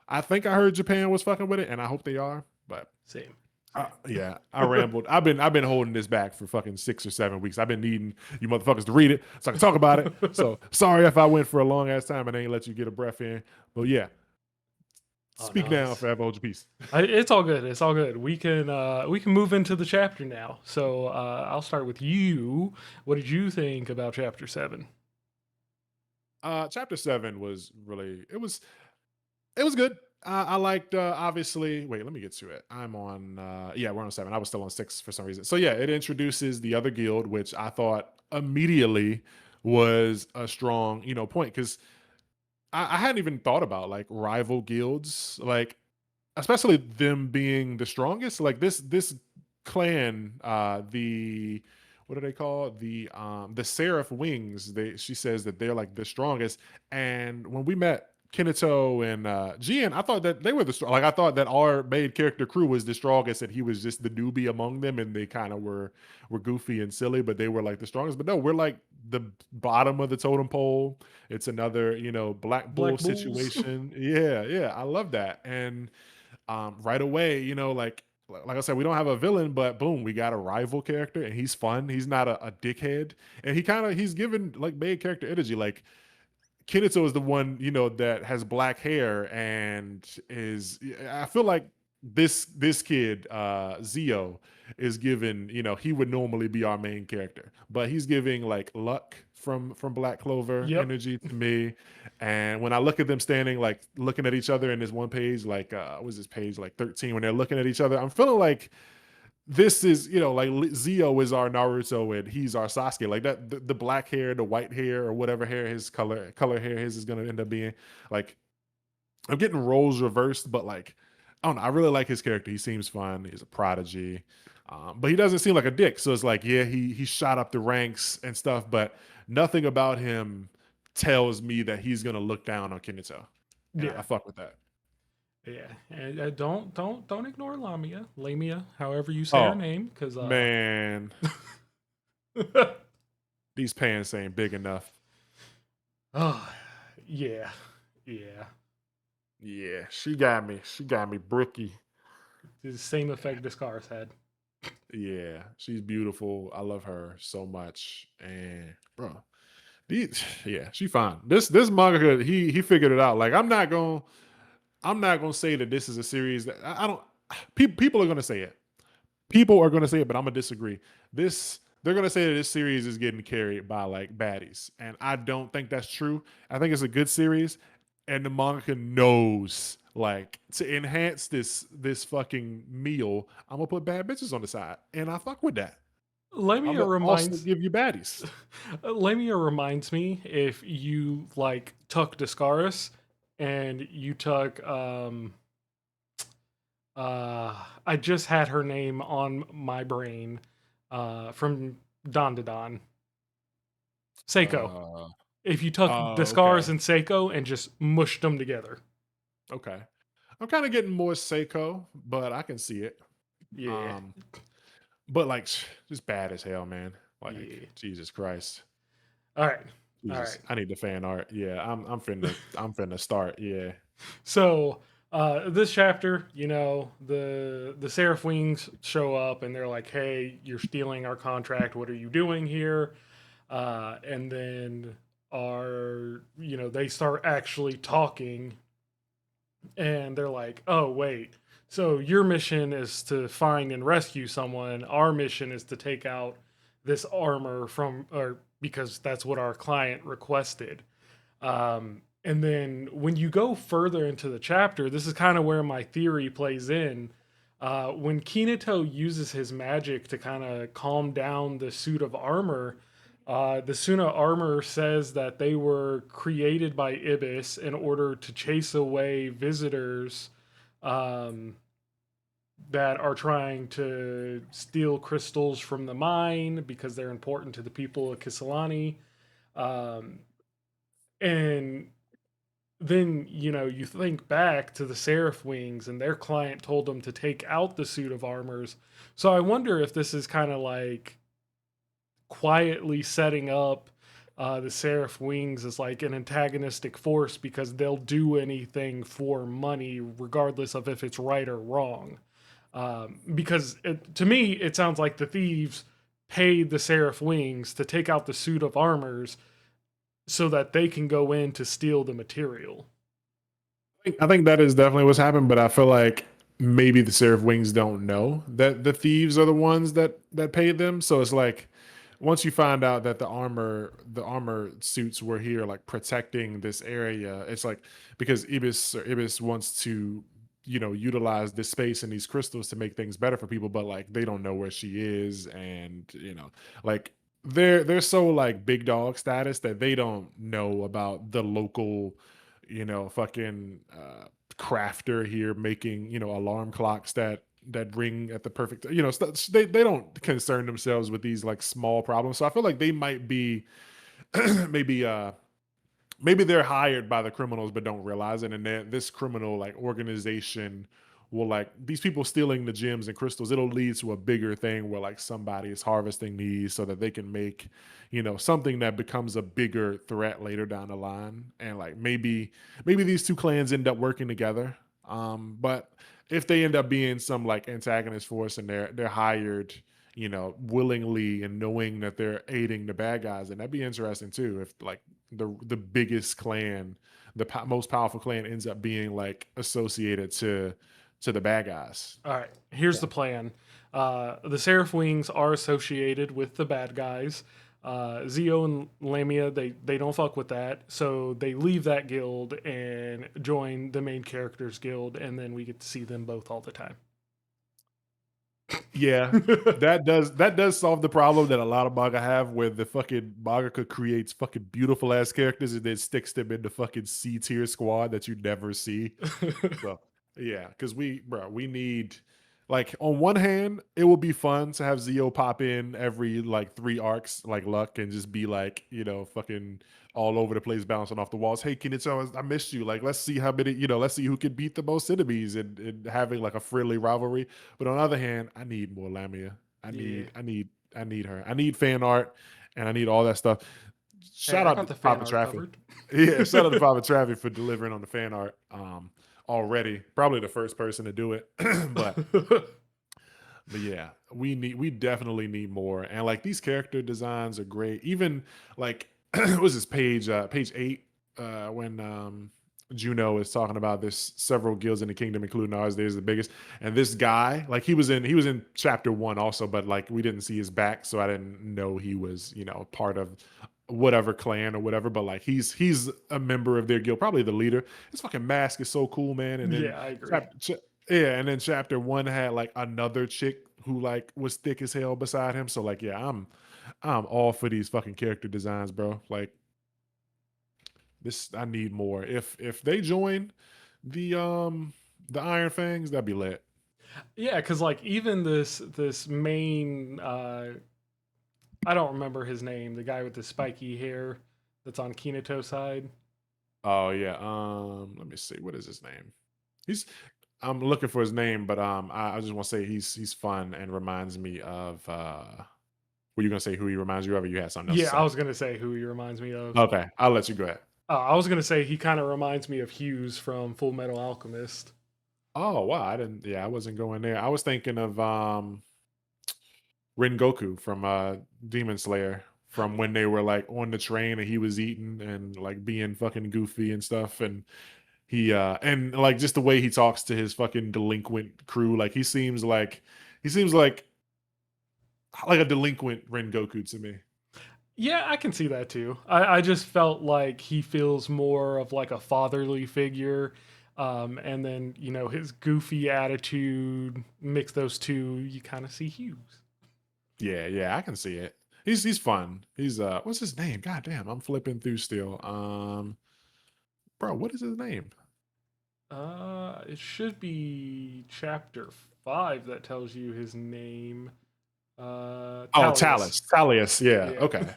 I think I heard Japan was fucking with it, and I hope they are. But Same. Same. yeah, I rambled. I've been holding this back for fucking 6 or 7 weeks. I've been needing you motherfuckers to read it so I can talk about it. So sorry if I went for a long ass time and I ain't let you get a breath in. But yeah, Oh speak no, now, forever hold your peace. it's all good. It's all good. We can move into the chapter now. So I'll start with you. What did you think about chapter 7? Chapter 7 was really it was good. I liked obviously. Wait, let me get to it. I'm on. Yeah, we're on 7. I was still on 6 for some reason. So yeah, it introduces the other guild, which I thought immediately was a strong point because I hadn't even thought about like rival guilds, like especially them being the strongest. Like this clan, the what do they call it? The Seraph Wings. She says that they're like the strongest. And when we met Kinato and Jian, I thought that they were like I thought that our main character crew was the strongest, and he was just the newbie among them, and they kind of were goofy and silly, but they were like the strongest. But no, we're like the bottom of the totem pole. It's another black bull Black Bulls. situation. Yeah, yeah, I love that. And right away, like I said, we don't have a villain, but boom, we got a rival character, and he's fun. He's not a dickhead, and he's given like main character energy. Like Kinato is the one, that has black hair and is I feel like this kid, Zio, is given, he would normally be our main character, but he's giving like luck from Black Clover Yep. energy to me. And when I look at them standing, like looking at each other in this one page, like what was this page like 13, when they're looking at each other, I'm feeling like this is like Zio is our Naruto and he's our Sasuke, like that the black hair, the white hair, or whatever hair his color hair his is going to end up being. Like I'm getting roles reversed, but like I don't know, I really like his character. He seems fun. He's a prodigy, but he doesn't seem like a dick. So it's like, yeah, he shot up the ranks and stuff, but nothing about him tells me that he's going to look down on Kinato, and I Yeah. fuck with that. Yeah. And don't ignore Lamia, however you say her Oh name, because man, these pants ain't big enough. oh yeah, yeah. Yeah, she got me. She got me brookie. The same effect Discars had. Yeah, she's beautiful. I love her so much. And bro, these yeah, she fine. This manga, he figured it out. Like I'm not gonna say that this is a series that I don't. People are gonna say it. People are gonna say it, but I'm gonna disagree. They're gonna say that this series is getting carried by like baddies, and I don't think that's true. I think it's a good series, and the manga knows like to enhance this fucking meal. I'm gonna put bad bitches on the side, and I fuck with that. I'm Lamia gonna also reminds give you baddies. Lamia reminds me if you like tuck Discaris and you tuck I just had her name on my brain from Dandadan. Seiko. Uh, If you took okay, Discaris and Seiko and just mushed them together. okay. I'm kind of getting more Seiko, but I can see it. Yeah. Um, but like just bad as hell, man. Like Yeah. Jesus Christ. All right. All Jesus, right. I need the fan art. Yeah, I'm finna start. Yeah. So this chapter, the Seraph Wings show up and they're like, "Hey, you're stealing our contract. What are you doing here?" And then they start actually talking, and they're like, "Oh, wait. So your mission is to find and rescue someone. Our mission is to take out this armor from, or because that's what our client requested." And then when you go further into the chapter, this is kind of where my theory plays in. When Kinato uses his magic to kind of calm down the suit of armor, the suit of armor says that they were created by Ibis in order to chase away visitors um, that are trying to steal crystals from the mine because they're important to the people of Kisalani. Um, and then you think back to the Seraph Wings and their client told them to take out the suit of armors. So I wonder if this is kind of like quietly setting up the Seraph Wings as like an antagonistic force because they'll do anything for money regardless of if it's right or wrong. Because to me it sounds like the thieves paid the Seraph Wings to take out the suit of armors so that they can go in to steal the material. I think that is definitely what's happened, but I feel like maybe the Seraph Wings don't know that the thieves are the ones that paid them. So it's like once you find out that the armor suits were here like protecting this area, it's like because Ibis wants to utilize this space and these crystals to make things better for people, but like they don't know where she is, and like they're so like big dog status that they don't know about the local fucking crafter here making alarm clocks that ring at the perfect they don't concern themselves with these like small problems. So I feel like they might be maybe maybe they're hired by the criminals but don't realize it, and then this criminal like organization will like these people stealing the gems and crystals, it'll lead to a bigger thing where like somebody is harvesting these so that they can make, something that becomes a bigger threat later down the line. And like maybe these two clans end up working together. But if they end up being some like antagonist force and they're hired, willingly and knowing that they're aiding the bad guys, and that'd be interesting too. If like the biggest clan, most powerful clan, ends up being like associated to the bad guys. All right, here's Yeah. the plan. The Seraph Wings are associated with the bad guys. Zio and Lamia, they don't fuck with that, so they leave that guild and join the main characters guild, and then we get to see them both all the time. Yeah, that does solve the problem that a lot of manga have, where the fucking mangaka creates fucking beautiful ass characters and then sticks them in the fucking C tier squad that you never see. So yeah, because we need, like, on one hand, it will be fun to have Zio pop in every like 3 arcs, like Luck, and just be like, fucking all over the place, bouncing off the walls. Hey, Kinitsu, I missed you. Like, let's see how many, let's see who can beat the most enemies, and having like a friendly rivalry. But on the other hand, I need more Lamia. I Yeah. need, I need, I need her. I need fan art, and I need all that stuff. Hey, Shout I out got to the fan Papa art Traffic. covered. Yeah, shout out to Papa Traffic for delivering on the fan art. Already, probably the first person to do it. but but yeah, we definitely need more. And like these character designs are great. Even like was this page 8, when Juno is talking about this several guilds in the kingdom, including ours. There's the biggest, and this guy, like he was in chapter 1 also, but like we didn't see his back, so I didn't know he was part of whatever clan or whatever. But like he's a member of their guild, probably the leader. His fucking mask is so cool, man. And then Yeah, I agree. chapter yeah, and then chapter 1 had like another chick who like was thick as hell beside him. So like, yeah, I'm all for these fucking character designs, bro. Like this, I need more. If they join the Iron Fangs, that'd be lit. Yeah, because like even this main I don't remember his name, the guy with the spiky hair that's on Kinato side. Oh yeah. Let me see. What is his name? He's I'm looking for his name, but I just want to say he's fun and reminds me of were you gonna say who he reminds you of, or you had something else to Yeah, I say? was gonna say who he reminds me of. Okay, I'll let you go ahead. I was gonna say he kind of reminds me of Hughes from Full Metal Alchemist. Oh wow, I didn't. Yeah, I wasn't going there. I was thinking of Rengoku from Demon Slayer, from when they were like on the train and he was eating and like being fucking goofy and stuff. And he and like just the way he talks to his fucking delinquent crew, like he seems like a delinquent Rengoku to me. Yeah, I can see that too. I just felt like he feels more of like a fatherly figure. And then, his goofy attitude, mix those two, you kind of see Hughes. Yeah, yeah, I can see it. He's fun. He's what's his name? God damn, I'm flipping through still. Bro, what is his name? It should be chapter 5 that tells you his name. Oh, Talius. Talus. Talius. Yeah. Yeah. Okay.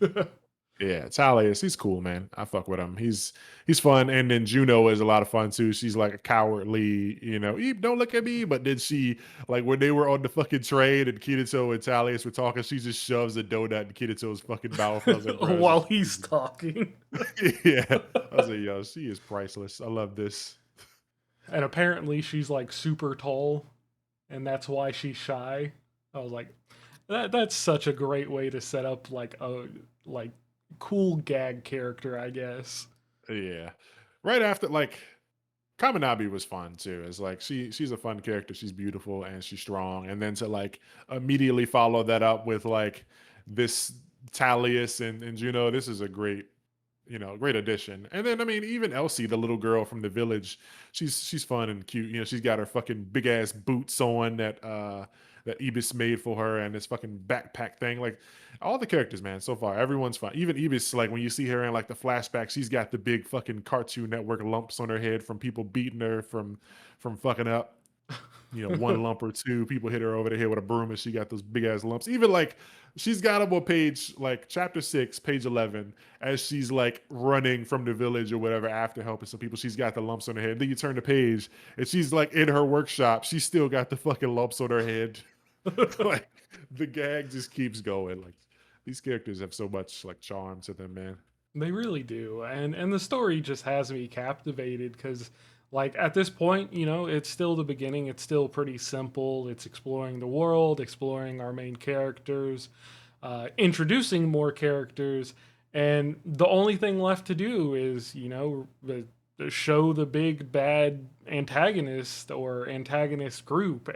Yeah, Talius. He's cool, man. I fuck with him. He's fun. And then Juno is a lot of fun too. She's like a cowardly, "Eep, don't look at me." But then she, like, when they were on the fucking train and Kirito and Talius were talking, she just shoves a donut in Kirito's fucking mouth. I was like, bro, While he's talking. yeah. I was like, yo, she is priceless. I love this. And apparently she's like super tall, and that's why she's shy. I was like, that's such a great way to set up like a like cool gag character, I guess. Yeah. Right after, like, Kaminabi was fun too. It's like she's a fun character. She's beautiful and she's strong. And then to like immediately follow that up with like this Talius and Juno, this is a great addition. And then I mean, even Elsie, the little girl from the village, she's fun and cute. She's got her fucking big ass boots on that Ibis made for her, and this fucking backpack thing. Like all the characters, man, so far, everyone's fun. Even Ibis, like when you see her in like the flashback, she's got the big fucking Cartoon Network lumps on her head from people beating her from fucking up. one lump or two. People hit her over the head with a broom, and she got those big ass lumps. Even like she's got them on page like chapter 6, page 11, as she's like running from the village or whatever after helping some people. She's got the lumps on her head. Then you turn the page, and she's like in her workshop. She's still got the fucking lumps on her head. Like the gag just keeps going. Like these characters have so much like charm to them, man. They really do. And the story just has me captivated cuz like at this point, it's still the beginning. It's still pretty simple. It's exploring the world, exploring our main characters, introducing more characters, and the only thing left to do is, show the big bad antagonist or antagonist group.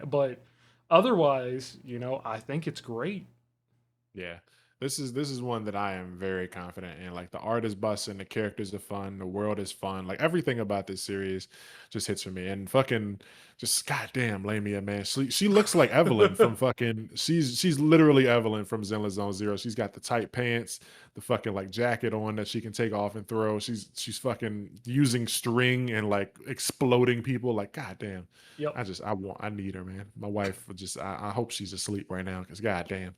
But otherwise, I think it's great. Yeah. This is one that I am very confident in. Like the art is busting, the characters are fun, the world is fun. Like everything about this series just hits for me. And fucking just goddamn Lamia, man. She looks like Evelyn from fucking she's literally Evelyn from Zenless Zone Zero. She's got the tight pants, the fucking like jacket on that she can take off and throw. She's fucking using string and like exploding people. Like goddamn. Yep. I need her, man. My wife would just I hope she's asleep right now because goddamn.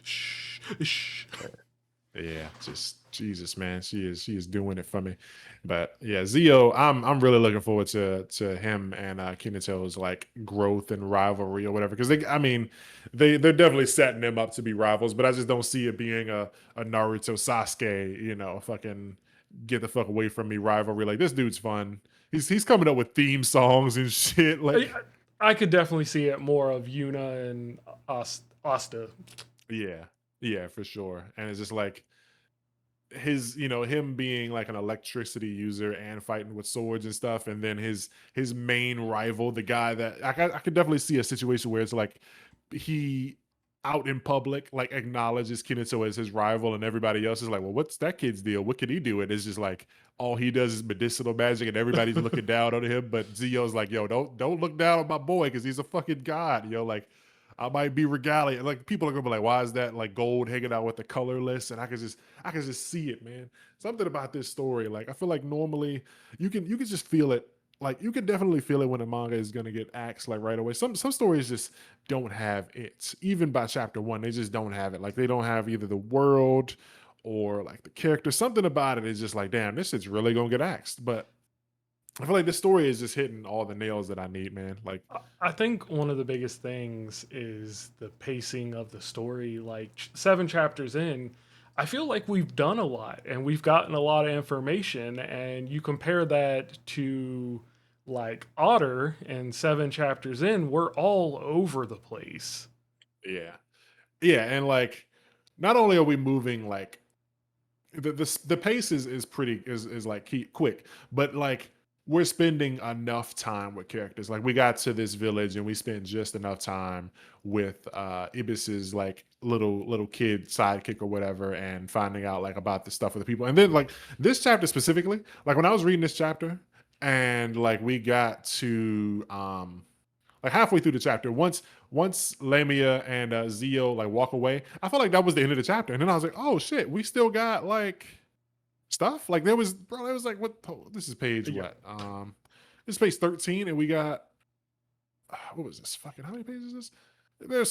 Shh, shh. Yeah, just Jesus, man. She is doing it for me. But yeah, Zio, I'm really looking forward to him and Kinato's like growth and rivalry or whatever. Because they're definitely setting them up to be rivals, but I just don't see it being a Naruto Sasuke, fucking get the fuck away from me rivalry. Like this dude's fun. He's coming up with theme songs and shit. I, Like I could definitely see it more of Yuna and Asta. yeah, yeah, for sure. And it's just like him being like an electricity user and fighting with swords and stuff, and then his main rival, the guy that I could definitely see a situation where it's like he out in public like acknowledges Kinato as his rival, and everybody else is like, well, what's that kid's deal? What can he do? And it's just like all he does is medicinal magic, and everybody's looking down on him. But Zio's like, yo, don't look down on my boy because he's a fucking god, like I might be regalia. Like people are gonna be like, why is that like gold hanging out with the colorless? And I can just see it, man. Something about this story. Like I feel like normally you can just feel it. Like you can definitely feel it when a manga is gonna get axed like right away. Some stories just don't have it. Even by chapter one, they just don't have it. Like they don't have either the world or like the character. Something about it is just like, damn, this shit's really gonna get axed. But I feel like this story is just hitting all the nails that I need, man. Like, I think one of the biggest things is the pacing of the story. Like 7 chapters in, I feel like we've done a lot and we've gotten a lot of information. And you compare that to like Otter and 7 chapters in, we're all over the place. yeah. Yeah, and like not only are we moving like the pace is pretty is like quick, but like we're spending enough time with characters. Like we got to this village and we spent just enough time with Ibis's like little kid sidekick or whatever, and finding out like about the stuff with the people. And then like this chapter specifically, like when I was reading this chapter and like we got to like halfway through the chapter, once Lamia and Zio like walk away, I felt like that was the end of the chapter. And then I was like, oh shit, we still got like stuff. Like there was like what this is page Yeah. what? This is page 13, and we got what was this? Fucking how many pages is this?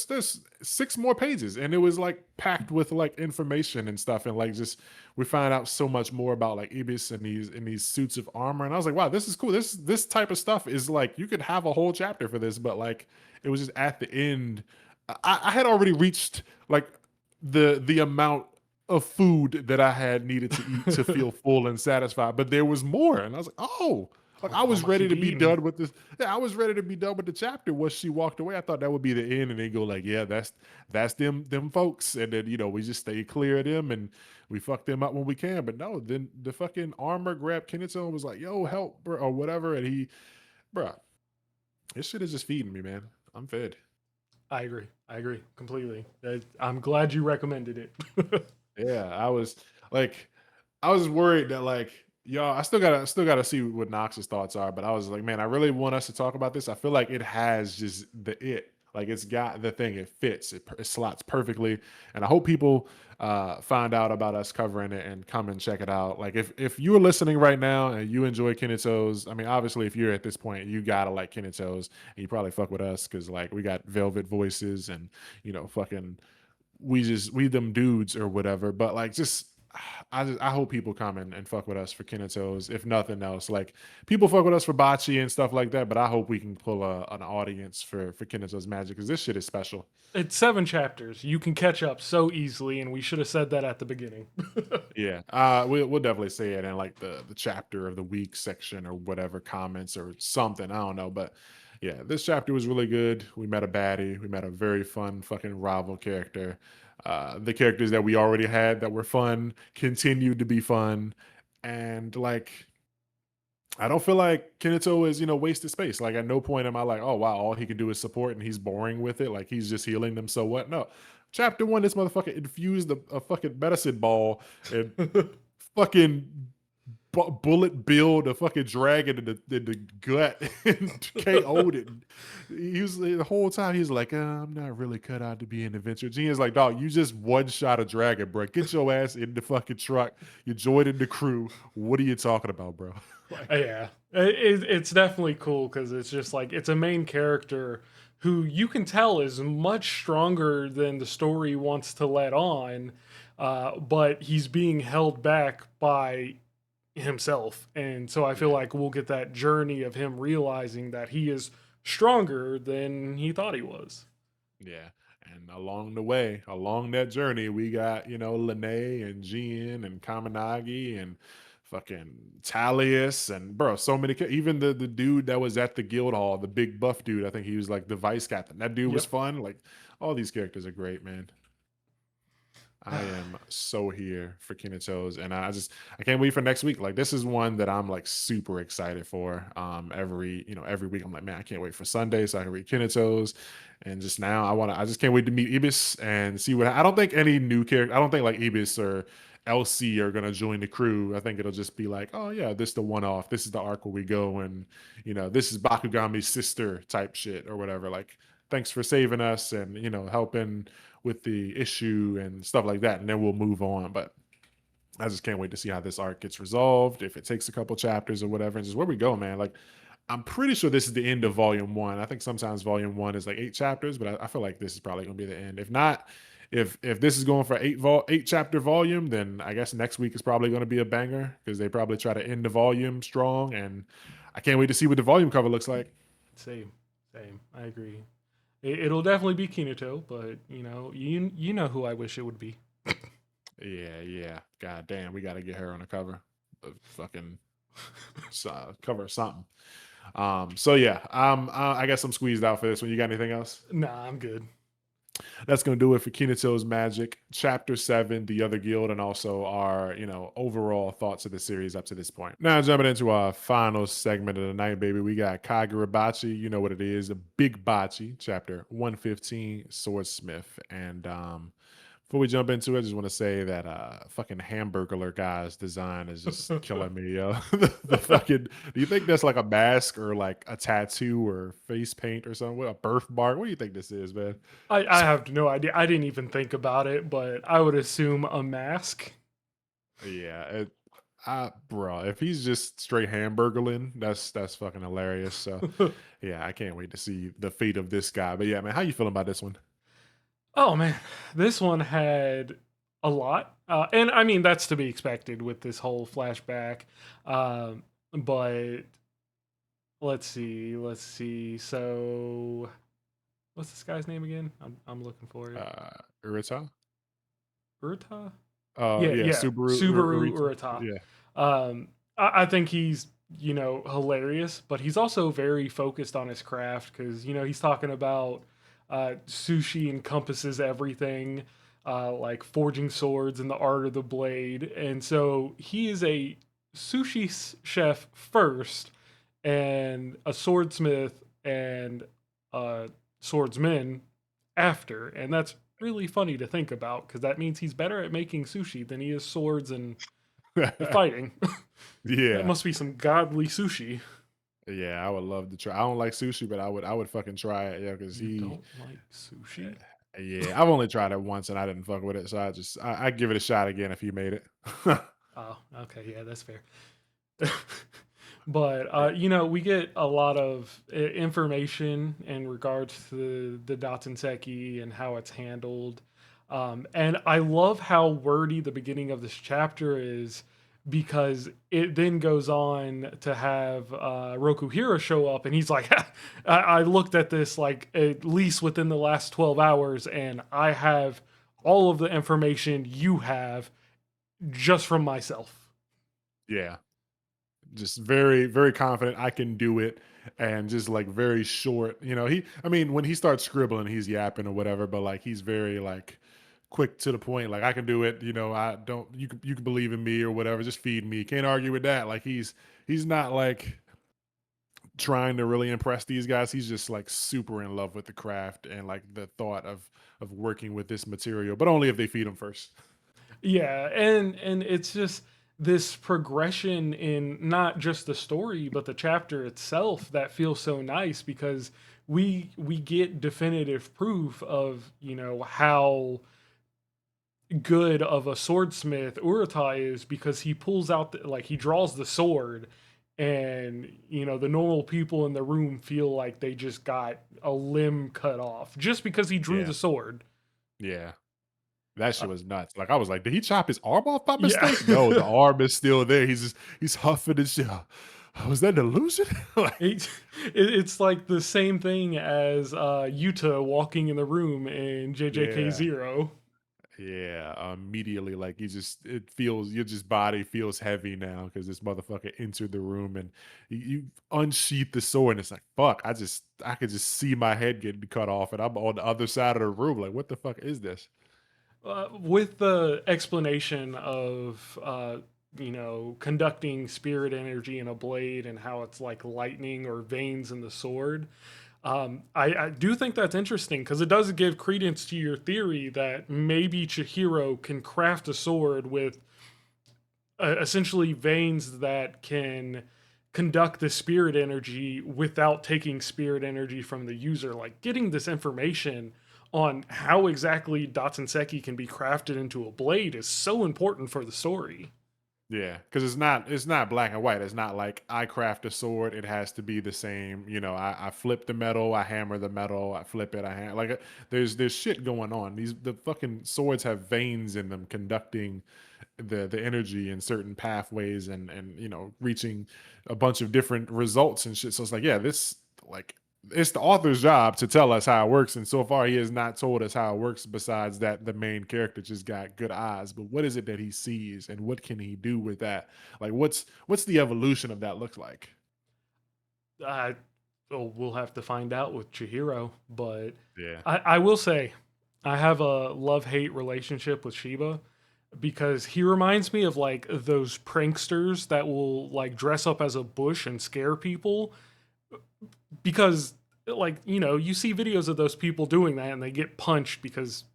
There's 6 more pages, and it was like packed with like information and stuff, and like just we find out so much more about like Ibis and these suits of armor, and I was like, wow, this is cool. This type of stuff is like you could have a whole chapter for this, but like it was just at the end. I had already reached like the amount of food that I had needed to eat to feel full and satisfied, but there was more, and I was like, oh. Like I How was much you ready to be be eating? done with this. Yeah, I was ready to be done with the chapter once she walked away. I thought that would be the end, and they go like, "Yeah, that's them folks," and then we just stay clear of them and we fuck them up when we can. But no, then the fucking armor grabbed Kenneth and was like, "Yo, help, bro," or whatever, and bro, this shit is just feeding me, man. I'm fed. I agree. I agree completely. I'm glad you recommended it. Yeah, I was worried that like y'all, I still gotta see what Knox's thoughts are, but I was like, man, I really want us to talk about this. I feel like it has just the it Like it's got the thing, it fits, it slots perfectly. And I hope people find out about us covering it and come and check it out. Like if you're listening right now and you enjoy Kineto's, I mean, obviously if you're at this point, you gotta like Kineto's and you probably fuck with us because like we got velvet voices and fucking we them dudes or whatever. But like just I hope people come and fuck with us for Kineto's, if nothing else. Like people fuck with us for Bocce and stuff like that, but I hope we can pull an audience for Kineto's magic because this shit is special. It's 7 chapters. You can catch up so easily, and we should have said that at the beginning. Yeah, we'll definitely say it in like the chapter of the week section or whatever comments or something. I don't know, but yeah, this chapter was really good. We met a baddie. We met a very fun fucking rival character. The characters that we already had that were fun continued to be fun, and like I don't feel like Kinato is, wasted space. Like at no point am I like, oh wow, all he can do is support and he's boring with it. Like he's just healing them. So what? No. Chapter one, this motherfucker infused a fucking medicine ball and fucking bullet billed a fucking dragon in the gut and KO'd it. He was the whole time he's like, I'm not really cut out to be an adventurer. Genius like, dog, you just one shot a dragon, bro. Get your ass in the fucking truck. You joined in the crew. What are you talking about, bro? Like, Yeah, it's definitely cool because it's just like it's a main character who you can tell is much stronger than the story wants to let on, but he's being held back by himself, and so I feel yeah. like we'll get that journey of him realizing that he is stronger than he thought he was. Yeah. And along the way, along that journey, we got, Lene and Jin and Kaminagi and fucking Talius and bro, so many even the dude that was at the guild hall, the big buff dude, I think he was like the vice captain. That dude was Yep. fun. Like all these characters are great, man. I am so here for Kineto's, and I can't wait for next week. Like this is one that I'm like super excited for. Every week I'm like, man, I can't wait for Sunday so I can read Kineto's, and just now I just can't wait to meet Ibis and see what. I don't think any new character. I don't think like Ibis or LC are gonna join the crew. I think it'll just be like, oh yeah, this is the one off. This is the arc where we go, and this is Bakugami's sister type shit or whatever. Like, thanks for saving us and helping with the issue and stuff like that, and then we'll move on. But I just can't wait to see how this arc gets resolved. If it takes a couple chapters or whatever, and just where we go, man. Like I'm pretty sure this is the end of volume one. I think sometimes volume one is like 8 chapters, but I feel like this is probably gonna be the end. If not, if this is going for 8 chapter volume, then I guess next week is probably gonna be a banger because they probably try to end the volume strong. And I can't wait to see what the volume cover looks like. Same, same. I agree. It'll definitely be Kinato, but you know who I wish it would be. Yeah, yeah. God damn, we got to get her on the cover. Fucking cover of something. So yeah, I guess I'm squeezed out for this one. You got anything else? Nah, I'm good. That's gonna do it for Kineto's Magic, Chapter 7, The Other Guild, and also our, overall thoughts of the series up to this point. Now jumping into our final segment of the night, baby. We got Kagurabachi, you know what it is, a big Bachi, chapter 115, Swordsmith. And before we jump into it, I just want to say that fucking Hamburglar guy's design is just killing me, yo. The fucking do you think that's like a mask or like a tattoo or face paint or something? What a birthmark? What do you think this is, man? I have no idea. I didn't even think about it, but I would assume a mask. Yeah, bro, if he's just straight hamburgerling, that's fucking hilarious. So yeah, I can't wait to see the fate of this guy. But yeah, man, how you feeling about this one? Oh man, this one had a lot, and I mean that's to be expected with this whole flashback. But let's see. So, what's this guy's name again? I'm looking for it. Urita? Urta? Oh Yeah, yeah, yeah, Subaru Subaru Urita. Urata. Yeah. I think he's hilarious, but he's also very focused on his craft because he's talking about sushi encompasses everything, like forging swords and the art of the blade, and so he is a sushi chef first, and a swordsmith and a swordsman after, and that's really funny to think about because that means he's better at making sushi than he is swords and fighting. That Yeah. must be some godly sushi. Yeah, I would love to try. I don't like sushi, but I would fucking try it. Yeah, because You he. don't like sushi? Yeah, I've only tried it once and I didn't fuck with it, so I give it a shot again if he made it. Oh, okay, yeah, that's fair. But Yeah. we get a lot of information in regards to the Datsenseki and how it's handled. And I love how wordy the beginning of this chapter is, because it then goes on to have Rokuhiro show up, and he's like, I looked at this like at least within the last 12 hours, and I have all of the information you have just from myself. Yeah. Just very, very confident I can do it, and just like very short. I mean, when he starts scribbling, he's yapping or whatever, but like he's very like quick to the point. Like, I can do it. I don't. You can believe in me or whatever. Just feed me. Can't argue with that. Like, he's not like trying to really impress these guys. He's just like super in love with the craft and like the thought of working with this material, but only if they feed him first. Yeah, and it's just this progression in not just the story but the chapter itself that feels so nice, because we get definitive proof of, how good of a swordsmith Urata is, because he pulls out like he draws the sword, and the normal people in the room feel like they just got a limb cut off just because he drew Yeah, the sword. yeah. That Uh, shit was nuts. Like, I was like, did he chop his arm off by yeah. mistake? No, the arm is still there. He's huffing and shit. Was that an illusion? Like, It's like the same thing as Yuta walking in the room in JJK yeah, Zero. yeah. Immediately, like, it feels your just body feels heavy now because this motherfucker entered the room and you unsheath the sword and it's like, fuck. I could just see my head getting cut off and I'm on the other side of the room. Like, what the fuck is this? With the explanation of conducting spirit energy in a blade and how it's like lightning or veins in the sword. I do think that's interesting, because it does give credence to your theory that maybe Chihiro can craft a sword with essentially veins that can conduct the spirit energy without taking spirit energy from the user. Like, getting this information on how exactly Datsenseki can be crafted into a blade is so important for the story. Yeah, because it's not black and white. It's not like I craft a sword. It has to be the same. I flip the metal, I hammer the metal, I flip it, there's shit going on. The fucking swords have veins in them conducting the energy in certain pathways and reaching a bunch of different results and shit. So it's like, yeah, this like it's the author's job to tell us how it works, and so far he has not told us how it works. Besides that, the main character just got good eyes. But what is it that he sees, and what can he do with that? Like, what's the evolution of that look like? I We'll have to find out with Chihiro, but Yeah, I will say I have a love hate relationship with Shiba, because he reminds me of like those pranksters that will like dress up as a bush and scare people, because like you see videos of those people doing that and they get punched because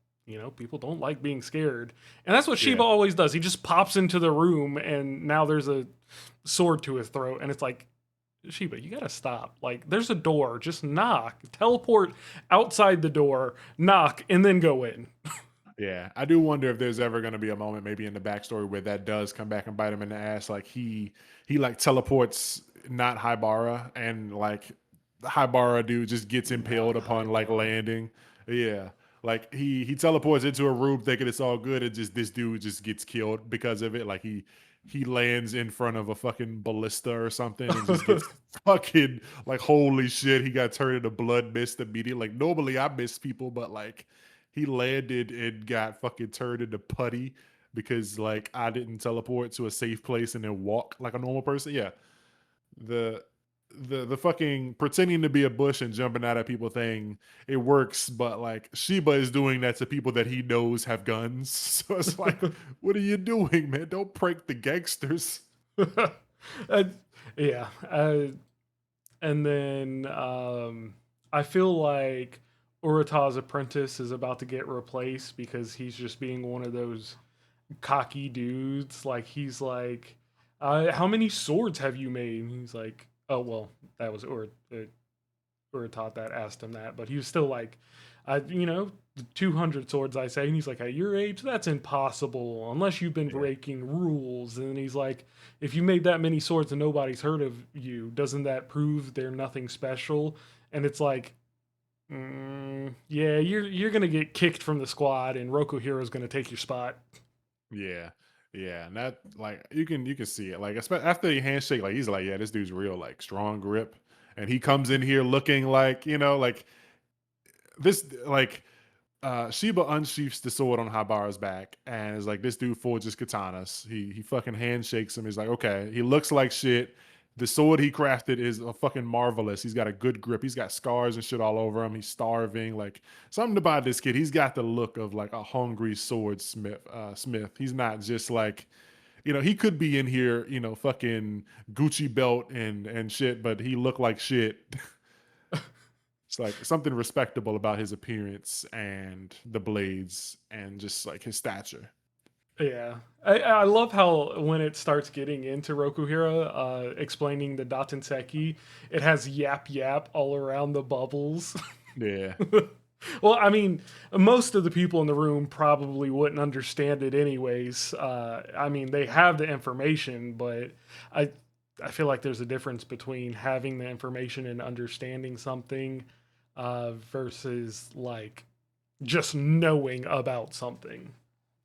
people don't like being scared, and that's what yeah, Shiba always does. He just pops into the room and now there's a sword to his throat, and it's like, Shiba, you gotta stop. Like, there's a door, just knock, teleport outside the door, knock, and then go in. yeah. I do wonder if there's ever going to be a moment, maybe in the backstory, where that does come back and bite him in the ass. Like, he like teleports, not Haibara, and like the Haibara dude just gets Not impaled upon like Haibara. landing. Yeah. Like, he teleports into a room thinking it's all good, and just this dude just gets killed because of it. Like, he lands in front of a fucking ballista or something and just gets fucking like, holy shit, he got turned into blood mist immediately. Like, normally I miss people, but like he landed and got fucking turned into putty because like I didn't teleport to a safe place and then walk like a normal person. Yeah. The the fucking pretending to be a bush and jumping out at people thing, it works, but like Sheba is doing that to people that he knows have guns. So it's like, what are you doing, man? Don't prank the gangsters. Uh, yeah. And then I feel like Urata's apprentice is about to get replaced because he's just being one of those cocky dudes. Like, he's like, how many swords have you made? And he's like, Oh well, that was Urtat that asked him that, but he was still like, the 200 swords I say, and he's like, at your age, that's impossible unless you've been Yeah. breaking rules. And he's like, if you made that many swords and nobody's heard of you, doesn't that prove they're nothing special? And it's like, yeah, you're gonna get kicked from the squad, and Roku Hero's gonna take your spot. Yeah. Yeah. And that, like, you can see it. Like, after the handshake, like, he's like, yeah, this dude's real, like, strong grip. And he comes in here looking like, like this, like, Sheba unsheaths the sword on Habara's back and is like, this dude forges katanas. He fucking handshakes him. He's like, okay, he looks like shit. The sword he crafted is a fucking marvelous. He's got a good grip. He's got scars and shit all over him. He's starving. Like, something about this kid. He's got the look of like a hungry swordsmith. Smith. He's not just like, he could be in here, fucking Gucci belt and shit, but he looked like shit. It's like something respectable about his appearance and the blades and just like his stature. Yeah. I love how when it starts getting into Rokuhira, explaining the Datenseki, it has yap yap all around the bubbles. Yeah. Well, I mean, most of the people in the room probably wouldn't understand it anyways. I mean, they have the information, but I I feel like there's a difference between having the information and understanding something versus like just knowing about something.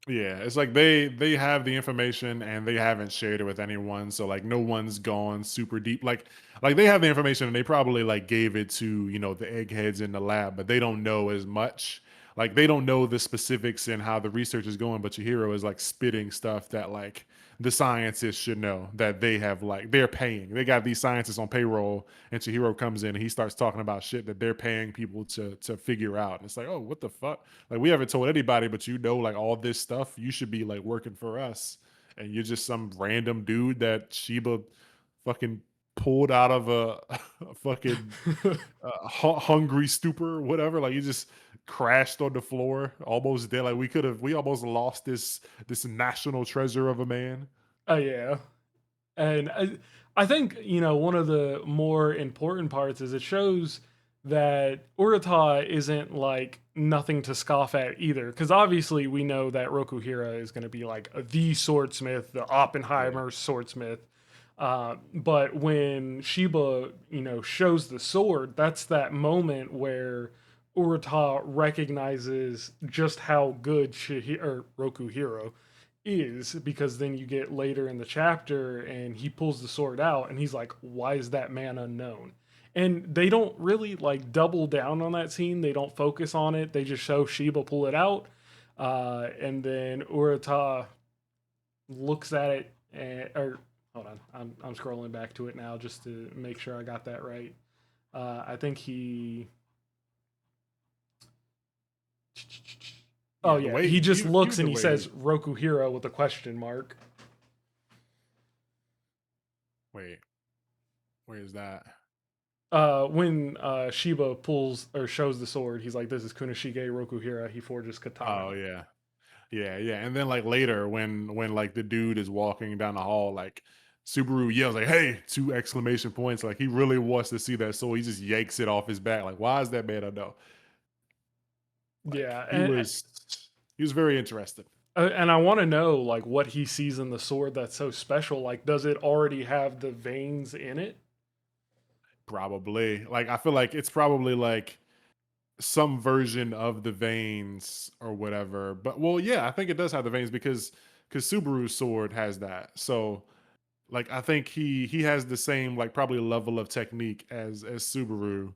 Yeah, it's like they have the information and they haven't shared it with anyone, so like no one's gone super deep. Like they have the information and they probably like gave it to, the eggheads in the lab, but they don't know as much. Like they don't know the specifics and how the research is going, but your hero is like spitting stuff that like the scientists should know that they have like they're paying. They got these scientists on payroll and Chihiro comes in and he starts talking about shit that they're paying people to figure out. And it's like, oh, what the fuck? Like we haven't told anybody, but like all this stuff, you should be like working for us. And you're just some random dude that Sheba fucking pulled out of a fucking hungry stupor, whatever. Like you just crashed on the floor, almost dead. Like we almost lost this national treasure of a man. Oh yeah. And I think, one of the more important parts is it shows that Urata isn't like nothing to scoff at either. Because obviously we know that Rokuhira is going to be like the swordsmith, the Yeah, Oppenheimer swordsmith. But when Sheba, shows the sword, that's that moment where Urata recognizes just how good Rokuhiro is, because then you get later in the chapter and he pulls the sword out and he's like, why is that man unknown? And they don't really like double down on that scene. They don't focus on it. They just show Sheba pull it out. And then Urata looks at it or hold on, I'm scrolling back to it now just to make sure I got that right. I think he oh yeah. The yeah, way he just looks even and the he way says Rokuhira with a question mark. wait, where is that? When Shiba pulls or shows the sword, he's like, "This is Kunishige Rokuhira." He forges Oh katana. yeah. Yeah, yeah. And then like later when like the dude is walking down the hall, like Subaru yells like, "Hey!" Two exclamation points. Like he really wants to see that sword. He just yanks it off his back. Like, why is that man? I know. Like Yeah, he was very interested. and I want to know like what he sees in the sword that's so special. Like, does it already have the veins in it? Probably. Like I feel like it's probably like some version of the veins or whatever. But well, yeah, I think it does have the veins because Subaru's sword has that. So like I think he has the same like probably level of technique as Subaru,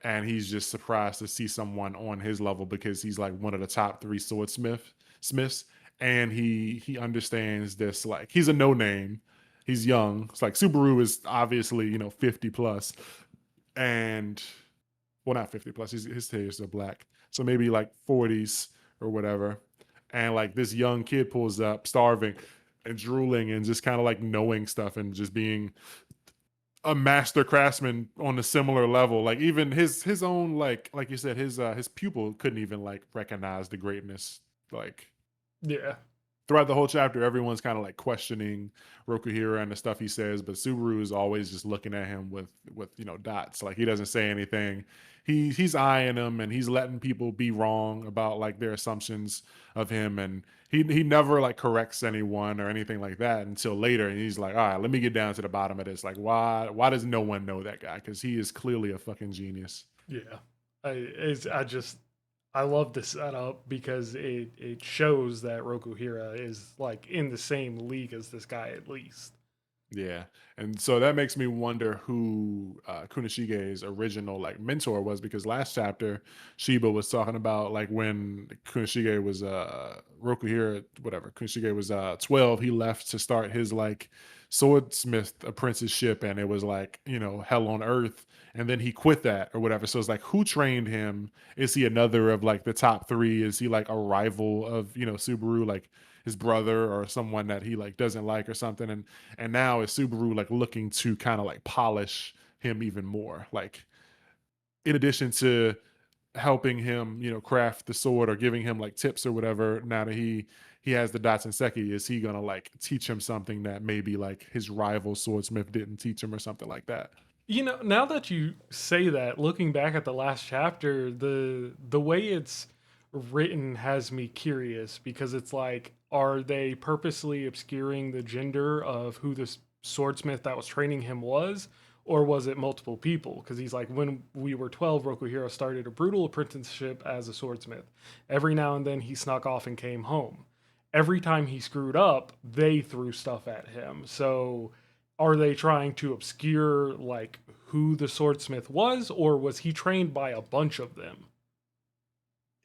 and he's just surprised to see someone on his level because he's like one of the top three smiths, and he understands this. Like he's a no name, he's young. It's like Subaru is obviously 50 plus, and well not 50 plus. His hairs are black, so maybe like 40s or whatever. And like this young kid pulls up, starving and drooling, and just kind of like knowing stuff and just being a master craftsman on a similar level. Like even his own like you said, his pupil couldn't even like recognize the greatness. Like Yeah. throughout the whole chapter, everyone's kind of like questioning Rokuhira and the stuff he says, but Subaru is always just looking at him with dots. Like he doesn't say anything. He's eyeing him and he's letting people be wrong about like their assumptions of him, and he never like corrects anyone or anything like that until later. And he's like, all right, let me get down to the bottom of this. Like why does no one know that guy? Because he is clearly a fucking genius. Yeah, I just I love the setup because it shows that Rokuhira is like in the same league as this guy at least. Yeah, and so that makes me wonder who Kunishige's original like mentor was, because last chapter Shiba was talking about like when Kunishige was Rokuhira, whatever, Kunishige was 12, he left to start his like swordsmith apprenticeship, and it was like, hell on earth, and then he quit that or whatever. So it's like, who trained him? Is he another of like the top three? Is he like a rival of Subaru, like his brother or someone that he like doesn't like or something? And now is Subaru like looking to kind of like polish him even more, like in addition to helping him craft the sword or giving him like tips or whatever. Now that he has the Datsun Seki, is he gonna like teach him something that maybe like his rival swordsmith didn't teach him or something like that? Now that you say that, looking back at the last chapter, the way it's written has me curious because it's like, are they purposely obscuring the gender of who this swordsmith that was training him was, or was it multiple people? Because he's like, when we were 12, Rokuhiro started a brutal apprenticeship as a swordsmith. Every now and then he snuck off and came home. Every time he screwed up, they threw stuff at him. So are they trying to obscure like who the swordsmith was, or was he trained by a bunch of them?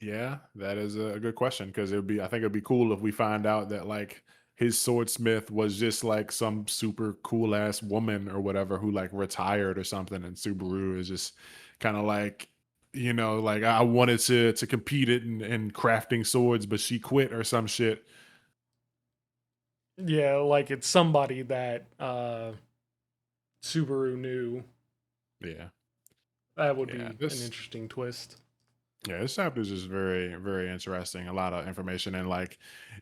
Yeah, that is a good question, because I think it'd be cool if we find out that like his swordsmith was just like some super cool ass woman or whatever who like retired or something, and Subaru is just kind of like, like I wanted to compete in crafting swords, but she quit or some shit. Yeah, like it's somebody that Subaru knew. Yeah, That would yeah. be an This interesting twist. Yeah, this chapter is just very, very interesting. A lot of information, and like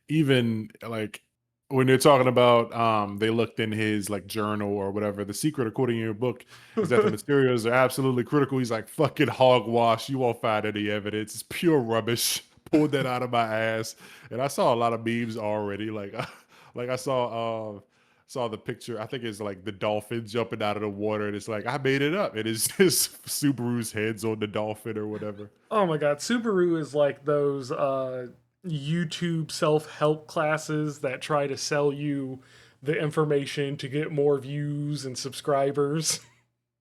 even like when they're talking about they looked in his like journal or whatever. The secret, according to your book, is that the materials are absolutely critical. He's like, fucking hogwash. You won't find any evidence. It's pure rubbish. Pulled that out of my ass. And I saw a lot of memes already. Like like I saw the picture. I think it's like the dolphin jumping out of the water, and it's like, I made it up. It is just Subaru's heads on the dolphin or whatever. Oh my god, Subaru is like those YouTube self-help classes that try to sell you the information to get more views and subscribers.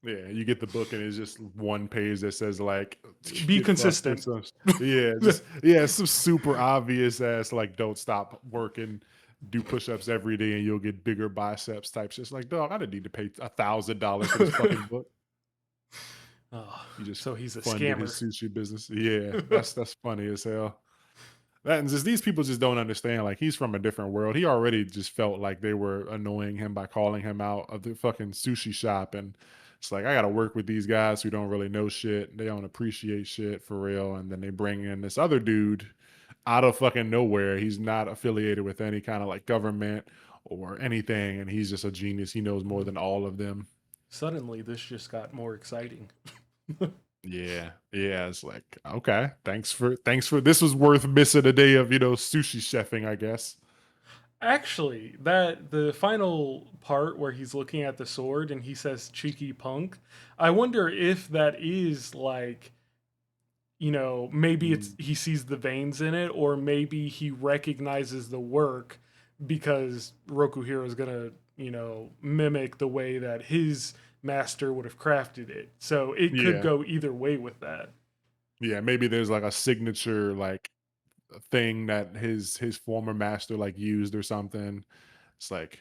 Yeah, you get the book and it's just one page that says like Be get fucked or consistent. something. Yeah, just yeah, some super obvious ass like don't stop working, do push-ups every day and you'll get bigger biceps type shit. It's like, dog, I didn't need to pay $1,000 for this fucking book. Oh, You just so he's a funded his scammer. sushi business. Yeah, that's funny as hell. That and just these people just don't understand. Like he's from a different world. He already just felt like they were annoying him by calling him out of the fucking sushi shop, and it's like I got to work with these guys who don't really know shit. They don't appreciate shit for real, and then they bring in this other dude out of fucking nowhere. He's not affiliated with any kind of like government or anything, and he's just a genius. He knows more than all of them. Suddenly, this just got more exciting. Yeah, yeah. It's like, okay, thanks for this was worth missing a day of sushi chefing, I guess. Actually, that the final part where he's looking at the sword and he says cheeky punk, I wonder if that is like, maybe it's Mm, he sees the veins in it, or maybe he recognizes the work because Rokuhiro is gonna, mimic the way that his master would have crafted it. So it could yeah, go either way with that. yeah. Maybe there's like a signature like thing that his former master like used or something. It's like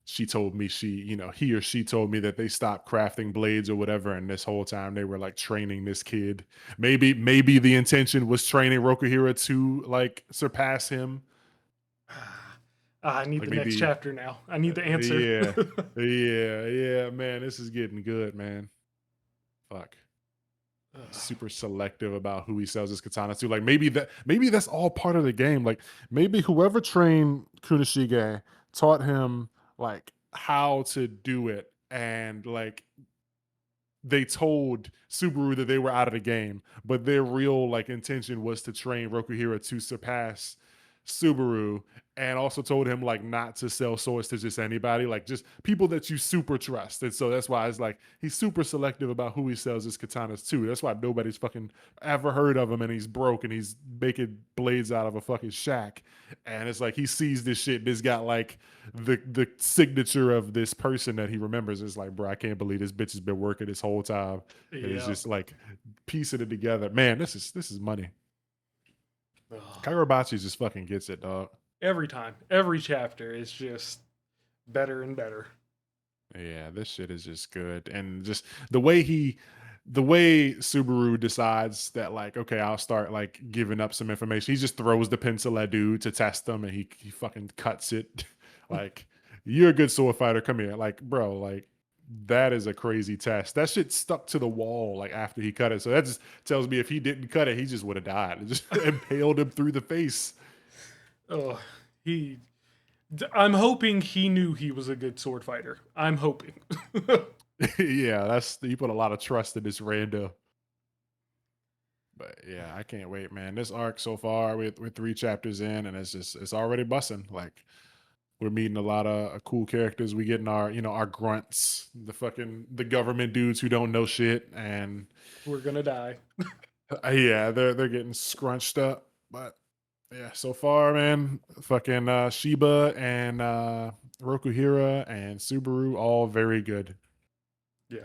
she told me he or she told me that they stopped crafting blades or whatever, and this whole time they were like training this kid. Maybe the intention was training Rokuhira to like surpass him. I need Like the next maybe chapter now. I need the answer. yeah. Yeah, yeah, man, this is getting good, man. Fuck. He's Ugh. super selective about who he sells his katana to. Like maybe that's all part of the game. Like maybe whoever trained Kunishige taught him like how to do it, and like they told Subaru that they were out of the game, but their real like intention was to train Rokuhira to surpass Subaru, and also told him like not to sell swords to just anybody, like just people that you super trust. And so that's why it's like he's super selective about who he sells his katanas to. That's why nobody's fucking ever heard of him, and he's broke and he's making blades out of a fucking shack. And it's like he sees this shit, this got like the signature of this person that he remembers. Is like, bro, I can't believe this bitch has been working this whole time. And it's Yeah. just like piecing it together. Man, this is money. Ugh. Kagurabachi just fucking gets it, dog. Every time, every chapter is just better and better. Yeah, this shit is just good. And just the way Subaru decides that like, okay, I'll start like giving up some information. He just throws the pencil at dude to test them, and he fucking cuts it. Like, you're a good sword fighter. Come here. Like, bro, like that is a crazy test. That shit stuck to the wall like after he cut it. So that just tells me if he didn't cut it, he just would have died. It just impaled him through the face. Oh, he. I'm hoping he knew he was a good sword fighter. I'm hoping. Yeah, that's you put a lot of trust in this rando. But yeah, I can't wait, man. This arc so far, we're 3 chapters in, and it's already bussing. Like we're meeting a lot of cool characters. We getting our grunts, the government dudes who don't know shit, and We're gonna die. yeah, they're getting scrunched up. But yeah, so far, man, fucking Shiba and Rokuhira and Subaru, all very good. Yeah,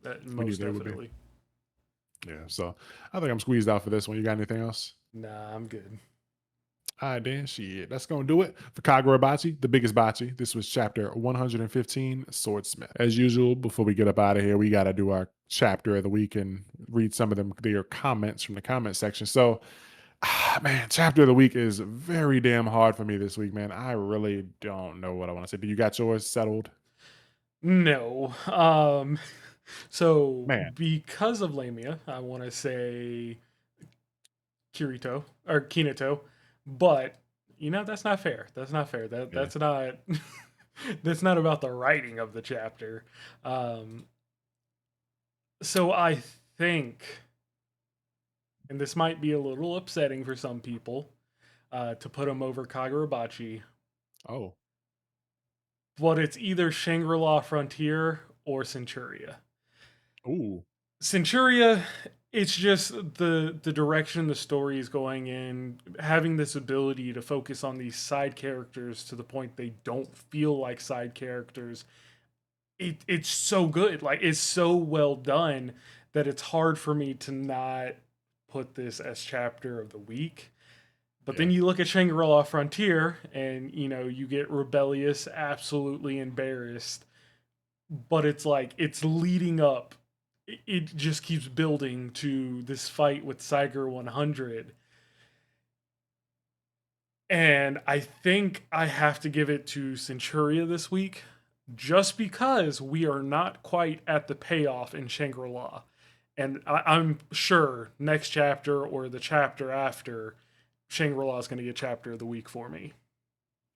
that We knew most they would be. definitely. Yeah, so I think I'm squeezed out for this one. You got anything else? Nah, I'm good. All right, then. Shit. That's going to do it for Kagurabachi, the biggest bachi. This was chapter 115, Swordsmith. As usual, before we get up out of here, we got to do our chapter of the week and read some of their comments from the comment section. So, man, chapter of the week is very damn hard for me this week, man. I really don't know what I want to say. Do you got yours settled? No. So Man, because of Lamia, I want to say Kirito or Kinato, but that's not fair. That's not fair. That yeah. that's not that's not about the writing of the chapter. Um, so I think, and this might be a little upsetting for some people, to put him over Kagurabachi, Oh, but it's either Shangri-La Frontier or Centuria. ooh, Centuria, it's just the direction the story is going in, having this ability to focus on these side characters to the point they don't feel like side characters. It's so good. Like it's so well done that it's hard for me to not put this as chapter of the week. But then yeah. you look at Shangri-La Frontier and you get rebellious, absolutely embarrassed, but it's like it's leading up, it just keeps building to this fight with Saiger 100. And I think I have to give it to Centuria this week just because we are not quite at the payoff in Shangri-La. And I'm sure next chapter or the chapter after, Shangri-La is going to get chapter of the week for me.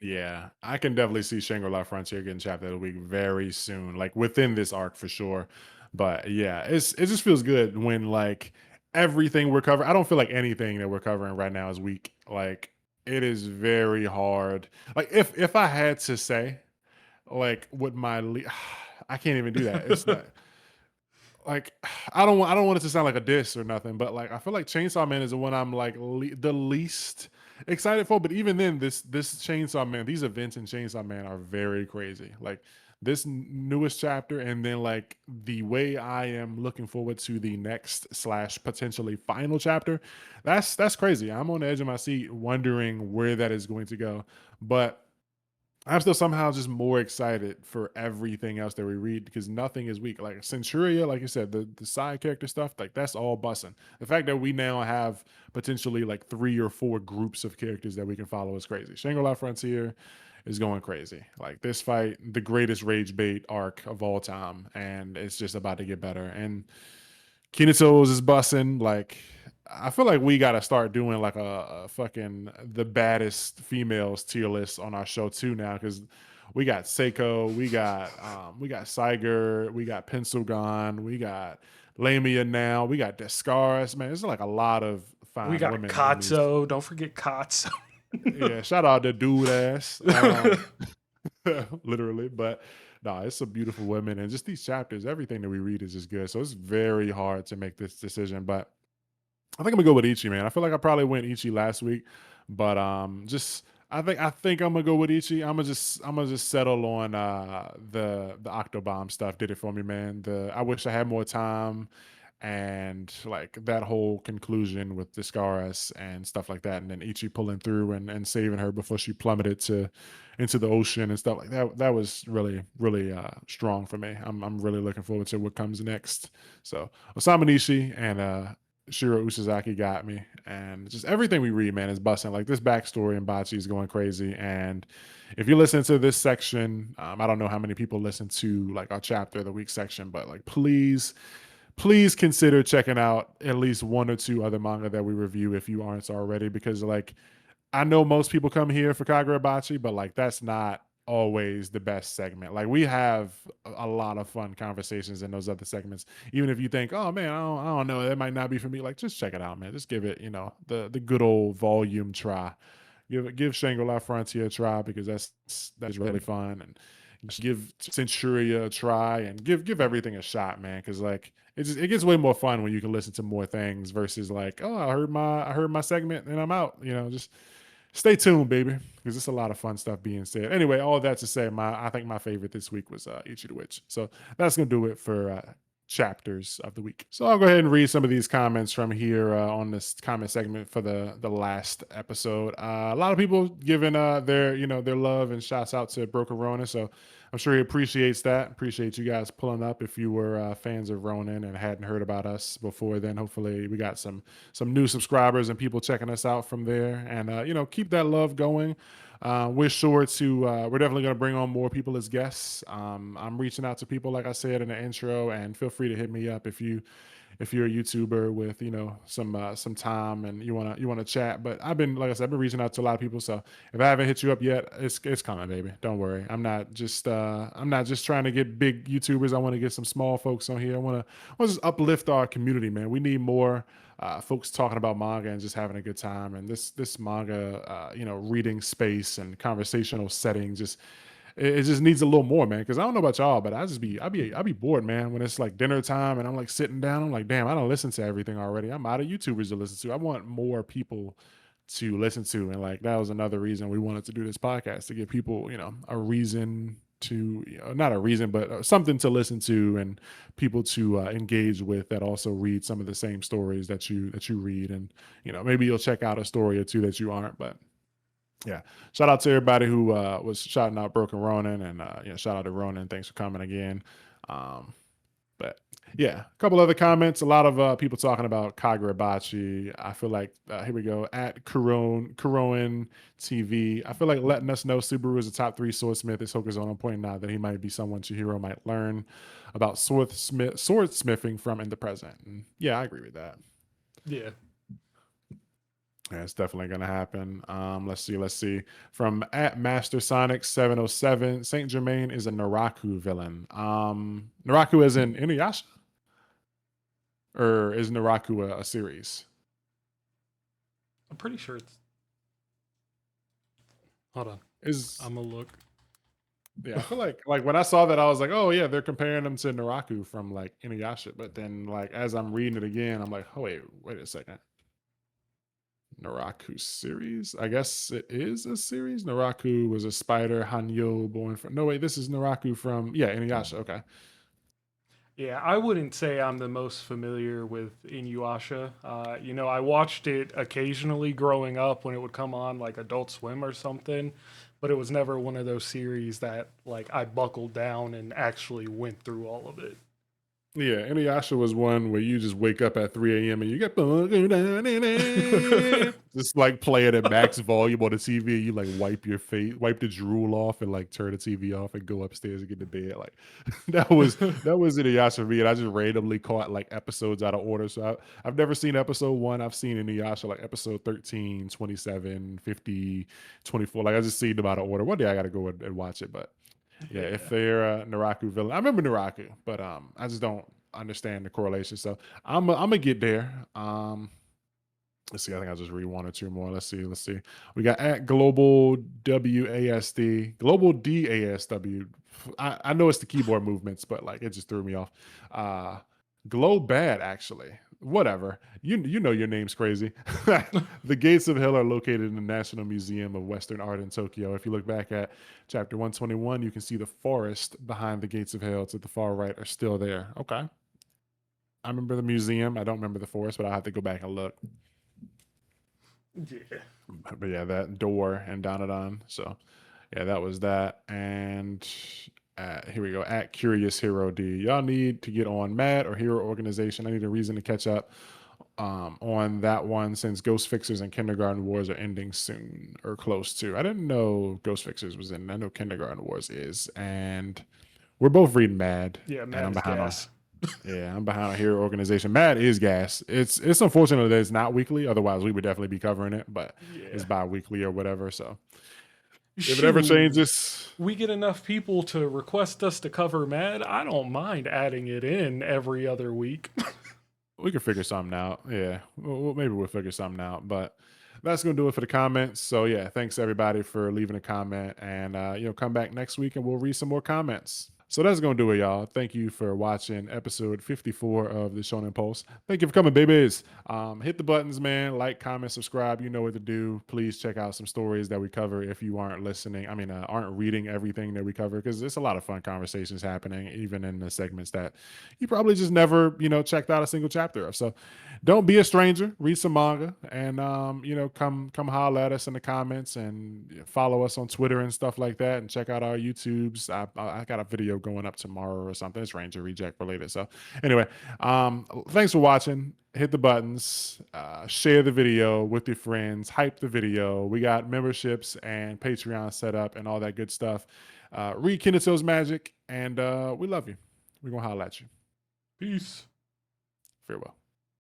Yeah, I can definitely see Shangri-La Frontier getting chapter of the week very soon, like within this arc for sure. But yeah, it just feels good when like everything we're covering. I don't feel like anything that we're covering right now is weak. Like it is very hard. Like if I had to say like what I can't even do that. It's not like I don't want it to sound like a diss or nothing, but like I feel like Chainsaw Man is the one I'm like the least excited for. But even then, this Chainsaw Man, these events in Chainsaw Man are very crazy. Like this newest chapter, and then like the way I am looking forward to the next slash potentially final chapter. That's crazy. I'm on the edge of my seat, wondering where that is going to go. But I'm still somehow just more excited for everything else that we read because nothing is weak. Like Centuria, like you said, the side character stuff, like that's all bussing. The fact that we now have potentially like 3 or 4 groups of characters that we can follow is crazy. Shangri-La Frontier is going crazy. Like this fight, the greatest rage bait arc of all time, and it's just about to get better. And Kinato's is bussing. Like, I feel like we got to start doing like a fucking the baddest females tier list on our show too now, because we got Seiko, we got Saiger, we got Pencilgon, we got Lamia now, we got Descaris. Man, there's like a lot of We fine got women in these. Katso. Don't forget Katso. Yeah, shout out to dude ass. Literally, but no, it's some beautiful women, and just these chapters, everything that we read is just good. So it's very hard to make this decision, but I think I'm gonna go with Ichi, man. I feel like I probably went Ichi last week, but just I think I'm gonna go with Ichi. I'm gonna just settle on the Octobomb stuff. Did it for me, man. The I wish I had more time, and like that whole conclusion with Discaris and stuff like that, and then Ichi pulling through and saving her before she plummeted to into the ocean and stuff like that. That was really strong for me. I'm really looking forward to what comes next. So Osamu Nishi and Shiro Usazaki got me, and just everything we read, man, is busting. Like this backstory in Bachi is going crazy. And if you listen to this section, I don't know how many people listen to like our chapter of the week section, but like please consider checking out at least one or two other manga that we review if you aren't already, because like I know most people come here for Kagurabachi, but like that's not always the best segment. Like we have a lot of fun conversations in those other segments. Even if you think, oh man, I don't know, that might not be for me. Like just check it out, man. Just give it, the good old volume try. Give Shangri-La Frontier a try, because that's really fun, and just give Centuria a try, and give everything a shot, man. Because like it gets way more fun when you can listen to more things versus like, oh, I heard my segment and I'm out. Just stay tuned, baby, because it's a lot of fun stuff being said. Anyway, all that to say, I think my favorite this week was Ichi the Witch. So that's gonna do it for chapters of the week. So I'll go ahead and read some of these comments from here on this comment segment for the last episode. A lot of people giving their love and shouts out to Broken Rona. So I'm sure he appreciates that. Appreciate you guys pulling up if you were fans of Ronin and hadn't heard about us before. Then hopefully we got some new subscribers and people checking us out from there. And keep that love going. We're sure to. We're definitely going to bring on more people as guests. I'm reaching out to people, like I said in the intro, and feel free to hit me up if you're a YouTuber with some time and you wanna chat. But like I said, I've been reaching out to a lot of people. So if I haven't hit you up yet, it's coming, baby. Don't worry. I'm not just trying to get big YouTubers. I want to get some small folks on here. I want to just uplift our community, man. We need more folks talking about manga and just having a good time. And this manga, reading space and conversational setting it just needs a little more, man. Because I don't know about y'all, but I be bored, man. When it's like dinner time and I'm like sitting down, I'm like, damn, I don't listen to everything already. I'm out of YouTubers to listen to. I want more people to listen to, and like that was another reason we wanted to do this podcast, to give people, a reason to, not a reason, but something to listen to, and people to engage with that also read some of the same stories that you read, and maybe you'll check out a story or two that you aren't, but yeah. Shout out to everybody who was shouting out Broken Ronin, and shout out to Ronin. Thanks for coming again. Um, but yeah, a couple other comments. A lot of people talking about Kagurabachi. I feel like here we go at Kuroin TV. I feel like letting us know Subaru is a top 3 swordsmith is Hokuzono, pointing out that he might be someone Chihiro might learn about swordsmithing from in the present. And yeah, I agree with that. Yeah. Yeah, it's definitely gonna happen. Let's see. From at Master Sonic 707, Saint Germain is a Naraku villain. Naraku as in Inuyasha, or is Naraku a series? I'm pretty sure it's. Hold on. Is I'm going to look. Yeah, I feel like when I saw that, I was like, oh yeah, they're comparing them to Naraku from like Inuyasha. But then like as I'm reading it again, I'm like, oh wait a second. Naraku series? I guess it is a series. Naraku was a spider, Hanyo born from. No, wait, this is Naraku from, yeah, Inuyasha. Okay. Yeah, I wouldn't say I'm the most familiar with Inuyasha. I watched it occasionally growing up when it would come on like Adult Swim or something, but it was never one of those series that like I buckled down and actually went through all of it. Yeah, Inuyasha was one where you just wake up at 3 a.m. and you get just like play it at max volume on the TV. You like wipe your face, wipe the drool off, and like turn the TV off and go upstairs and get to bed. Like that was Inuyasha for me, and I just randomly caught like episodes out of order. So I've never seen episode one. I've seen Inuyasha like episode 13, 27, 50, 24. Like I just seen them out of order. One day I got to go and watch it, but yeah, if Yeah. they're a Naraku villain, I remember Naraku, but I just don't understand the correlation. So I'm gonna get there. Let's see. I think I'll just read one or two more. Let's see. We got at Global WASD, Global DASW. I know it's the keyboard movements, but like it just threw me off. Uh, Glow Bad actually. Whatever. You know your name's crazy. The gates of hell are located in the National Museum of Western Art in Tokyo. If you look back at chapter 121, you can see the forest behind the gates of hell to the far right are still there. Okay. I remember the museum. I don't remember the forest, but I'll have to go back and look. Yeah. But yeah, that door and Dandadan. So yeah, that was that. And here we go. At Curious Hero D. Y'all need to get on Mad or Hero Organization. I need a reason to catch up on that one since Ghost Fixers and Kindergarten Wars are ending soon or close to. I didn't know Ghost Fixers was in. I know Kindergarten Wars is. And we're both reading Mad. Yeah, And mad I'm as behind on gas. yeah, I'm behind a hero organization. Mad is gas. It's unfortunate that it's not weekly. Otherwise, we would definitely be covering it. But it's Yeah. bi-weekly or whatever. So if it ever Shoot. changes, We get enough people to request us to cover Mad. I don't mind adding it in every other week. we can figure something out. Yeah, maybe we'll figure something out. But that's gonna do it for the comments. So yeah, thanks everybody for leaving a comment, and come back next week and we'll read some more comments. So that's gonna do it, y'all. Thank you for watching episode 54 of the Shonen Pulse. Thank you for coming, babies. Hit the buttons, man. Like, comment, subscribe. You know what to do. Please check out some stories that we cover if you aren't listening. I mean, aren't reading everything that we cover because it's a lot of fun conversations happening, even in the segments that you probably just never, checked out a single chapter of. So don't be a stranger. Read some manga and come holler at us in the comments and follow us on Twitter and stuff like that and check out our YouTubes. I got a video going up tomorrow or something. It's Ranger Reject related. So anyway, thanks for watching. Hit the buttons, share the video with your friends, hype the video. We got memberships and Patreon set up and all that good stuff. Read Kinato's magic, and we love you. We're gonna holler at you. Peace. Farewell.